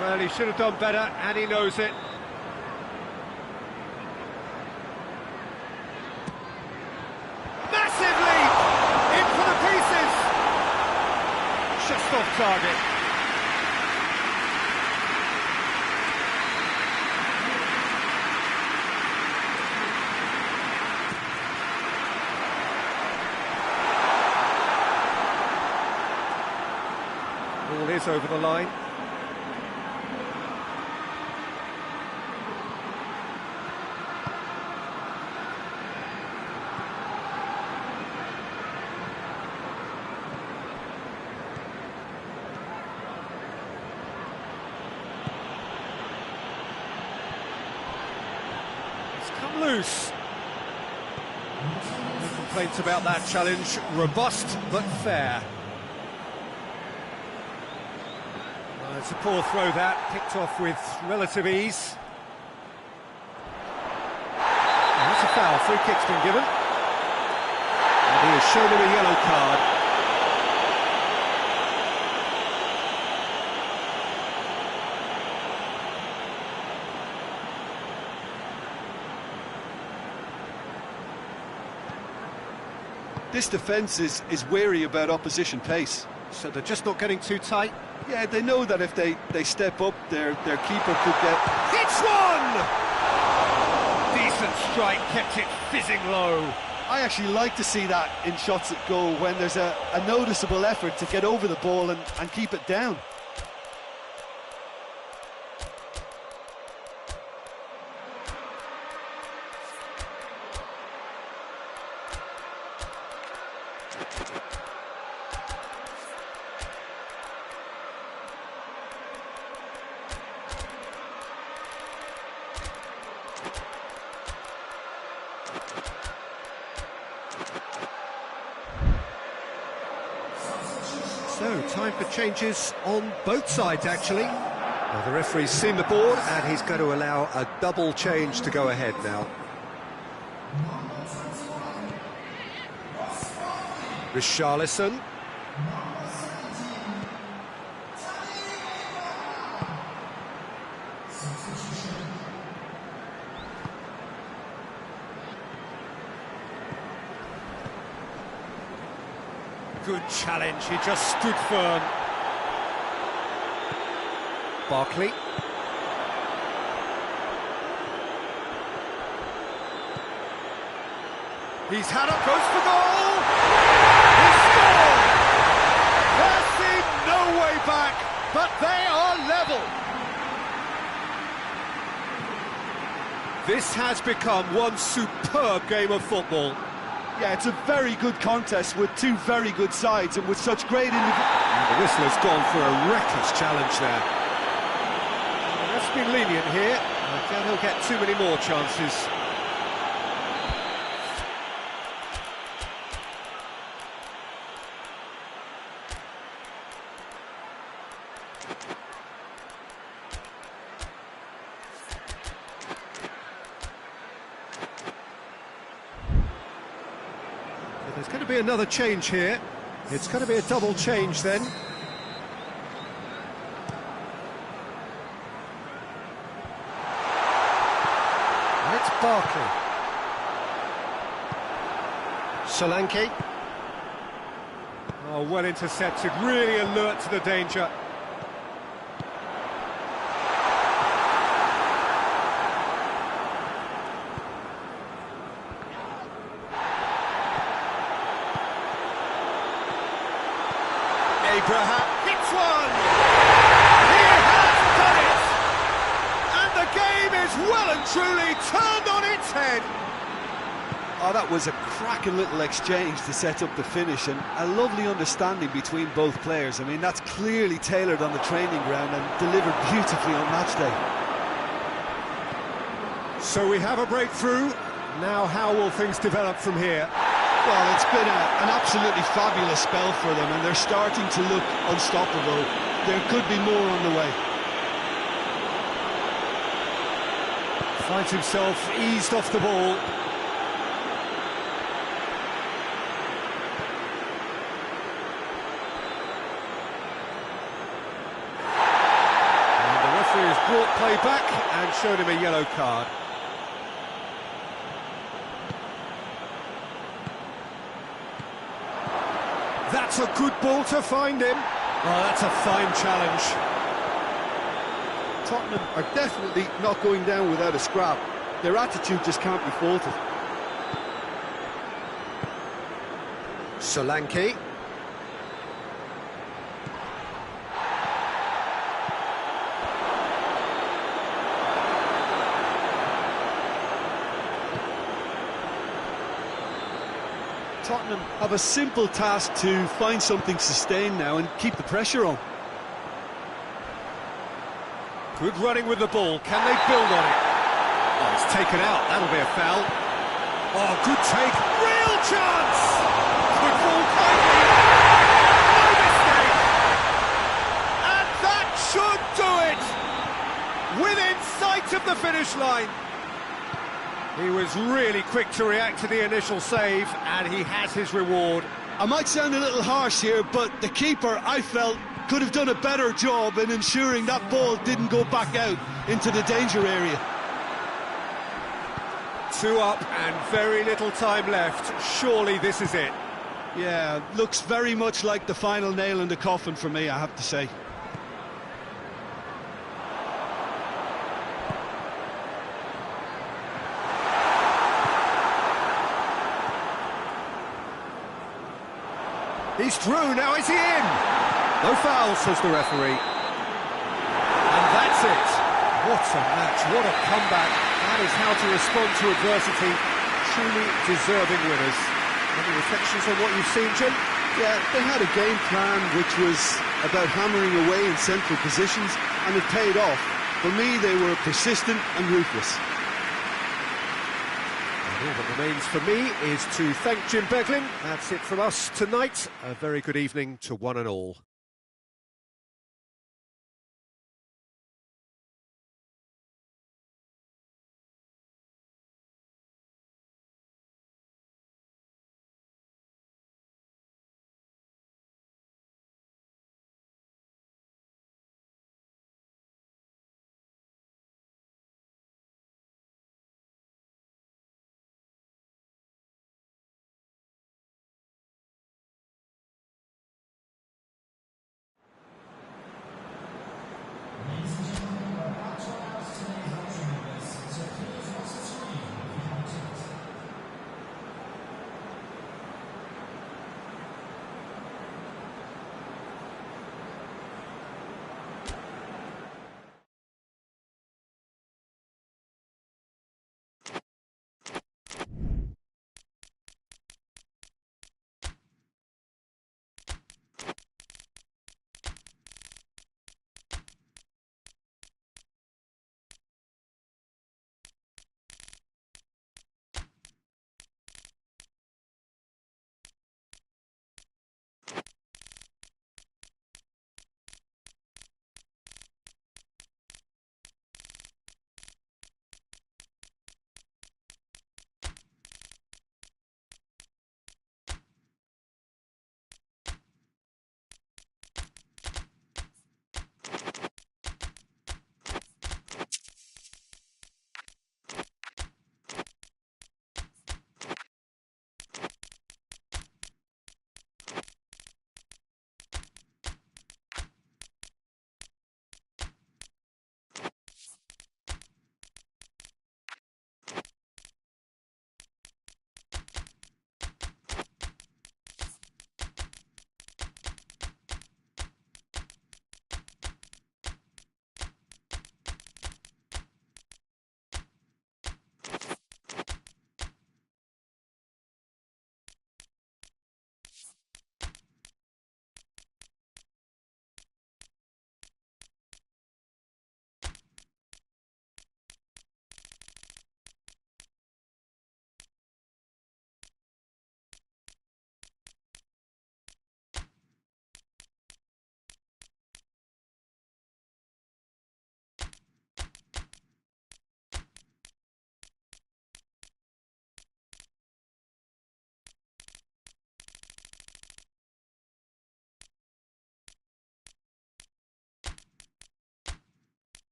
Well, he should have done better, and he knows it. Massive leap! In for the pieces! Just off target. Ball is over the line. Come loose. No complaints about that challenge. Robust but fair. It's a poor throw that, picked off with relative ease. And that's a foul, free kick's been given. And he has shown him a yellow card. This defence is wary about opposition pace. So they're just not getting too tight. Yeah, they know that if they step up, their keeper could get... Hits one! Decent strike, kept it fizzing low. I actually like to see that in shots at goal, when there's a noticeable effort to get over the ball and keep it down. So, time for changes on both sides, actually. Well, the referee's seen the board, and he's going to allow a double change to go ahead now. Richarlison. Good challenge, he just stood firm. Barkley. He's had it, goes for goal! He scored! There seemed no way back, but they are level. This has become one superb game of football. Yeah, it's a very good contest with two very good sides and with such great The whistler's gone for a reckless challenge there. That's been lenient here. I doubt he'll get too many more chances. There's going to be another change here. It's going to be a double change then. And it's Barkley. Solanke. Oh, well intercepted, really alert to the danger. Abraham hits one! He has done it! And the game is well and truly turned on its head! Oh, that was a cracking little exchange to set up the finish, and a lovely understanding between both players. I mean, that's clearly tailored on the training ground and delivered beautifully on match day. So we have a breakthrough. Now how will things develop from here? Well, it's been an absolutely fabulous spell for them, and they're starting to look unstoppable. There could be more on the way. Finds himself eased off the ball. And the referee has brought play back and showed him a yellow card. That's a good ball to find him. Oh, that's a fine challenge. Tottenham are definitely not going down without a scrap. Their attitude just can't be faulted. Solanke. Tottenham have a simple task to find something sustained now and keep the pressure on. Good running with the ball. Can they build on it? Oh, it's taken out. That'll be a foul. Oh, good take. Real chance! Good ball kindly. No mistake! And that should do it! Within sight of the finish line. He was really quick to react to the initial save, and he has his reward. I might sound a little harsh here, but the keeper, I felt, could have done a better job in ensuring that ball didn't go back out into the danger area. 2 up and very little time left. Surely this is it. Yeah, looks very much like the final nail in the coffin for me, I have to say. He's through, now is he in? No foul, says the referee. And that's it. What a match, what a comeback. That is how to respond to adversity. Truly deserving winners. Any reflections on what you've seen, Jim? Yeah, they had a game plan which was about hammering away in central positions, and it paid off. For me, they were persistent and ruthless. All that remains for me is to thank Jim Beglin. That's it from us tonight. A very good evening to one and all.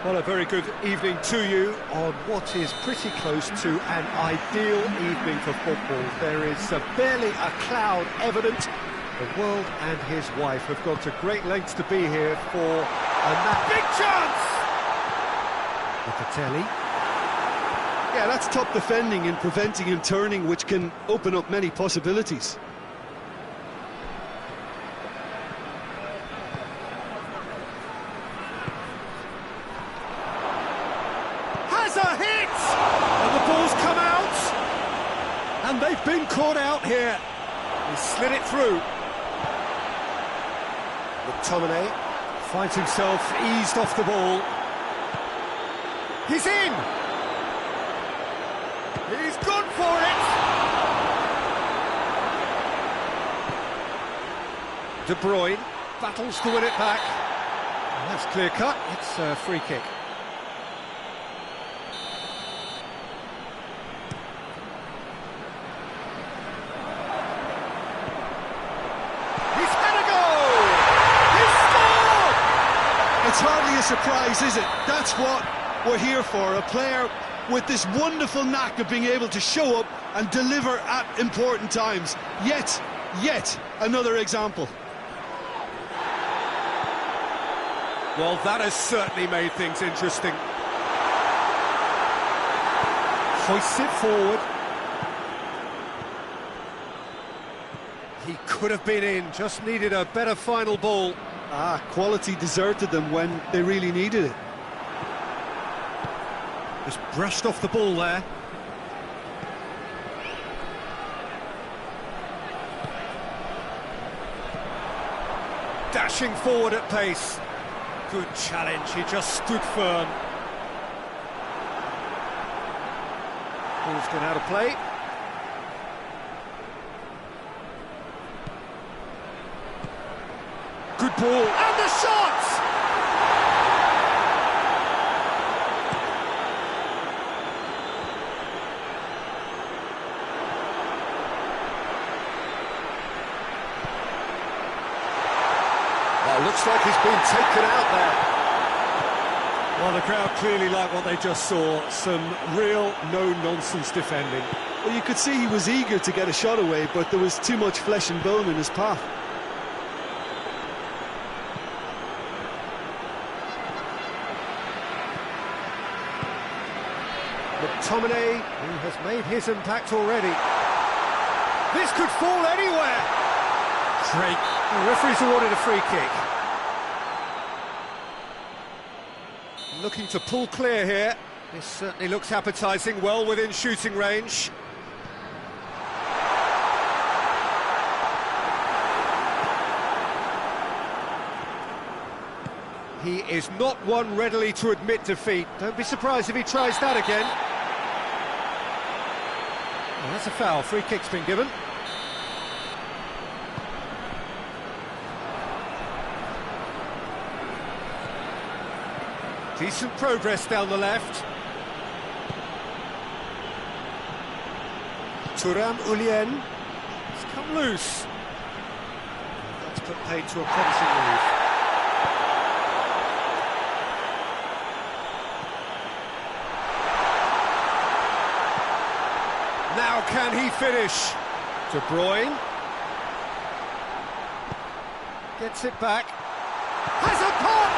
Well, a very good evening to you on what is pretty close to an ideal evening for football. There is barely a cloud evident. The world and his wife have gone to great lengths to be here for a big chance! Locatelli. Yeah, that's top defending and preventing him turning, which can open up many possibilities. Has a hit! And the ball's come out! And they've been caught out here. He slid it through. McTominay finds himself eased off the ball. He's in! He's gone for it! De Bruyne battles to win it back. And that's clear cut, it's a free kick. He's had a goal! He's scored! It's hardly a surprise, is it? That's what we're here for, a player with this wonderful knack of being able to show up and deliver at important times. Yet another example. Well, that has certainly made things interesting. Hoists it forward. He could have been in, just needed a better final ball. Quality deserted them when they really needed it. Just brushed off the ball there. Dashing forward at pace. Good challenge, he just stood firm. Ball's gone out of play. Good ball, and the shot! Looks like he's been taken out there. Well, the crowd clearly like what they just saw. Some real no-nonsense defending. Well, you could see he was eager to get a shot away, but there was too much flesh and bone in his path. McTominay, who has made his impact already. This could fall anywhere. Great. The referee's awarded a free kick. Looking to pull clear here. This certainly looks appetising, well within shooting range. He is not one readily to admit defeat. Don't be surprised if he tries that again. Well, that's a foul. Free kick's been given. Decent progress down the left. Thuram Ulien. It's come loose. That's put paid to a promising move. Now can he finish? De Bruyne. Gets it back. Has a pop!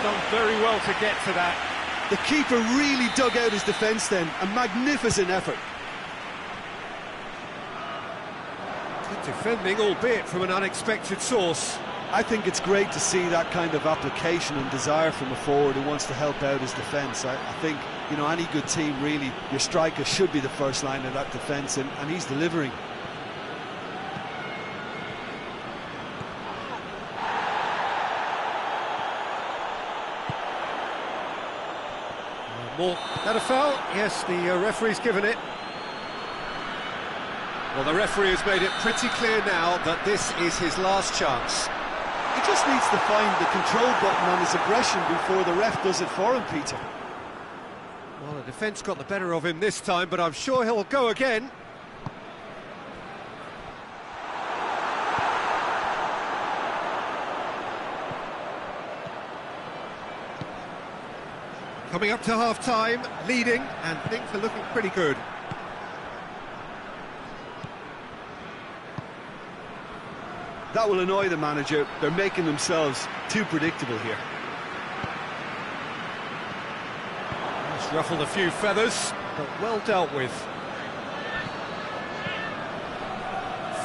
Done very well to get to that. The keeper really dug out his defence then, a magnificent effort. Good defending, albeit from an unexpected source. I think it's great to see that kind of application and desire from a forward who wants to help out his defence. I think, you know, any good team really, your striker should be the first line of that defence, and he's delivering. More. That a foul? Yes, the referee's given it. Well, the referee has made it pretty clear now that this is his last chance. He just needs to find the control button on his aggression before the ref does it for him, Peter. Well, the defence got the better of him this time, but I'm sure he'll go again. Coming up to half-time, leading, and things are looking pretty good. That will annoy the manager. They're making themselves too predictable here. It's ruffled a few feathers, but well dealt with.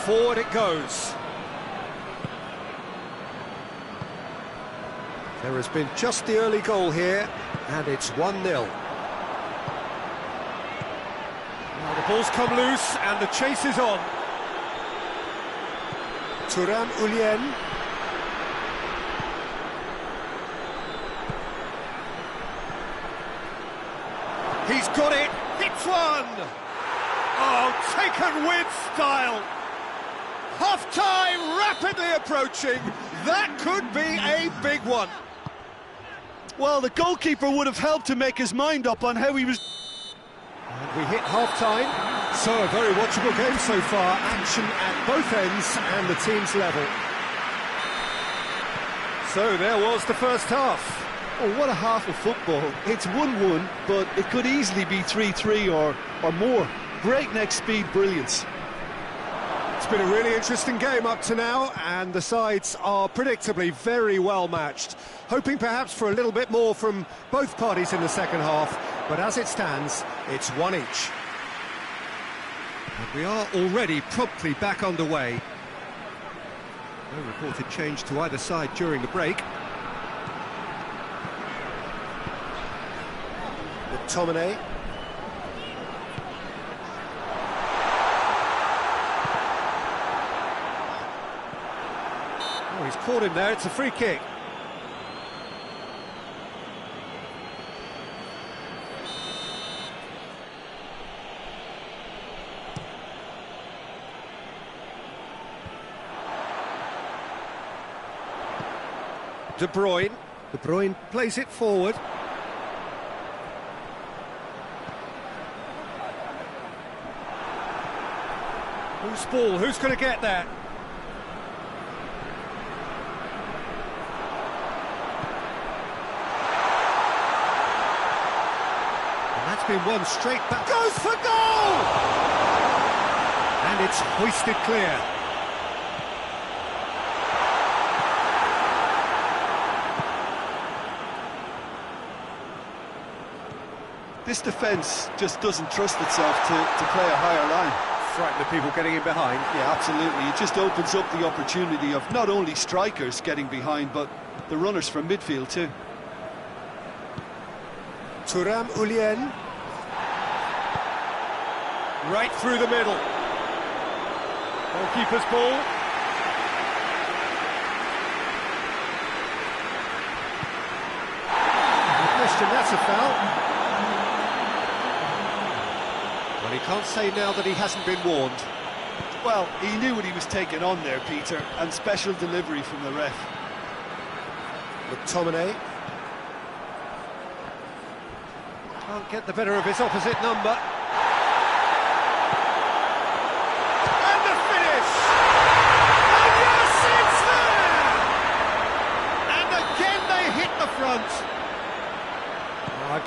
Forward it goes. There has been just the early goal here, and it's 1-0. Now the ball's come loose, and the chase is on. Thuram Ulyen. He's got it, hits one! Oh, taken with style! Half-time rapidly approaching, that could be a big one. Well, the goalkeeper would have helped to make his mind up on how he was... And we hit half-time, so a very watchable game so far. Action at both ends and the team's level. So there was the first half. Oh, what a half of football. It's 1-1, but it could easily be 3-3 or more. Breakneck speed brilliance. It's been a really interesting game up to now, and the sides are predictably very well matched. Hoping perhaps for a little bit more from both parties in the second half, but as it stands, it's one each. And we are already promptly back underway. No reported change to either side during the break. McTominay. Oh, he's caught him there, it's a free kick. De Bruyne. De Bruyne plays it forward. Who's ball? Who's going to get that? And that's been won straight back. Goes for goal! And it's hoisted clear. This defence just doesn't trust itself to play a higher line. Frighten the people getting in behind. Yeah, absolutely. It just opens up the opportunity of not only strikers getting behind, but the runners from midfield too. Thuram Ulyen. Right through the middle. Goalkeeper's ball. No question, that's a foul. Well, he can't say now that he hasn't been warned. Well, he knew what he was taking on there, Peter, and special delivery from the ref. McTominay. Can't get the better of his opposite number. And the finish! And yes, it's there! And again they hit the front.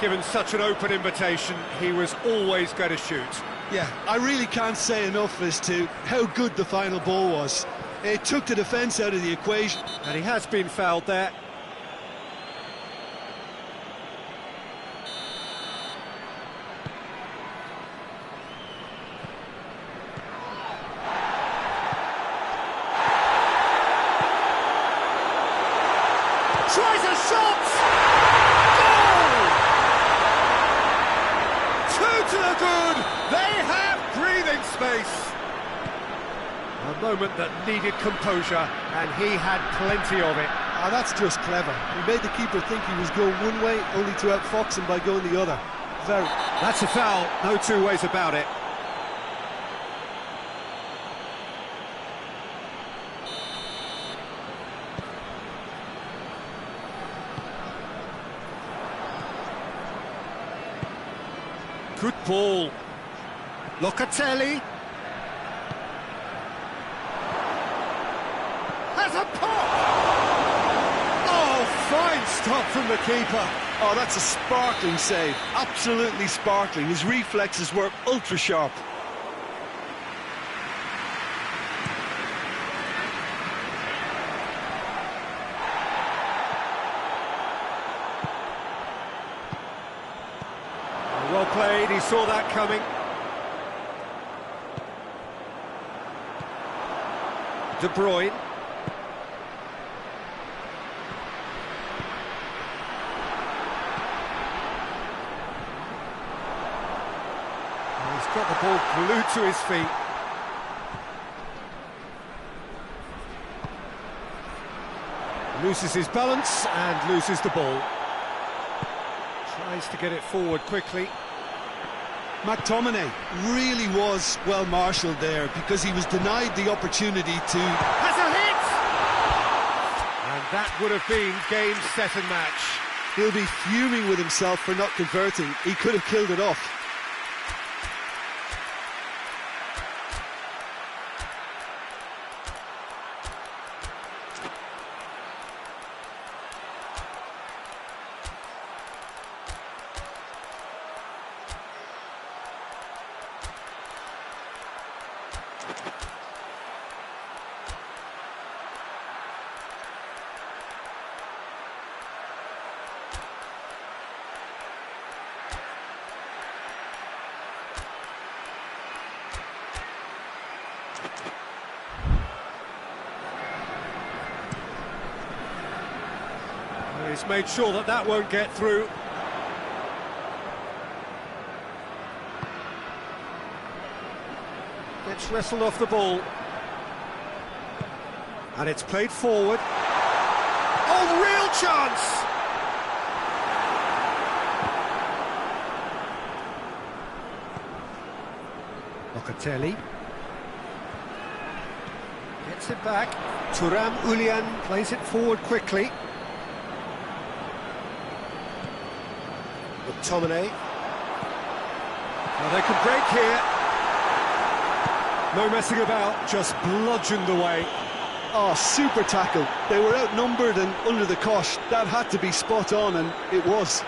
Given such an open invitation, he was always going to shoot. Yeah, I really can't say enough as to how good the final ball was. It took the defence out of the equation. And he has been fouled there. Tries a shot! To the good, they have breathing space. A moment that needed composure, and he had plenty of it. Ah, that's just clever. He made the keeper think he was going one way, only to outfox him by going the other. Very. That's a foul, no two ways about it. Good ball. Locatelli. Has a pop! Oh, fine Brilliant stop from the keeper. Oh, that's a sparkling save. Absolutely sparkling. His reflexes were ultra sharp. Well played, he saw that coming. De Bruyne. He's got the ball glued to his feet. Loses his balance and loses the ball. Tries to get it forward quickly. McTominay really was well marshalled there because he was denied the opportunity to... Has a hit! And that would have been game, set and match. He'll be fuming with himself for not converting. He could have killed it off. He's made sure that that won't get through. Gets wrestled off the ball. And it's played forward. Oh, real chance! Locatelli. Gets it back. Thuram Ulian plays it forward quickly. McTominay. Well, they can break here. No messing about, just bludgeoned away. Oh, super tackle. They were outnumbered and under the cosh. That had to be spot on, and it was.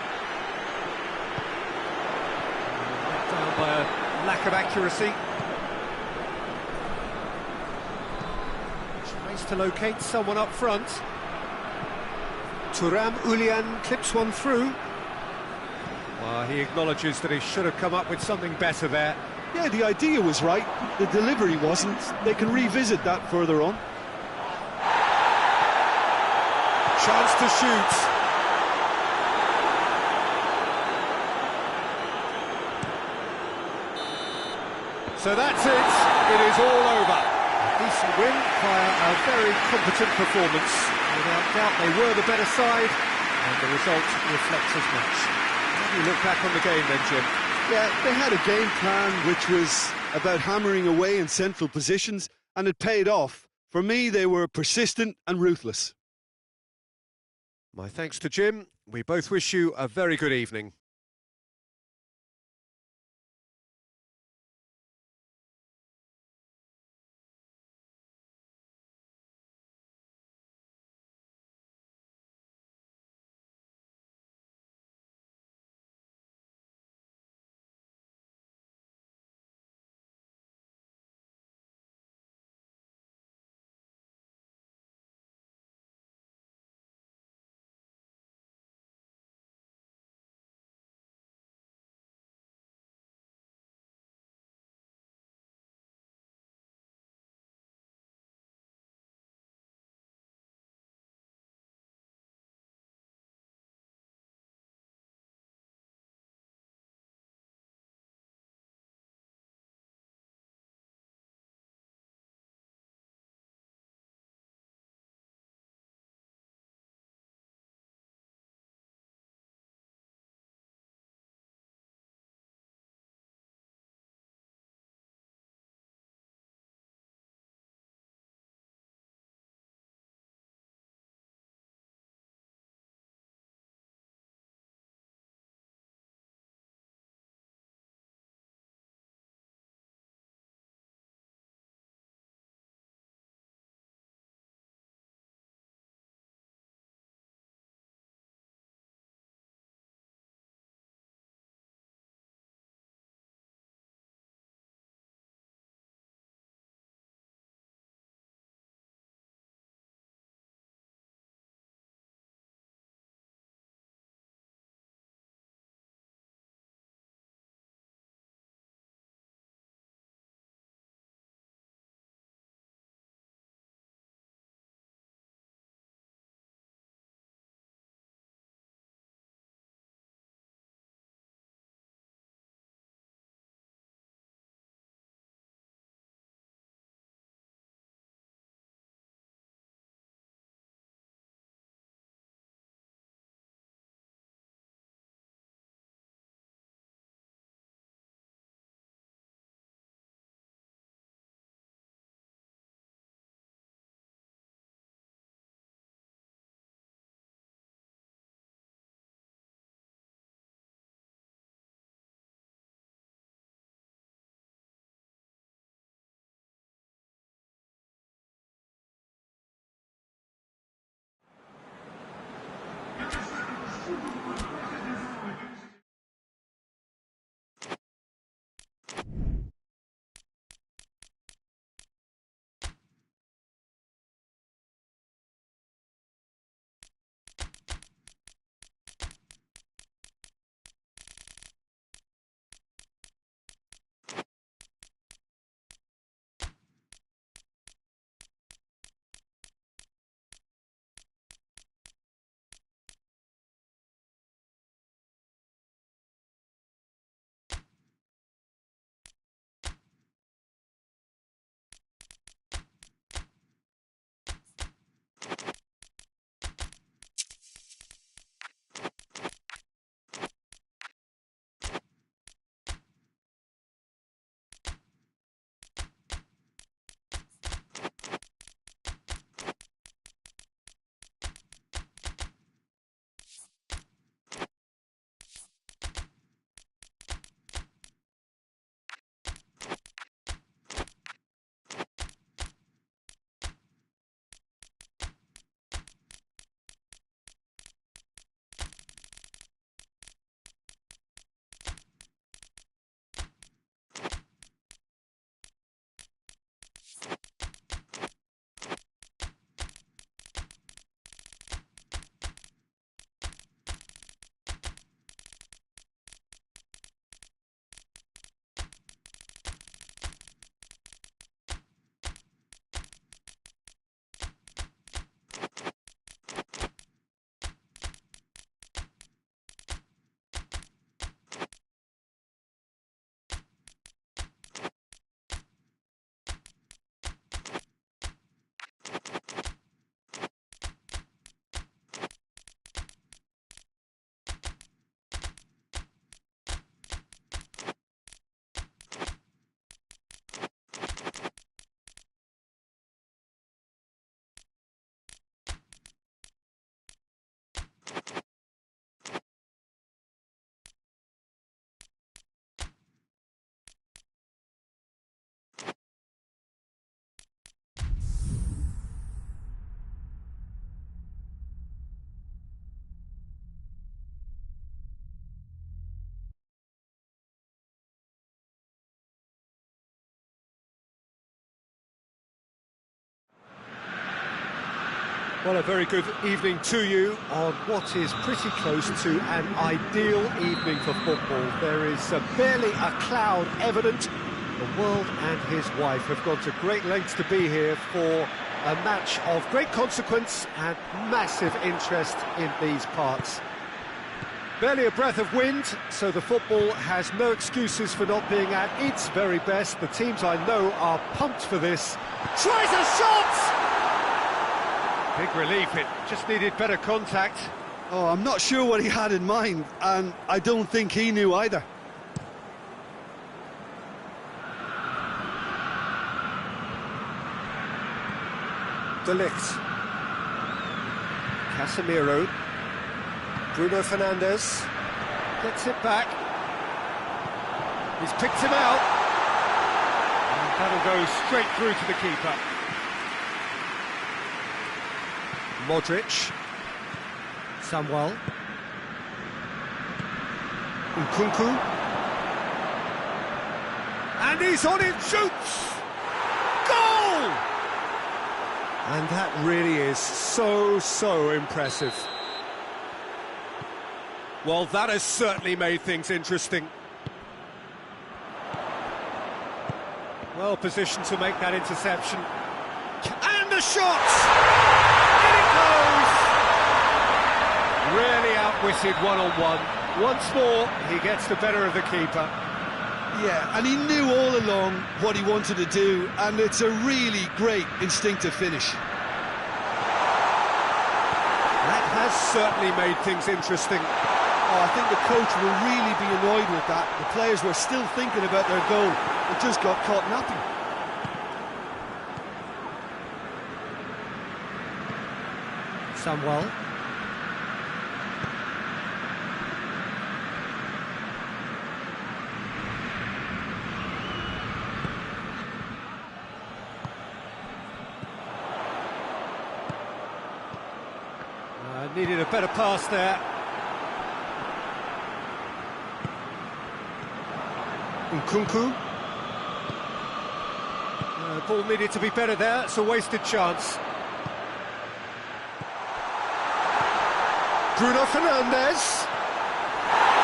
Let down by a lack of accuracy. Tries to locate someone up front. Thuram Ulian clips one through. Well, he acknowledges that he should have come up with something better there. Yeah, the idea was right. The delivery wasn't. They can revisit that further on. Chance to shoot. So that's it. It is all over. A decent win via a very competent performance. Without doubt, they were the better side, and the result reflects as much. How do you look back on the game then, Jim? Yeah, they had a game plan which was about hammering away in central positions, and it paid off. For me, they were persistent and ruthless. My thanks to Jim. We both wish you a very good evening. Well, a very good evening to you on what is pretty close to an ideal evening for football. There is barely a cloud evident. The world and his wife have gone to great lengths to be here for a match of great consequence and massive interest in these parts. Barely a breath of wind, so the football has no excuses for not being at its very best. The teams I know are pumped for this. Tries a shot! Big relief, it just needed better contact. Oh, I'm not sure what he had in mind, and I don't think he knew either. De Ligt. Casemiro. Bruno Fernandes. Gets it back. He's picked him out. And that'll go straight through to the keeper. Modric. Samuel. Nkunku. And he's on it, shoots! Goal! And that really is so impressive. Well, that has certainly made things interesting. Well positioned to make that interception. And the shot! Really outwitted one-on-one. Once more, he gets the better of the keeper. Yeah, and he knew all along what he wanted to do, and it's a really great instinctive finish. That has certainly made things interesting. Oh, I think the coach will really be annoyed with that. The players were still thinking about their goal. It just got caught napping. Samuel. Needed a better pass there. Nkunku. Ball needed to be better there, it's a wasted chance. Bruno Fernandes.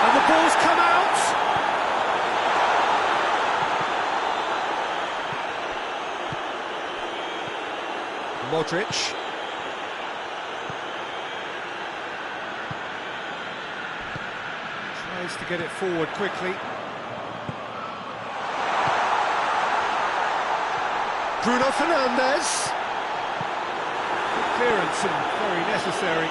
And the ball's come out. Modric. Tries to get it forward quickly. Bruno Fernandes. Good clearance and very necessary.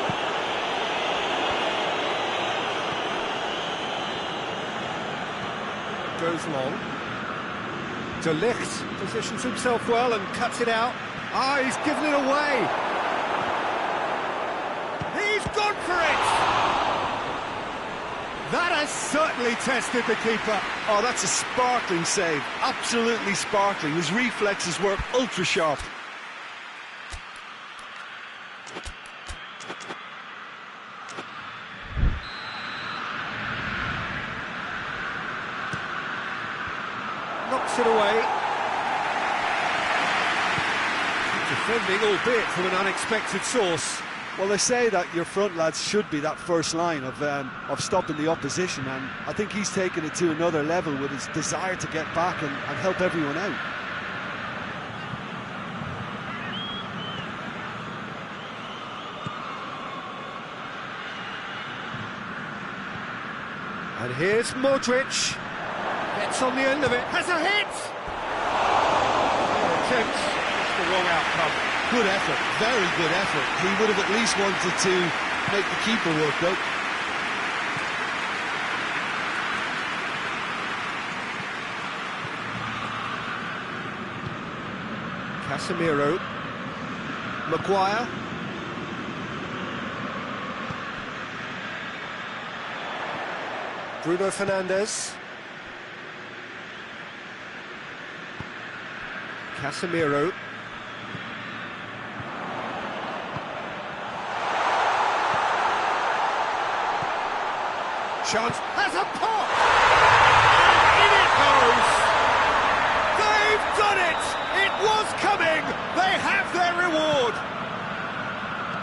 Goes long. De Ligt positions himself well and cuts it out. Ah, he's given it away. He's gone for it! That has certainly tested the keeper. Oh, that's a sparkling save. Absolutely sparkling. His reflexes were ultra sharp. Knocks it away. Defending, albeit from an unexpected source. Well, they say that your front lads should be that first line of stopping the opposition, and I think he's taken it to another level with his desire to get back and help everyone out. And here's Modric. Gets on the end of it. Has a hit! Attempts. It's the wrong outcome. Good effort, very good effort. He would have at least wanted to make the keeper work, though. Casemiro. Maguire. Bruno Fernandes. Casemiro. Chance has a pop! And in it goes! They've done it! It was coming! They have their reward!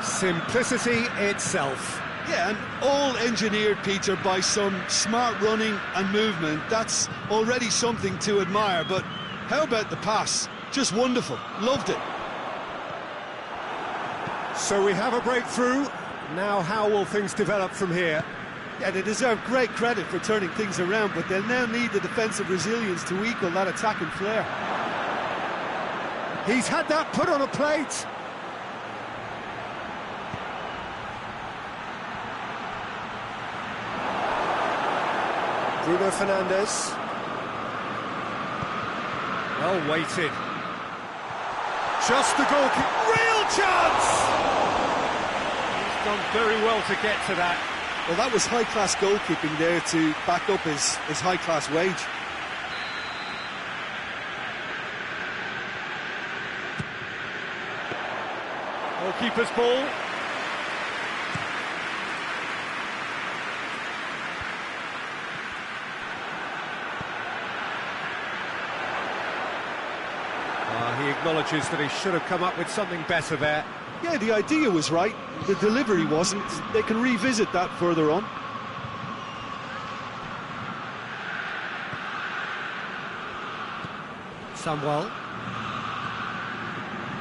Simplicity itself. Yeah, and all engineered, Peter, by some smart running and movement. That's already something to admire, but how about the pass? Just wonderful. Loved it. So we have a breakthrough. Now how will things develop from here? Yeah, they deserve great credit for turning things around, but they'll now need the defensive resilience to equal that attacking flair. He's had that put on a plate. Bruno Fernandes. Well weighted. Just the goal kick. Real chance! He's done very well to get to that. Well, that was high-class goalkeeping there to back up his high-class wage. Goalkeeper's ball. He acknowledges that he should have come up with something better there. Yeah, the idea was right, the delivery wasn't. They can revisit that further on. Samuel.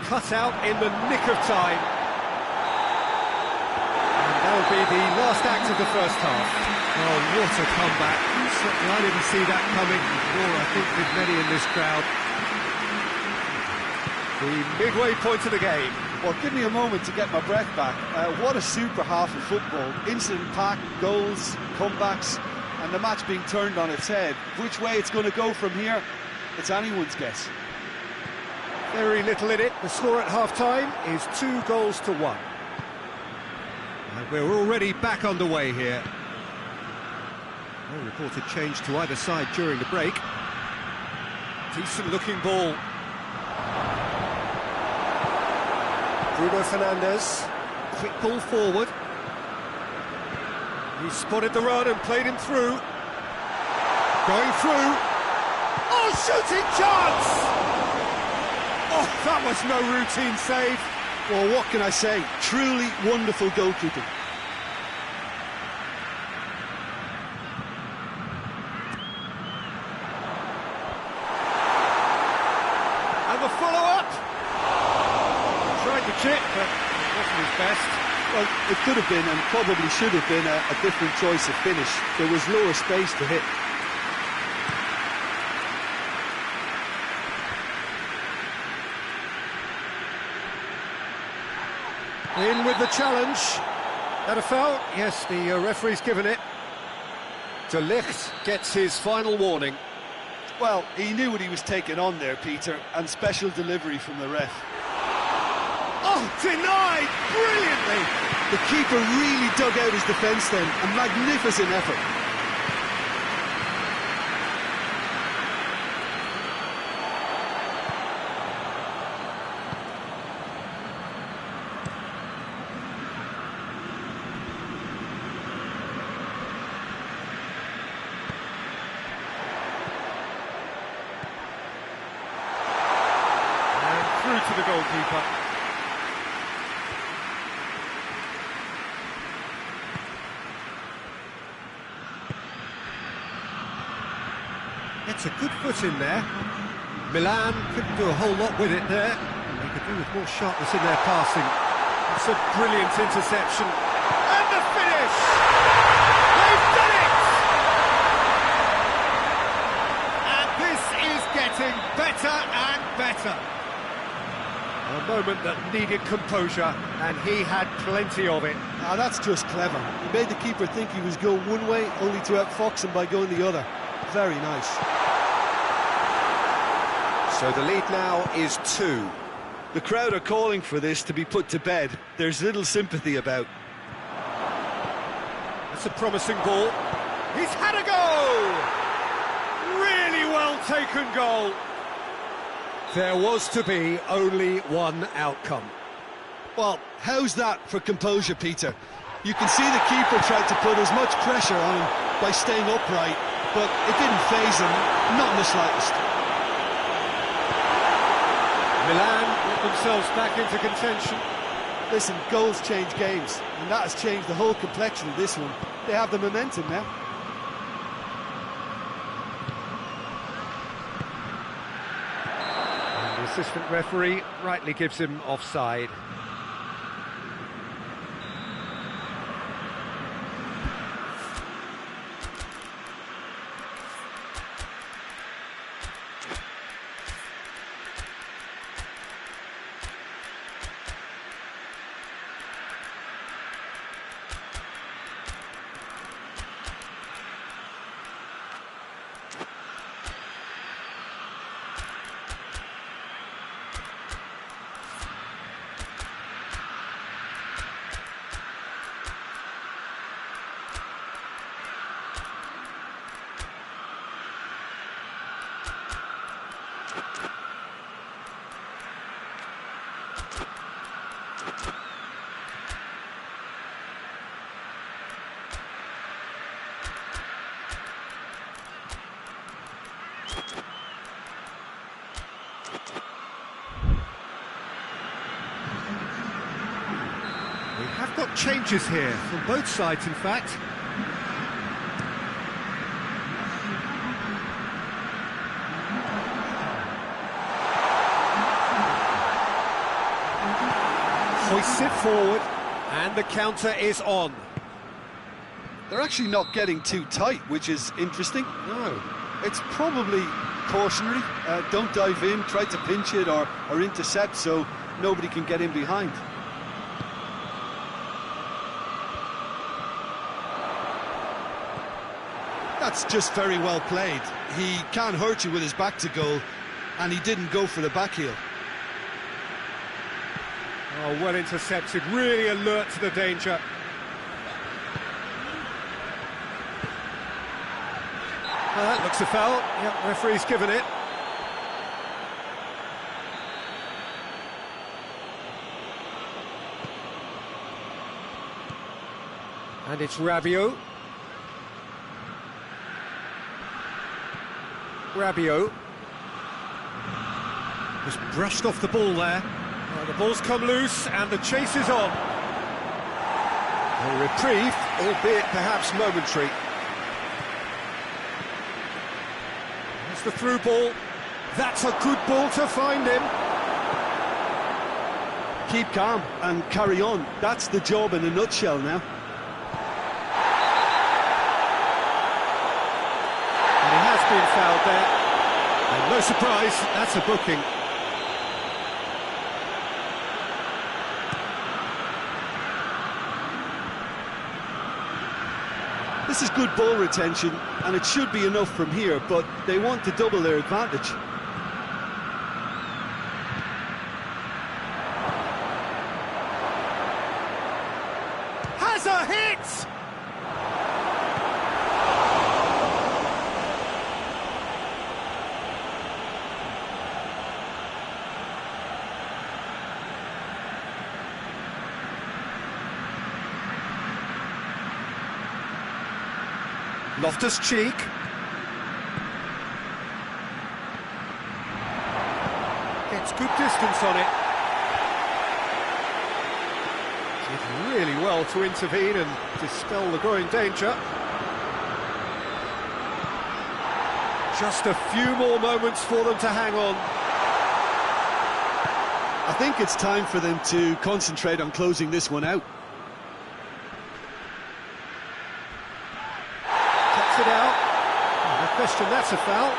Cut out in the nick of time. And that'll be the last act of the first half. Oh, what a comeback. Certainly I didn't see that coming, nor I think with many in this crowd. The midway point of the game. Well, give me a moment to get my breath back. What a super half of football. Incident-packed, goals, comebacks, and the match being turned on its head. Which way it's going to go from here, it's anyone's guess. Very little in it. The score at half-time is 2-1. And we're already back underway here. No reported change to either side during the break. Decent-looking ball. Bruno Fernandes, quick ball forward. He spotted the run and played him through. Going through. Oh, shooting chance! Oh, that was no routine save. Well, what can I say? Truly wonderful goalkeeping. And the follow-up. Tried the chip, but it wasn't his best. Well, it could have been and probably should have been a different choice of finish. There was lower space to hit. In with the challenge. That a foul? Yes, the referee's given it. De Ligt gets his final warning. Well, he knew what he was taking on there, Peter, and special delivery from the ref. Oh, denied brilliantly. The keeper really dug out his defence then. A magnificent effort. Through to the goalkeeper. It's a good foot in there. Milan couldn't do a whole lot with it there. They could do with more sharpness in their passing. It's a brilliant interception. And the finish! They've done it! And this is getting better and better. A moment that needed composure, and he had plenty of it. Ah, that's just clever. He made the keeper think he was going one way, only to outfox him by going the other. Very nice. So the lead now is 2. The crowd are calling for this to be put to bed. There's little sympathy about. That's a promising ball. He's had a go! Really well taken goal. There was to be only one outcome. Well, how's that for composure, Peter? You can see the keeper tried to put as much pressure on him by staying upright, but it didn't faze him, not in the slightest. Milan get themselves back into contention. Listen, goals change games, and that has changed the whole complexion of this one. They have the momentum now. And the assistant referee rightly gives him offside. We have got changes here, from both sides in fact. Hoists it forward, and the counter is on. They're actually not getting too tight, which is interesting. No. It's probably cautionary. Don't dive in, try to pinch it or intercept so nobody can get in behind. That's just very well played. He can't hurt you with his back to goal, and he didn't go for the back heel. Oh, well intercepted, really alert to the danger. Well, that looks a foul. Yep, referee's given it. And it's Rabiot. Just brushed off the ball there. Well, the ball's come loose and the chase is on. A reprieve, albeit perhaps momentary. That's the through ball. That's a good ball to find him. Keep calm and carry on. That's the job in a nutshell now. And he has been fouled there. And no surprise, that's a booking. This is good ball retention, and it should be enough from here, but they want to double their advantage. Has a hit! Loftus-Cheek. Gets good distance on it. Did really well to intervene and dispel the growing danger. Just a few more moments for them to hang on. I think it's time for them to concentrate on closing this one out. It out. No question, that's a foul.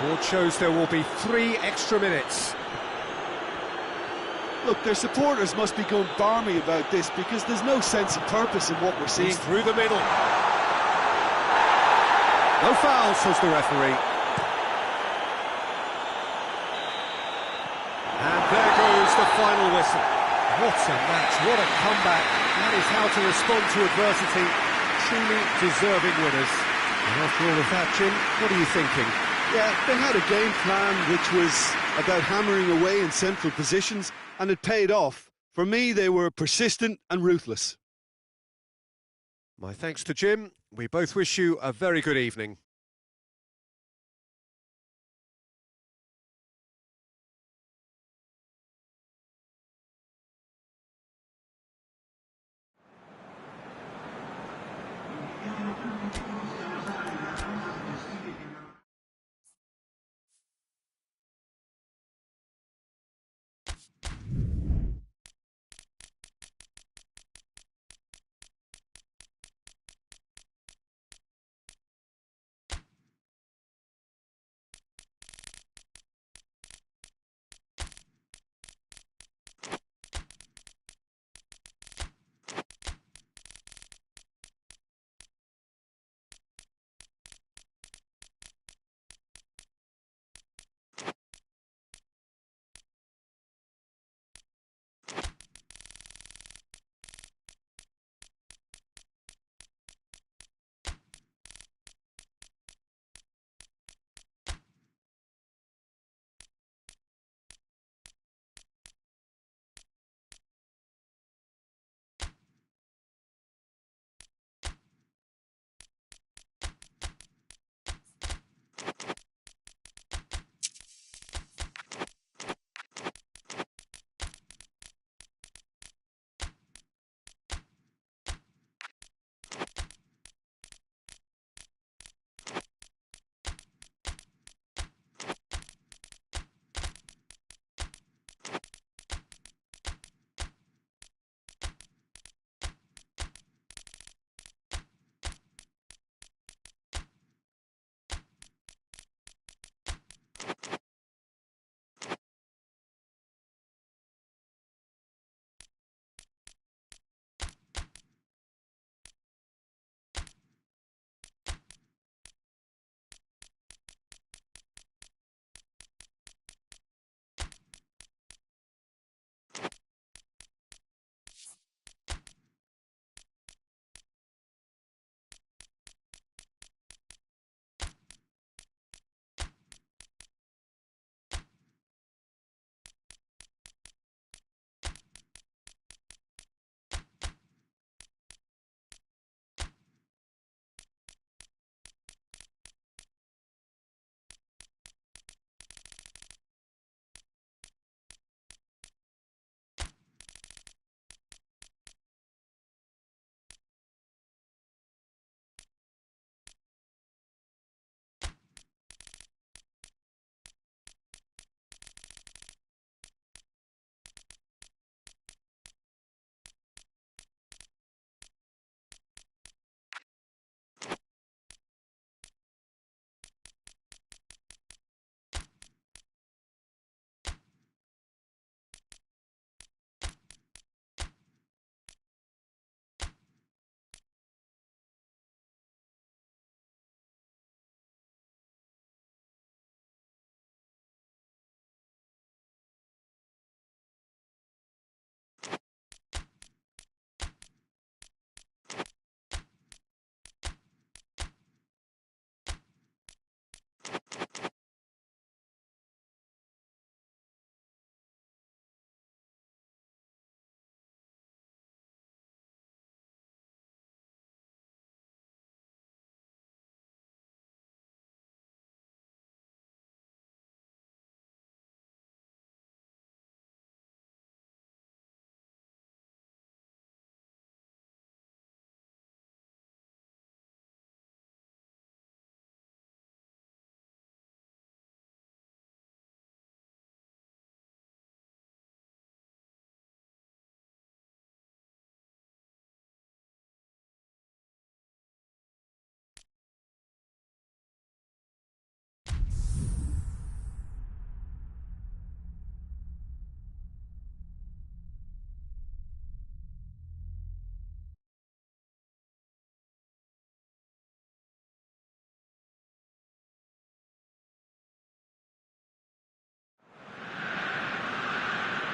Board shows there will be 3 extra minutes. Look, their supporters must be going barmy about this because there's no sense of purpose in what we're seeing. He's through the middle. No foul, says the referee. And there goes the final whistle. What a match, what a comeback. That is how to respond to adversity. Truly deserving winners. And after all of that, Jim, what are you thinking? Yeah, they had a game plan which was about hammering away in central positions, and it paid off. For me, they were persistent and ruthless. My thanks to Jim. We both wish you a very good evening.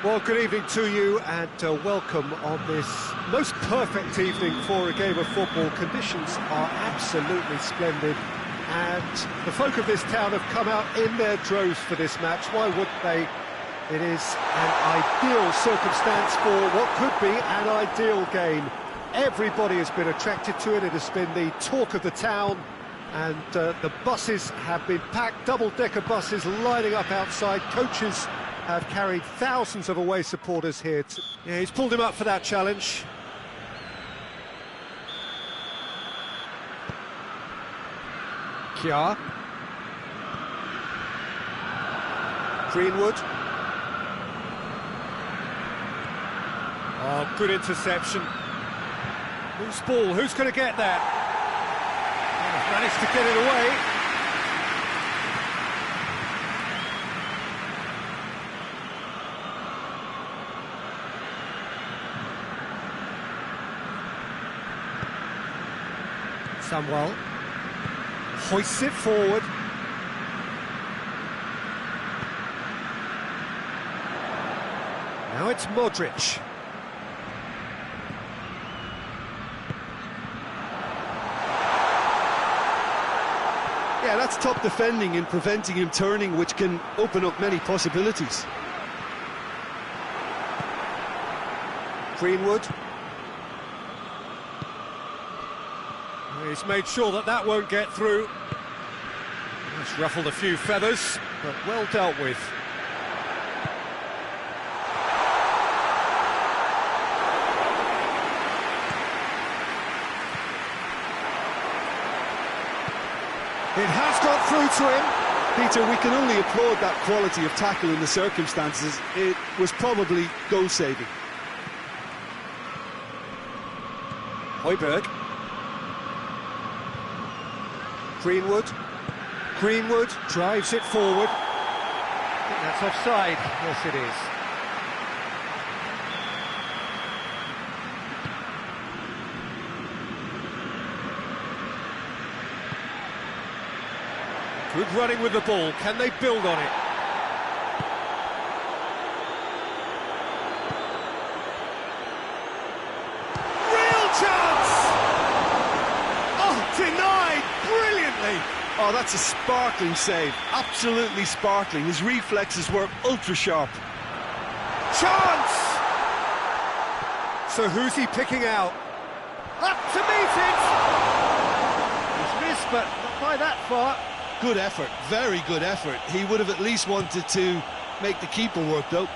Well, good evening to you and welcome on this most perfect evening for a game of football. Conditions are absolutely splendid and the folk of this town have come out in their droves for this match. Why wouldn't they? It is an ideal circumstance for what could be an ideal game. Everybody has been attracted to it. It has been the talk of the town, and the buses have been packed, double-decker buses lining up outside. Coaches have carried thousands of away supporters here. Yeah, he's pulled him up for that challenge. Kjaer. Greenwood. Oh, good interception. Who's ball? Who's going to get that? Oh, he's managed to get it away. Samuel hoists it forward. Now it's Modric. Yeah, that's top defending and preventing him turning, which can open up many possibilities. Greenwood. He's made sure that that won't get through. It's ruffled a few feathers, but well dealt with. It has got through to him. Peter, we can only applaud that quality of tackle in the circumstances. It was probably goal-saving. Højbjerg. Greenwood. Greenwood drives it forward. I think that's offside. Yes, it is. Good running with the ball. Can they build on it? Real chance! Oh, denied brilliantly. Oh, that's a sparkling save. Absolutely sparkling. His reflexes were ultra sharp. Chance! So who's he picking out? Up to meet it! He's missed, but not by that far. Good effort, very good effort. He would have at least wanted to make the keeper work, though.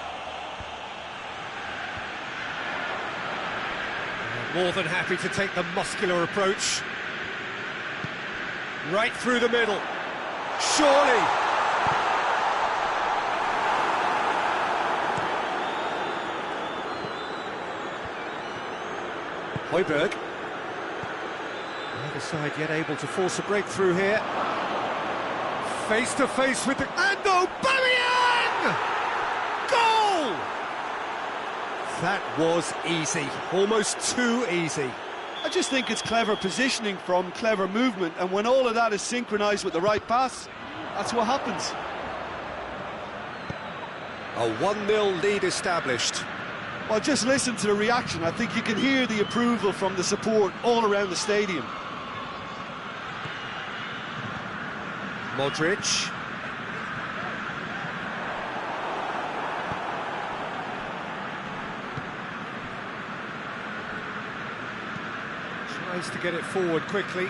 More than happy to take the muscular approach. Right through the middle. Surely! Højbjerg. Neither side yet able to force a breakthrough here. Face to face with the... And Aubameyang! Goal! That was easy. Almost too easy. I just think it's clever positioning from clever movement, and when all of that is synchronised with the right pass, that's what happens. A 1-0 lead established. Well, just listen to the reaction. I think you can hear the approval from the support all around the stadium. Modric. Tries to get it forward quickly.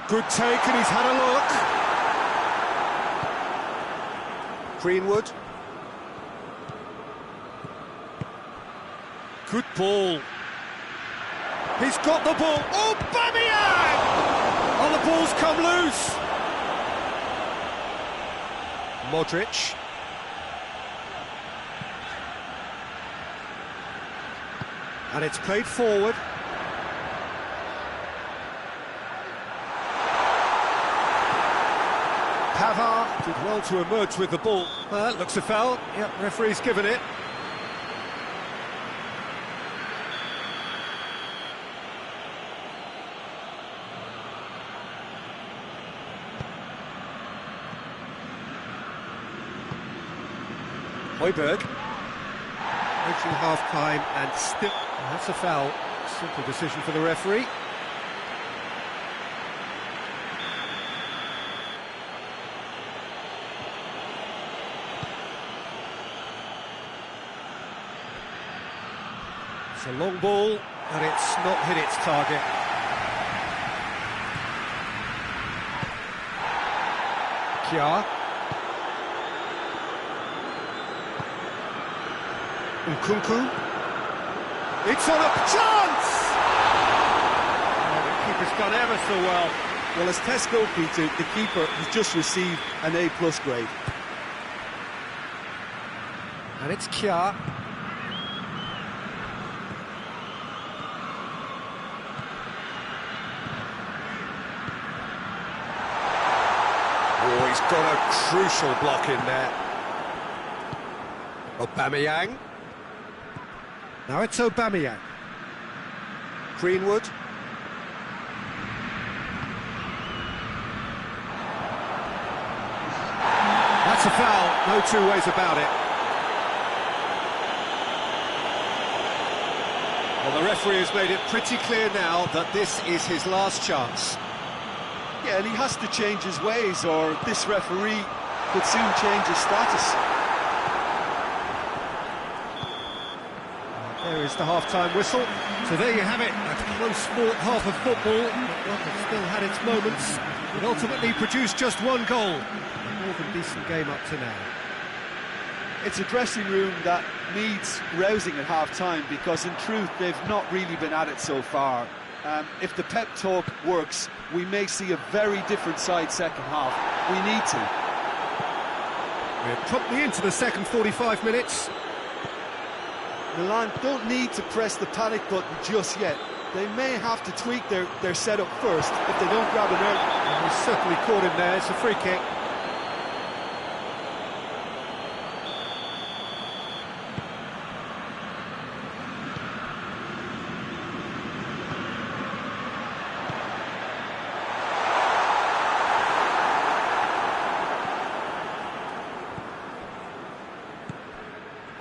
Good take, and he's had a look. Greenwood. Good ball. He's got the ball. Oh, Aubameyang! Oh, the ball's come loose. Modric. And it's played forward. Pavard did well to emerge with the ball. That looks a foul. Yep, referee's given it. Højbjerg. Approaching half-time and still... That's a foul. Simple decision for the referee. It's a long ball, and it's not hit its target. Kjaer. Nkunku. It's on a chance! Oh, the keeper's done ever so well. Well, as tests go, Peter, the keeper has just received an A+ grade. And it's Kjaer. Oh, he's got a crucial block in there. Aubameyang. Now it's Aubameyang. Greenwood. That's a foul, no two ways about it. Well, the referee has made it pretty clear now that this is his last chance. Yeah, and he has to change his ways, or this referee could soon change his status. There is the half-time whistle. So there you have it, a close-fought half of football, but one that still had its moments. It ultimately produced just one goal. A more than decent game up to now. It's a dressing room that needs rousing at half-time, because in truth they've not really been at it so far. If the pep talk works, we may see a very different side second half. We need to. We're promptly into the second 45 minutes. Milan don't need to press the panic button just yet. They may have to tweak their setup first if they don't grab an early. And he's certainly caught him there, it's a free kick.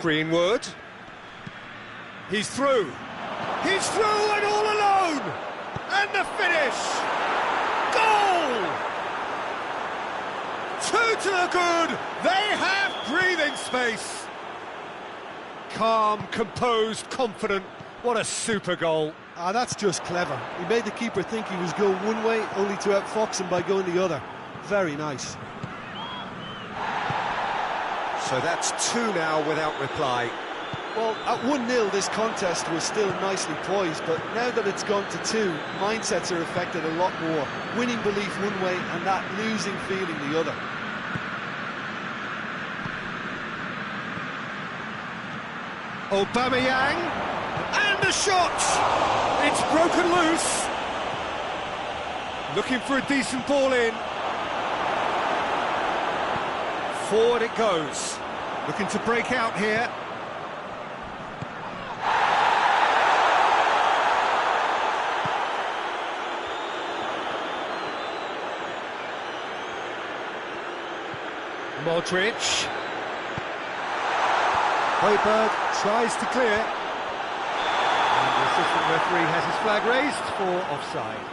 Greenwood. He's through. He's through and all alone! And the finish! Goal! 2 to the good! They have breathing space! Calm, composed, confident. What a super goal. Ah, that's just clever. He made the keeper think he was going one way, only to outfox him by going the other. Very nice. So that's 2 now without reply. Well, at 1-0 this contest was still nicely poised, but now that it's gone to 2, mindsets are affected a lot more. Winning belief one way and that losing feeling the other. Aubameyang, and the shot! It's broken loose. Looking for a decent ball in. Forward it goes. Looking to break out here. Modric. Højbjerg tries to clear. And the assistant referee has his flag raised for offside.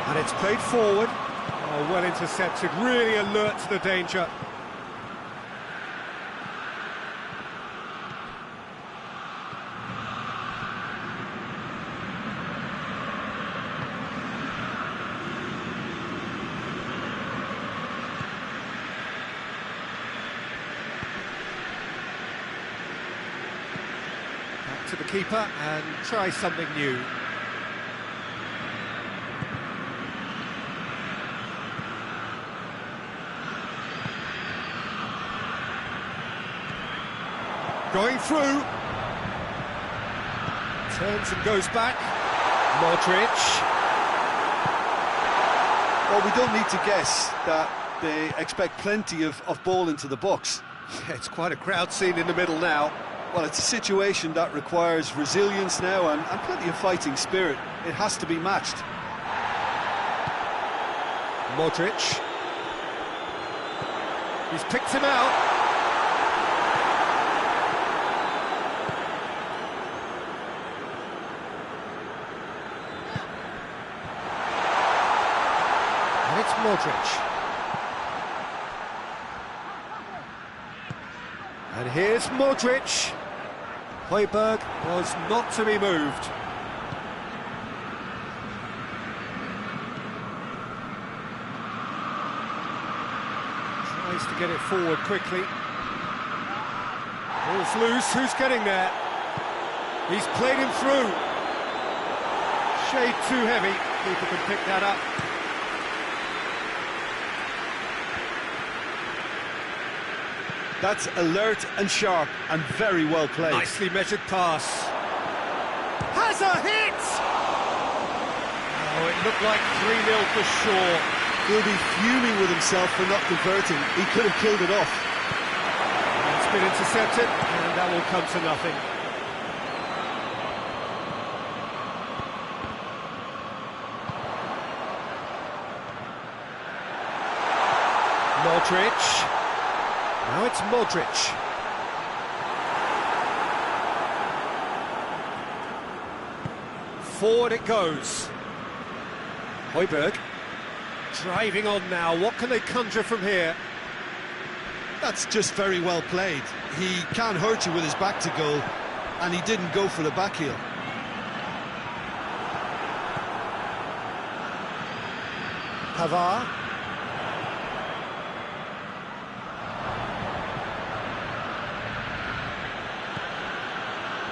And it's played forward. Oh, well intercepted, really alert to the danger. Back to the keeper and try something new. Going through. Turns and goes back. Modric. Well, we don't need to guess that they expect plenty of ball into the box. Yeah, it's quite a crowd scene in the middle now. Well, it's a situation that requires resilience now and plenty of fighting spirit. It has to be matched. Modric. He's picked him out. And it's Modric. And here's Modric. Højbjerg was not to be moved. Tries to get it forward quickly. Ball's loose, who's getting there? He's played him through. Shade too heavy, keeper can pick that up. That's alert and sharp and very well played. Nicely measured pass. Has a hit! Oh, it looked like 3-0 for sure. He'll be fuming with himself for not converting. He could have killed it off. It's been intercepted, and that will come to nothing. Modric. Now it's Modric. Forward it goes. Højbjerg driving on now. What can they conjure from here? That's just very well played. He can't hurt you with his back to goal, and he didn't go for the back heel. Pavard.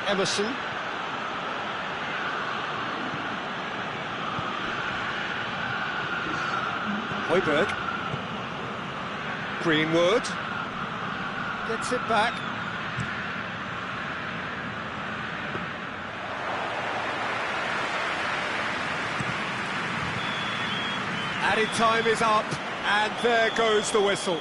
Emerson. Højbjerg. Greenwood. Gets it back. Added time is up, and there goes the whistle.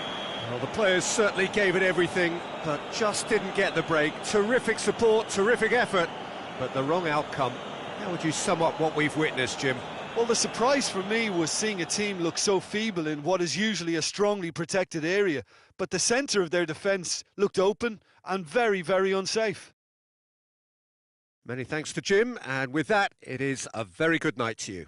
Well, the players certainly gave it everything, but just didn't get the break. Terrific support, terrific effort, but the wrong outcome. How would you sum up what we've witnessed, Jim? Well, the surprise for me was seeing a team look so feeble in what is usually a strongly protected area, but the centre of their defence looked open and very, very unsafe. Many thanks to Jim, and with that, it is a very good night to you.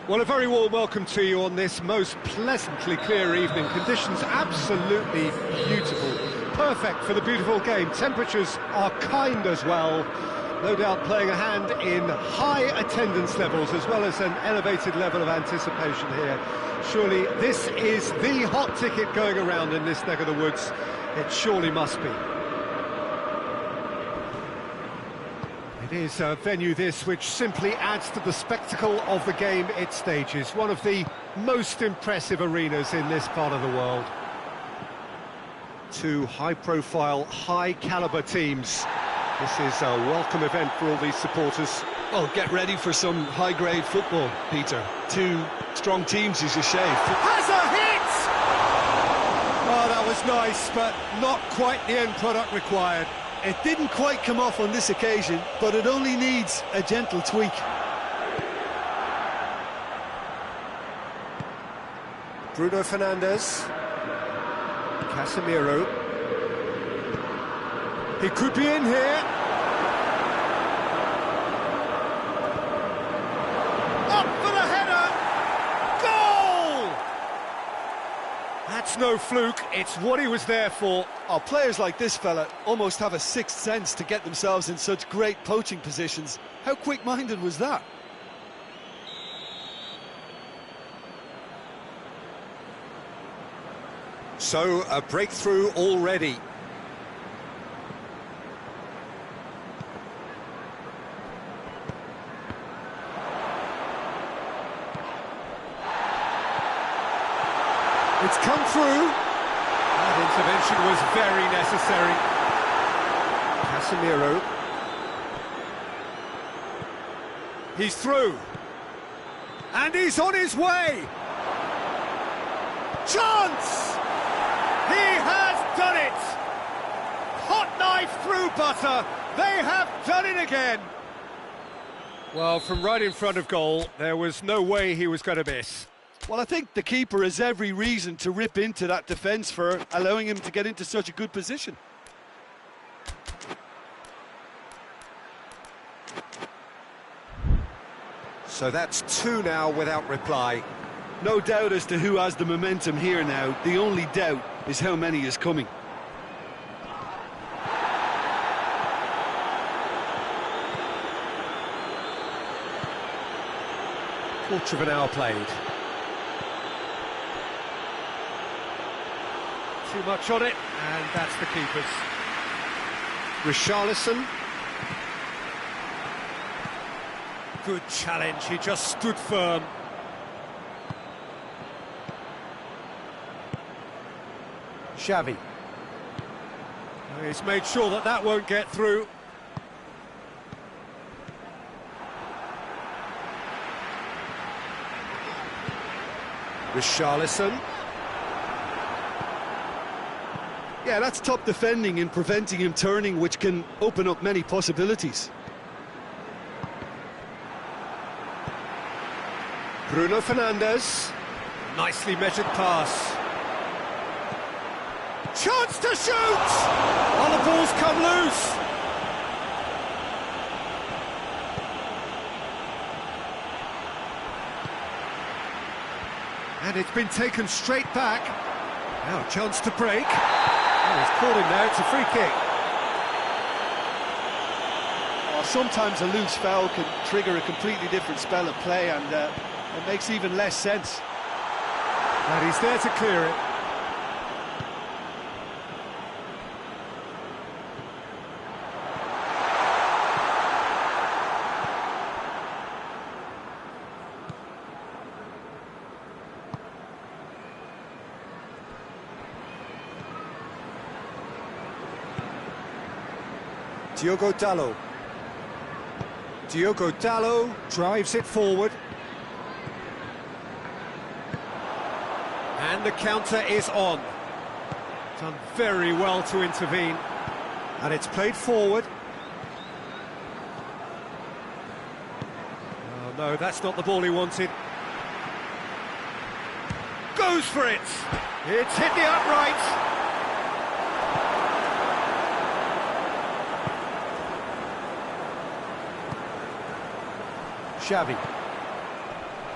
Well, a very warm welcome to you on this most pleasantly clear evening. Conditions absolutely beautiful. Perfect for the beautiful game. Temperatures are kind as well. No doubt playing a hand in high attendance levels as well as an elevated level of anticipation here. Surely this is the hot ticket going around in this neck of the woods. It surely must be. It is a venue this which simply adds to the spectacle of the game it stages. One of the most impressive arenas in this part of the world. Two high-profile, high-caliber teams. This is a welcome event for all these supporters. Well, get ready for some high-grade football, Peter. Two strong teams, as you say. Has a hit! Oh, that was nice, but not quite the end product required. It didn't quite come off on this occasion, but it only needs a gentle tweak. Bruno Fernandes. Casemiro. He could be in here. Up for the header! Goal! That's no fluke, it's what he was there for. Oh, players like this fella almost have a sixth sense to get themselves in such great poaching positions. How quick-minded was that? So, a breakthrough already. It's come through. That intervention was very necessary. Casemiro. He's through. And he's on his way. Chance! He has done it! Hot knife through butter. They have done it again. Well, from right in front of goal, there was no way he was going to miss. Well, I think the keeper has every reason to rip into that defence for allowing him to get into such a good position. So that's two now without reply. No doubt as to who has the momentum here now. The only doubt is how many is coming. Quarter of an hour played. Too much on it, and that's the keeper's. Richarlison. Good challenge, he just stood firm. Xavi. He's made sure that that won't get through. Richarlison. Yeah, that's top defending and preventing him turning, which can open up many possibilities. Bruno Fernandes. Nicely measured pass. Chance to shoot! Oh, the ball's come loose. And it's been taken straight back. Now a chance to break. Oh, he's caught him there, it's a free kick. Well, sometimes a loose foul can trigger a completely different spell of play, and it makes even less sense. And he's there to clear it. Diogo Dalot. Diogo Dalot drives it forward. And the counter is on. Done very well to intervene. And it's played forward. Oh no, that's not the ball he wanted. Goes for it! It's hit the upright! Xavi.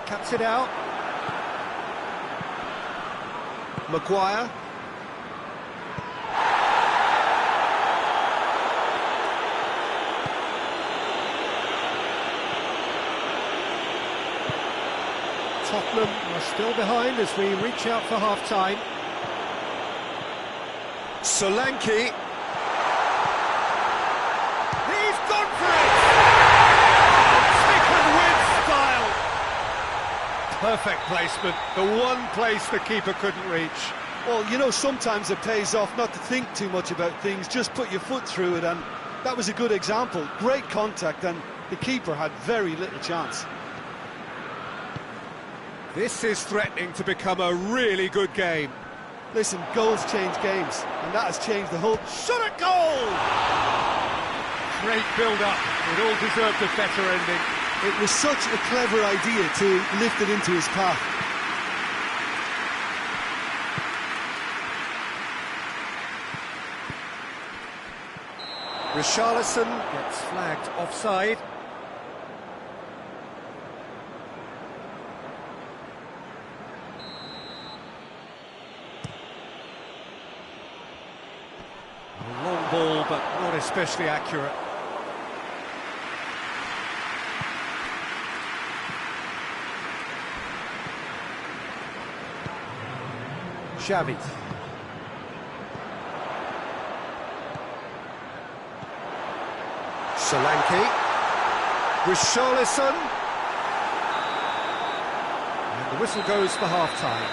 Cuts it out. Maguire. Tottenham are still behind as we reach out for half-time. Solanke. He's gone for it! Taken with style! Perfect placement, the one place the keeper couldn't reach. Well, you know, sometimes it pays off not to think too much about things, just put your foot through it, and that was a good example. Great contact, and the keeper had very little chance. This is threatening to become a really good game. Listen, goals change games, and that has changed the whole... Shot at goal! Great build-up. It all deserved a better ending. It was such a clever idea to lift it into his path. Richarlison gets flagged offside. A long ball, but not especially accurate. Xavi. Solanke. Richarlison. And the whistle goes for half-time.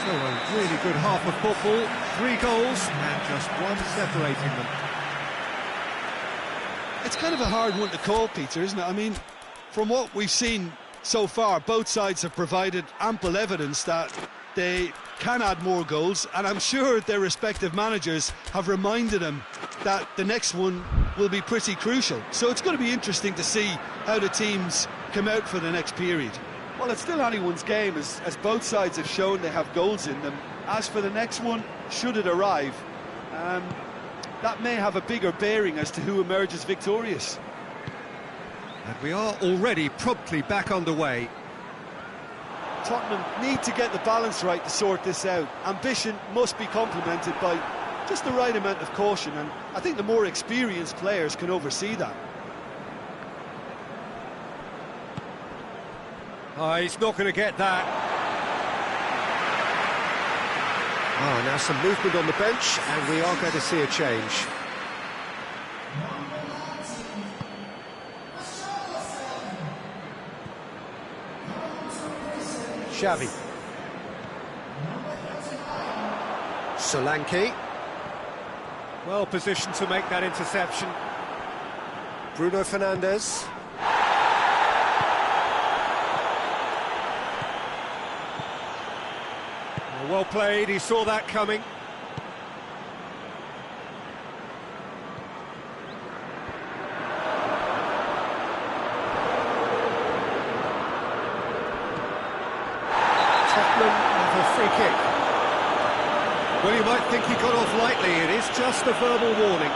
So a really good half of football. 3 goals and just one separating them. It's kind of a hard one to call, Peter, isn't it? I mean, from what we've seen so far, both sides have provided ample evidence that they can add more goals, and I'm sure their respective managers have reminded them that the next one will be pretty crucial. So it's going to be interesting to see how the teams come out for the next period. Well, it's still anyone's game, as both sides have shown they have goals in them. As for the next one, should it arrive, that may have a bigger bearing as to who emerges victorious. And we are already promptly back underway. Tottenham need to get the balance right to sort this out. Ambition must be complemented by just the right amount of caution, and I think the more experienced players can oversee that. Oh, he's not going to get that. Oh, now some movement on the bench, and we are going to see a change. Xavi. Solanke. Well positioned to make that interception. Bruno Fernandes. Well played, he saw that coming. Tottenham have a free kick. Well, you might think he got off lightly, it is just a verbal warning.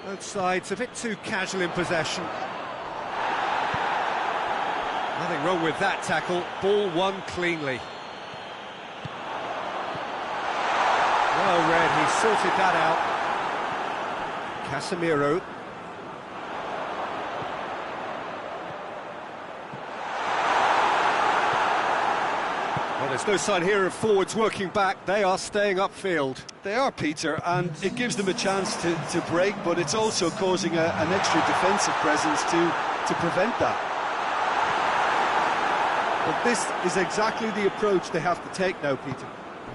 Both sides a bit too casual in possession. Nothing wrong with that tackle, ball won cleanly. Well read, he sorted that out. Casemiro. Well, there's no sign here of forwards working back, they are staying upfield. They are, Peter, and it gives them a chance to break, but it's also causing an extra defensive presence to prevent that. But this is exactly the approach they have to take now, Peter.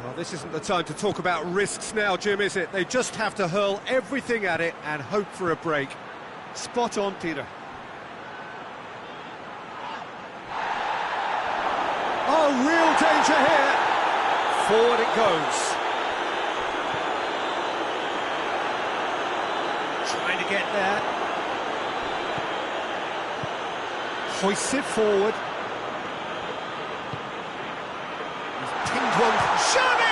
Well, this isn't the time to talk about risks now, Jim, is it? They just have to hurl everything at it and hope for a break. Spot on, Peter. Oh, real danger here. Forward it goes. Trying to get there. Hoists it forward. He's pinged one. Xavi!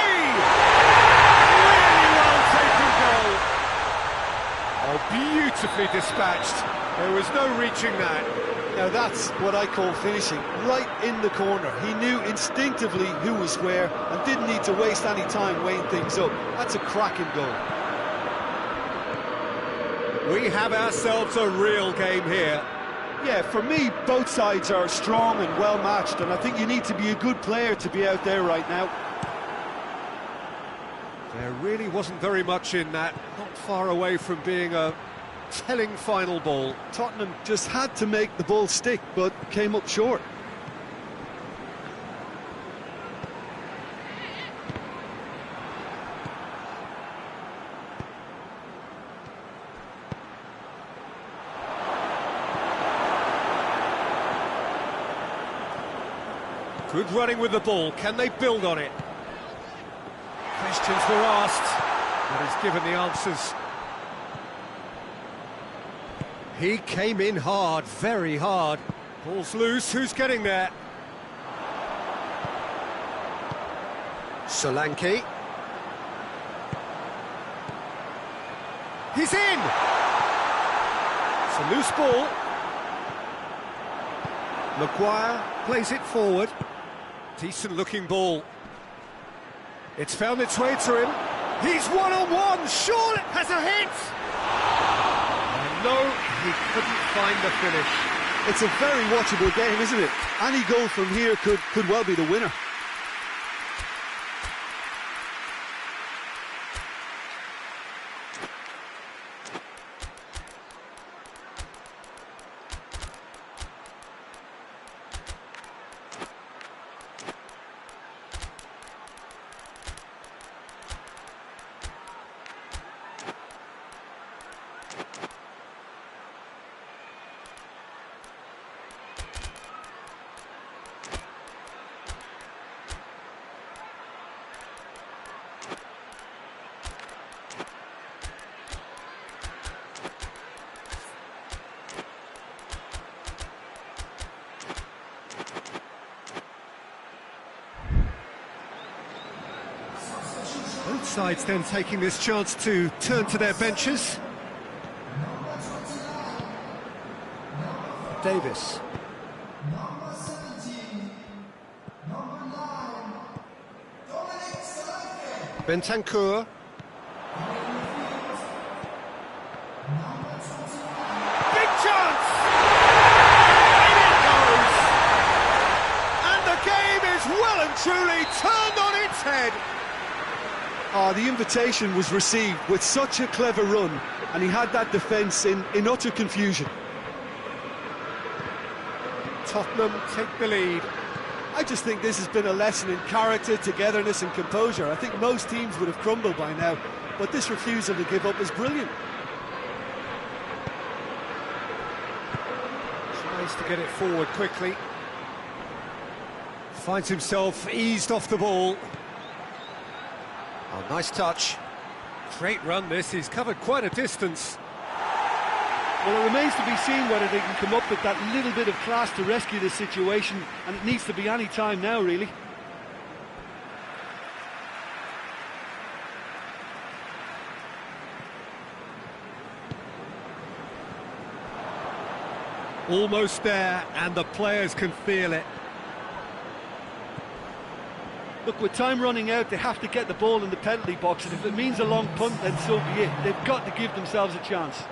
beautifully dispatched. There was no reaching that. Now that's what I call finishing, right in the corner. He knew instinctively who was where and didn't need to waste any time weighing things up. That's a cracking goal. We have ourselves a real game here. Yeah, for me, both sides are strong and well matched, and I think you need to be a good player to be out there right now. There really wasn't very much in that, not far away from being a telling final ball. Tottenham just had to make the ball stick, but came up short. Good running with the ball. Can they build on it? Questions were asked, but he's given the answers. He came in hard, very hard. Ball's loose, who's getting there? Solanke. He's in! It's a loose ball. Maguire plays it forward. Decent looking ball. It's found its way to him. He's one-on-one, sure it has a hit! And no, he couldn't find the finish. It's a very watchable game, isn't it? Any goal from here could well be the winner. Both sides then taking this chance to turn to their benches. Davis. Bentancur. Big chance! In it goes! And the game is well and truly turned on its head. The invitation was received with such a clever run, and he had that defence in utter confusion. Tottenham take the lead. I just think this has been a lesson in character, togetherness and composure. I think most teams would have crumbled by now, but this refusal to give up is brilliant. Tries to get it forward quickly. Finds himself eased off the ball. Oh, nice touch. Great run this, he's covered quite a distance. Well, it remains to be seen whether they can come up with that little bit of class to rescue this situation, and it needs to be any time now, really. Almost there, and the players can feel it. Look, with time running out, they have to get the ball in the penalty box, and if it means a long punt, then so be it. They've got to give themselves a chance.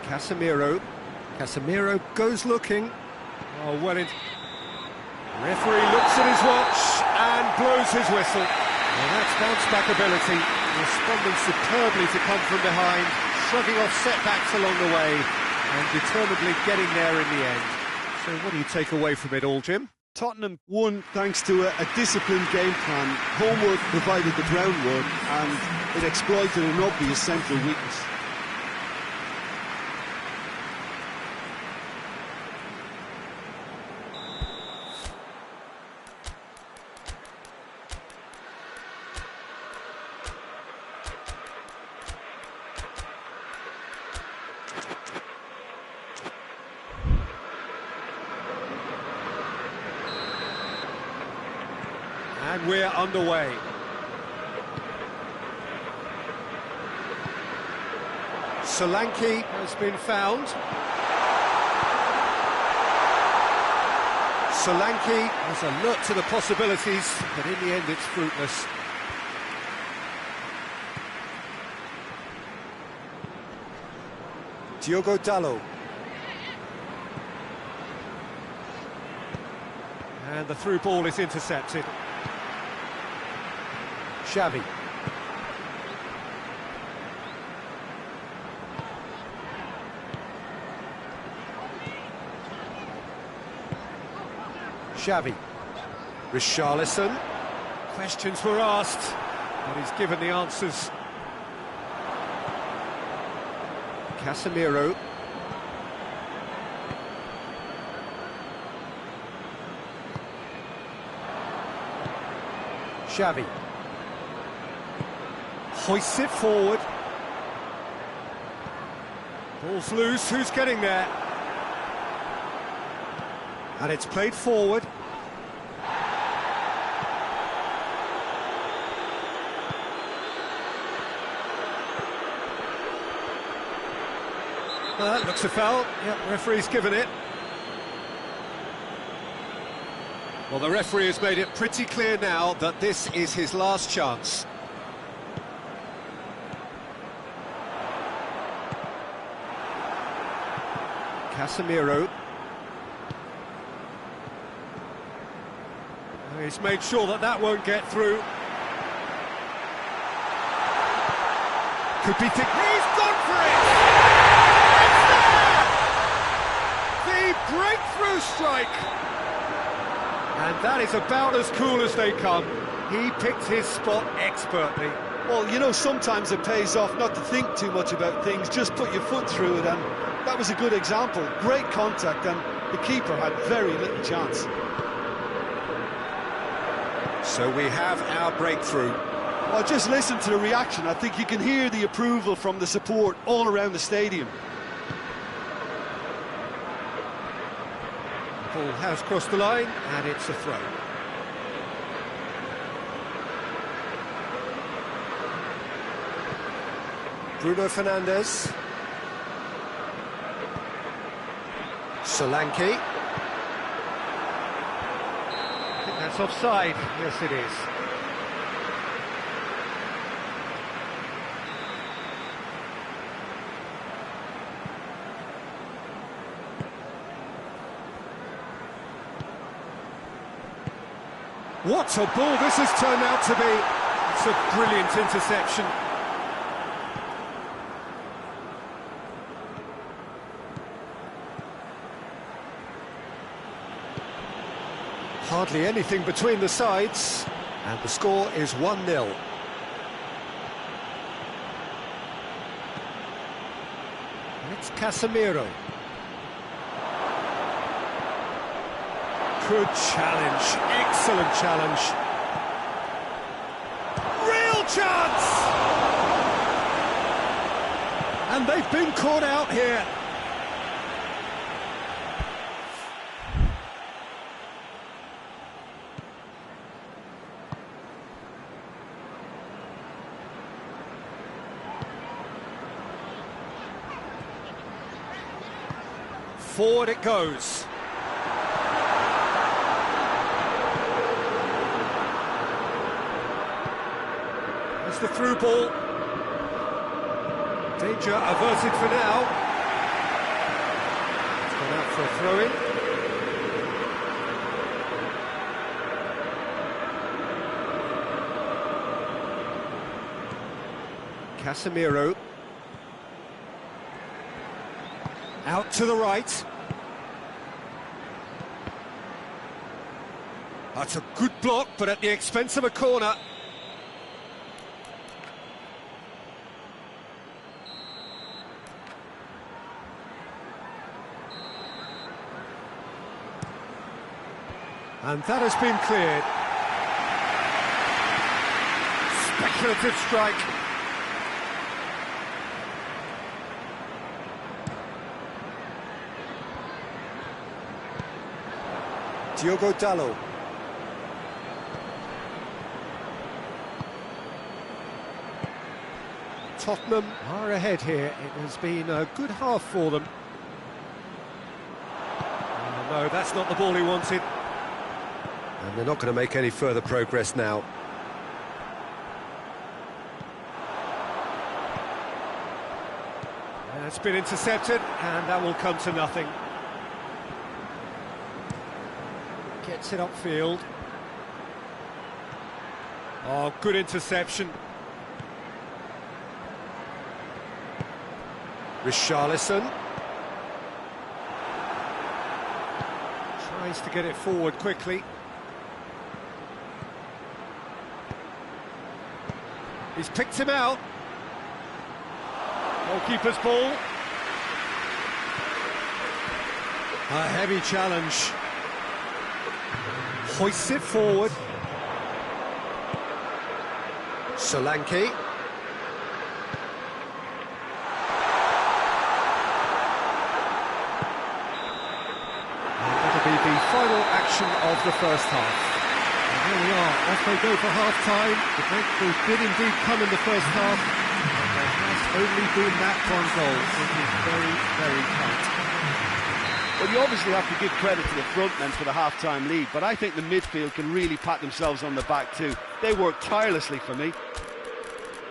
Casemiro goes looking. Oh, well, referee looks at his watch and blows his whistle. Well, that's bounce-back ability. Responding superbly to come from behind, shrugging off setbacks along the way, and determinedly getting there in the end. So what do you take away from it all, Jim? Tottenham won thanks to a disciplined game plan. Homework provided the groundwork, and it exploited an obvious central weakness. And we're underway. Solanke has been found. Solanke has alert to the possibilities, but in the end it's fruitless. Diogo Dalot. And the through ball is intercepted. Xavi. Xavi. Richarlison. Questions were asked, but he's given the answers. Casemiro. Xavi. Hoists it forward. Ball's loose, who's getting there? And it's played forward. Well, that looks a foul. Yep, referee's given it. Well, the referee has made it pretty clear now that this is his last chance. Casemiro. He's made sure that that won't get through. Could be he's gone for it! It's there! The breakthrough strike! And that is about as cool as they come. He picked his spot expertly. Well, you know, sometimes it pays off not to think too much about things, just put your foot through it, and that was a good example. Great contact, and the keeper had very little chance. So we have our breakthrough. Well, just listen to the reaction. I think you can hear the approval from the support all around the stadium. Ball has crossed the line, and it's a throw. Bruno Fernandes. Solanke. I think that's offside. Yes, it is. What a ball this has turned out to be. It's a brilliant interception. Hardly anything between the sides, and the score is 1-0. It's Casemiro. Good challenge, excellent challenge. Real chance! And they've been caught out here. Forward it goes. It's the through ball. Danger averted for now. It's gone out for a throw-in. Casemiro. Out to the right. That's a good block, but at the expense of a corner. And that has been cleared. Speculative strike. Diogo Dalot. Tottenham are ahead here. It has been a good half for them. Oh, no, that's not the ball he wanted. And they're not going to make any further progress now. And it's been intercepted, and that will come to nothing. Gets it upfield. Oh, good interception. Richarlison tries to get it forward quickly. He's picked him out. Goalkeeper's ball. A heavy challenge. Hoists it forward. Solanke. That'll be the final action of the first half. And here we are, off they go for half-time. The breakthrough did indeed come in the first half, but there has only been that one goal. It is very, very tight. Well, you obviously have to give credit to the front men for the half-time lead, but I think the midfield can really pat themselves on the back too. They work tirelessly for me.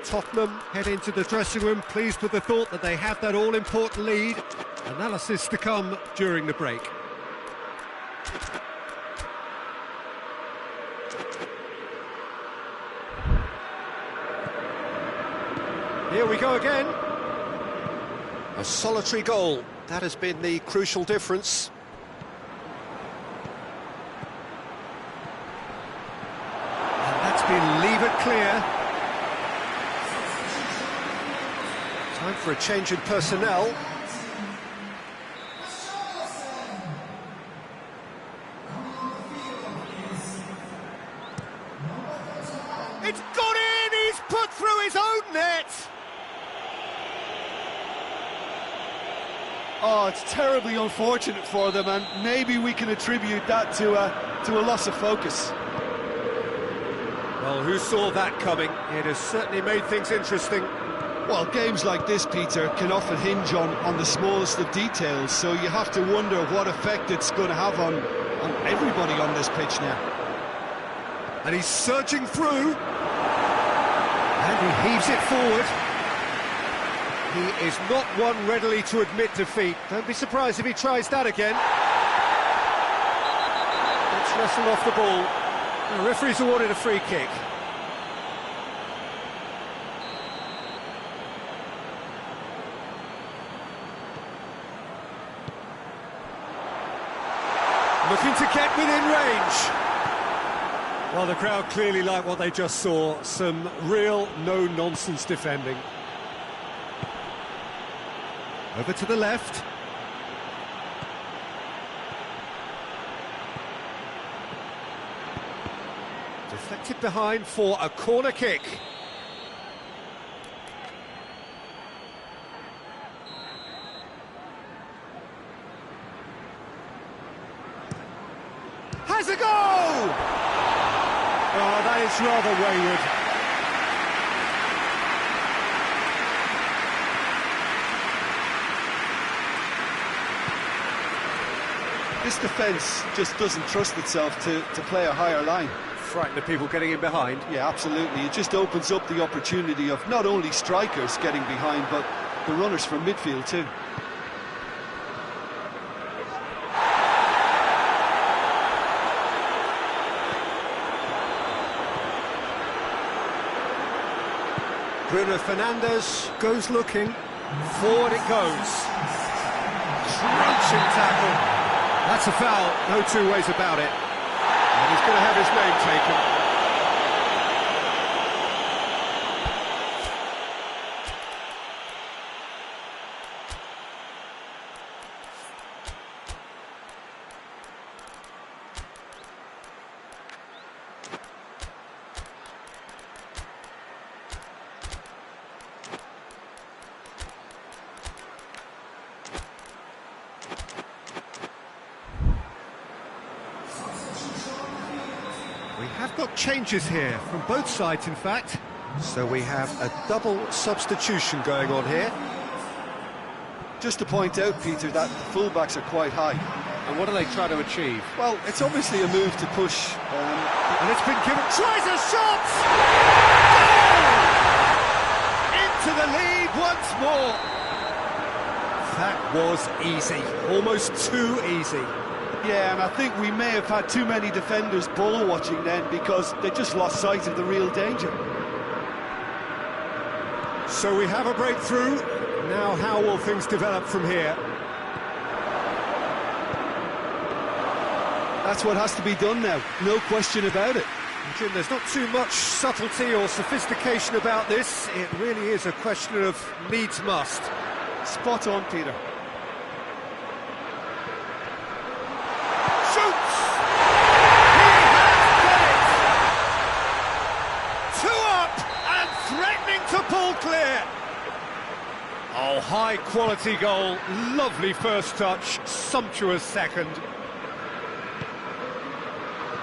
Tottenham head into the dressing room pleased with the thought that they have that all-important lead. Analysis to come during the break. Here we go again. A solitary goal. That has been the crucial difference. And that's been levered clear. Time for a change in personnel. It's gone in! He's put through his own net! Oh, it's terribly unfortunate for them, and maybe we can attribute that to a loss of focus. Well, who saw that coming? It has certainly made things interesting. Well, games like this, Peter, can often hinge on the smallest of details, so you have to wonder what effect it's going to have on everybody on this pitch now. And he's surging through. And he heaves it forward. He is not one readily to admit defeat. Don't be surprised if he tries that again. Gets wrestled off the ball. The referee's awarded a free kick. Looking to get within range. Well, the crowd clearly like what they just saw. Some real no-nonsense defending. Over to the left. Deflected behind for a corner kick. Has a goal! Oh, that is rather wayward. This defence just doesn't trust itself to play a higher line. Frighten the people getting in behind. Yeah, absolutely. It just opens up the opportunity of not only strikers getting behind, but the runners from midfield too. Bruno Fernandes goes looking. Forward it goes. Crunching tackle. That's a foul, no two ways about it. And he's going to have his name taken. We have got changes here, from both sides in fact. So we have a double substitution going on here. Just to point out, Peter, that the fullbacks are quite high. And what do they try to achieve? Well, it's obviously a move to push. And it's been given. Tries a shot! Goal! Into the lead once more. That was easy, almost too easy. Yeah, and I think we may have had too many defenders ball watching then, because they just lost sight of the real danger. So we have a breakthrough. Now how will things develop from here? That's what has to be done now, no question about it. Jim, there's not too much subtlety or sophistication about this. It really is a question of needs must. Spot on, Peter. Shoots! He has got it! 2 up and threatening to pull clear. Oh, high quality goal, lovely first touch, sumptuous second.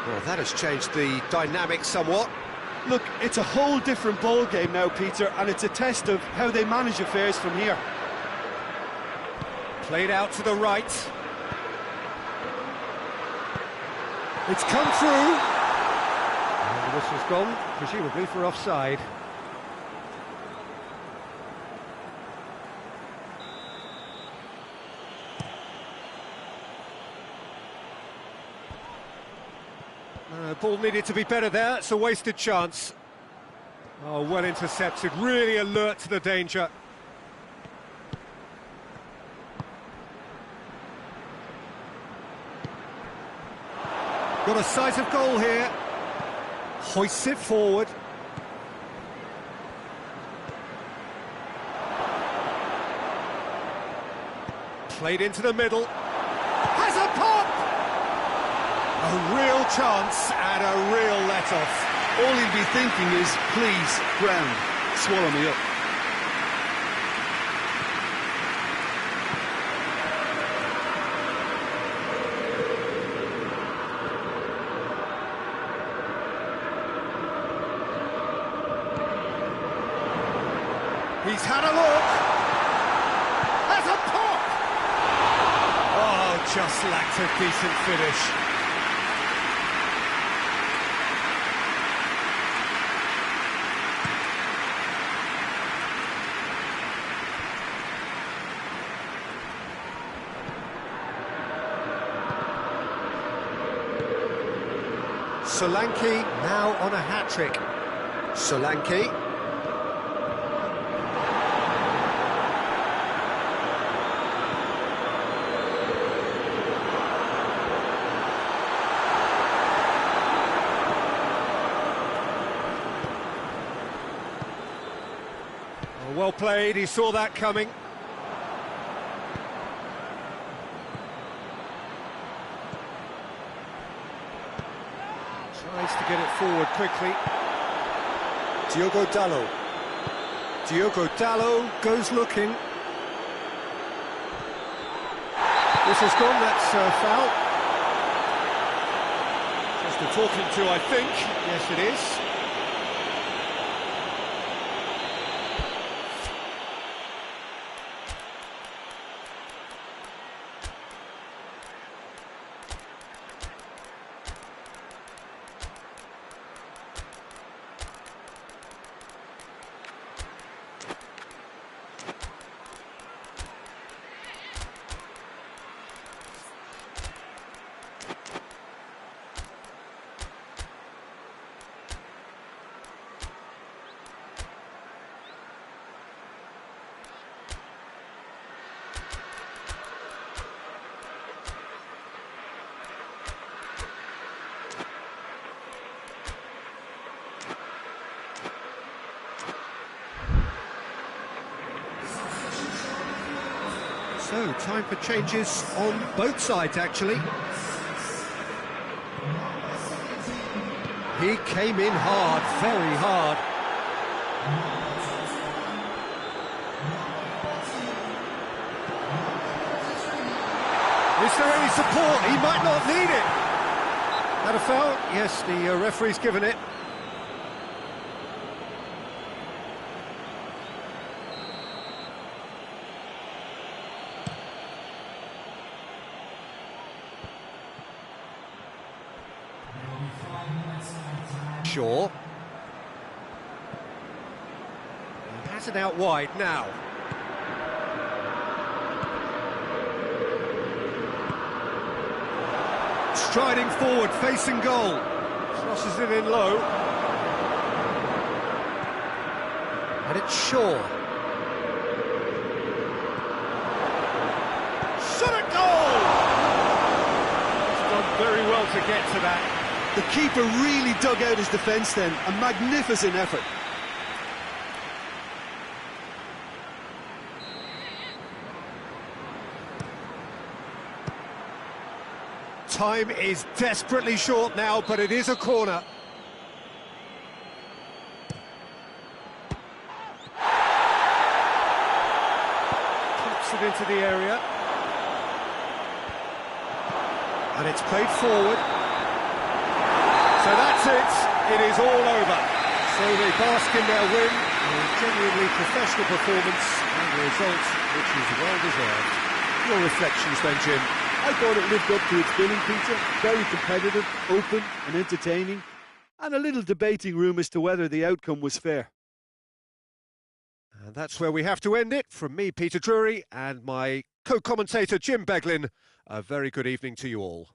Well, that has changed the dynamic somewhat. Look, it's a whole different ball game now, Peter, and it's a test of how they manage affairs from here. Played out to the right. It's come through. And the whistle's gone, presumably for offside. Ball needed to be better there, it's a wasted chance. Oh, well intercepted, really alert to the danger. Got a sight of goal here. Hoists it forward. Played into the middle. Has a pop! A real chance and a real let-off. All he'd be thinking is, please, ground, swallow me up. He's had a look. Has a pop! Oh, just lacked a decent finish. Solanke now on a hat-trick. Solanke. Oh, well played, he saw that coming. Tries to get it forward quickly. Diogo Dalot. Diogo Dalot goes looking. This has gone, that's foul. Just a talking to, I think. Yes, it is. So, time for changes on both sides, actually. He came in hard, very hard. Is there any support? He might not need it. That a foul? Yes, the referee's given it. Shaw. He has it out wide now. Striding forward, facing goal. Crosses it in low. And it's Shaw. Shot at goal! He's done very well to get to that. The keeper really dug out his defence then. A magnificent effort. Time is desperately short now, but it is a corner. Pops it into the area. And it's played forward. So that's it. It is all over. So they bask in their win. A genuinely professional performance and a result which is well deserved. Your reflections then, Jim? I thought it lived up to its billing, Peter. Very competitive, open and entertaining. And a little debating room as to whether the outcome was fair. And that's where we have to end it. From me, Peter Drury, and my co-commentator, Jim Beglin, a very good evening to you all.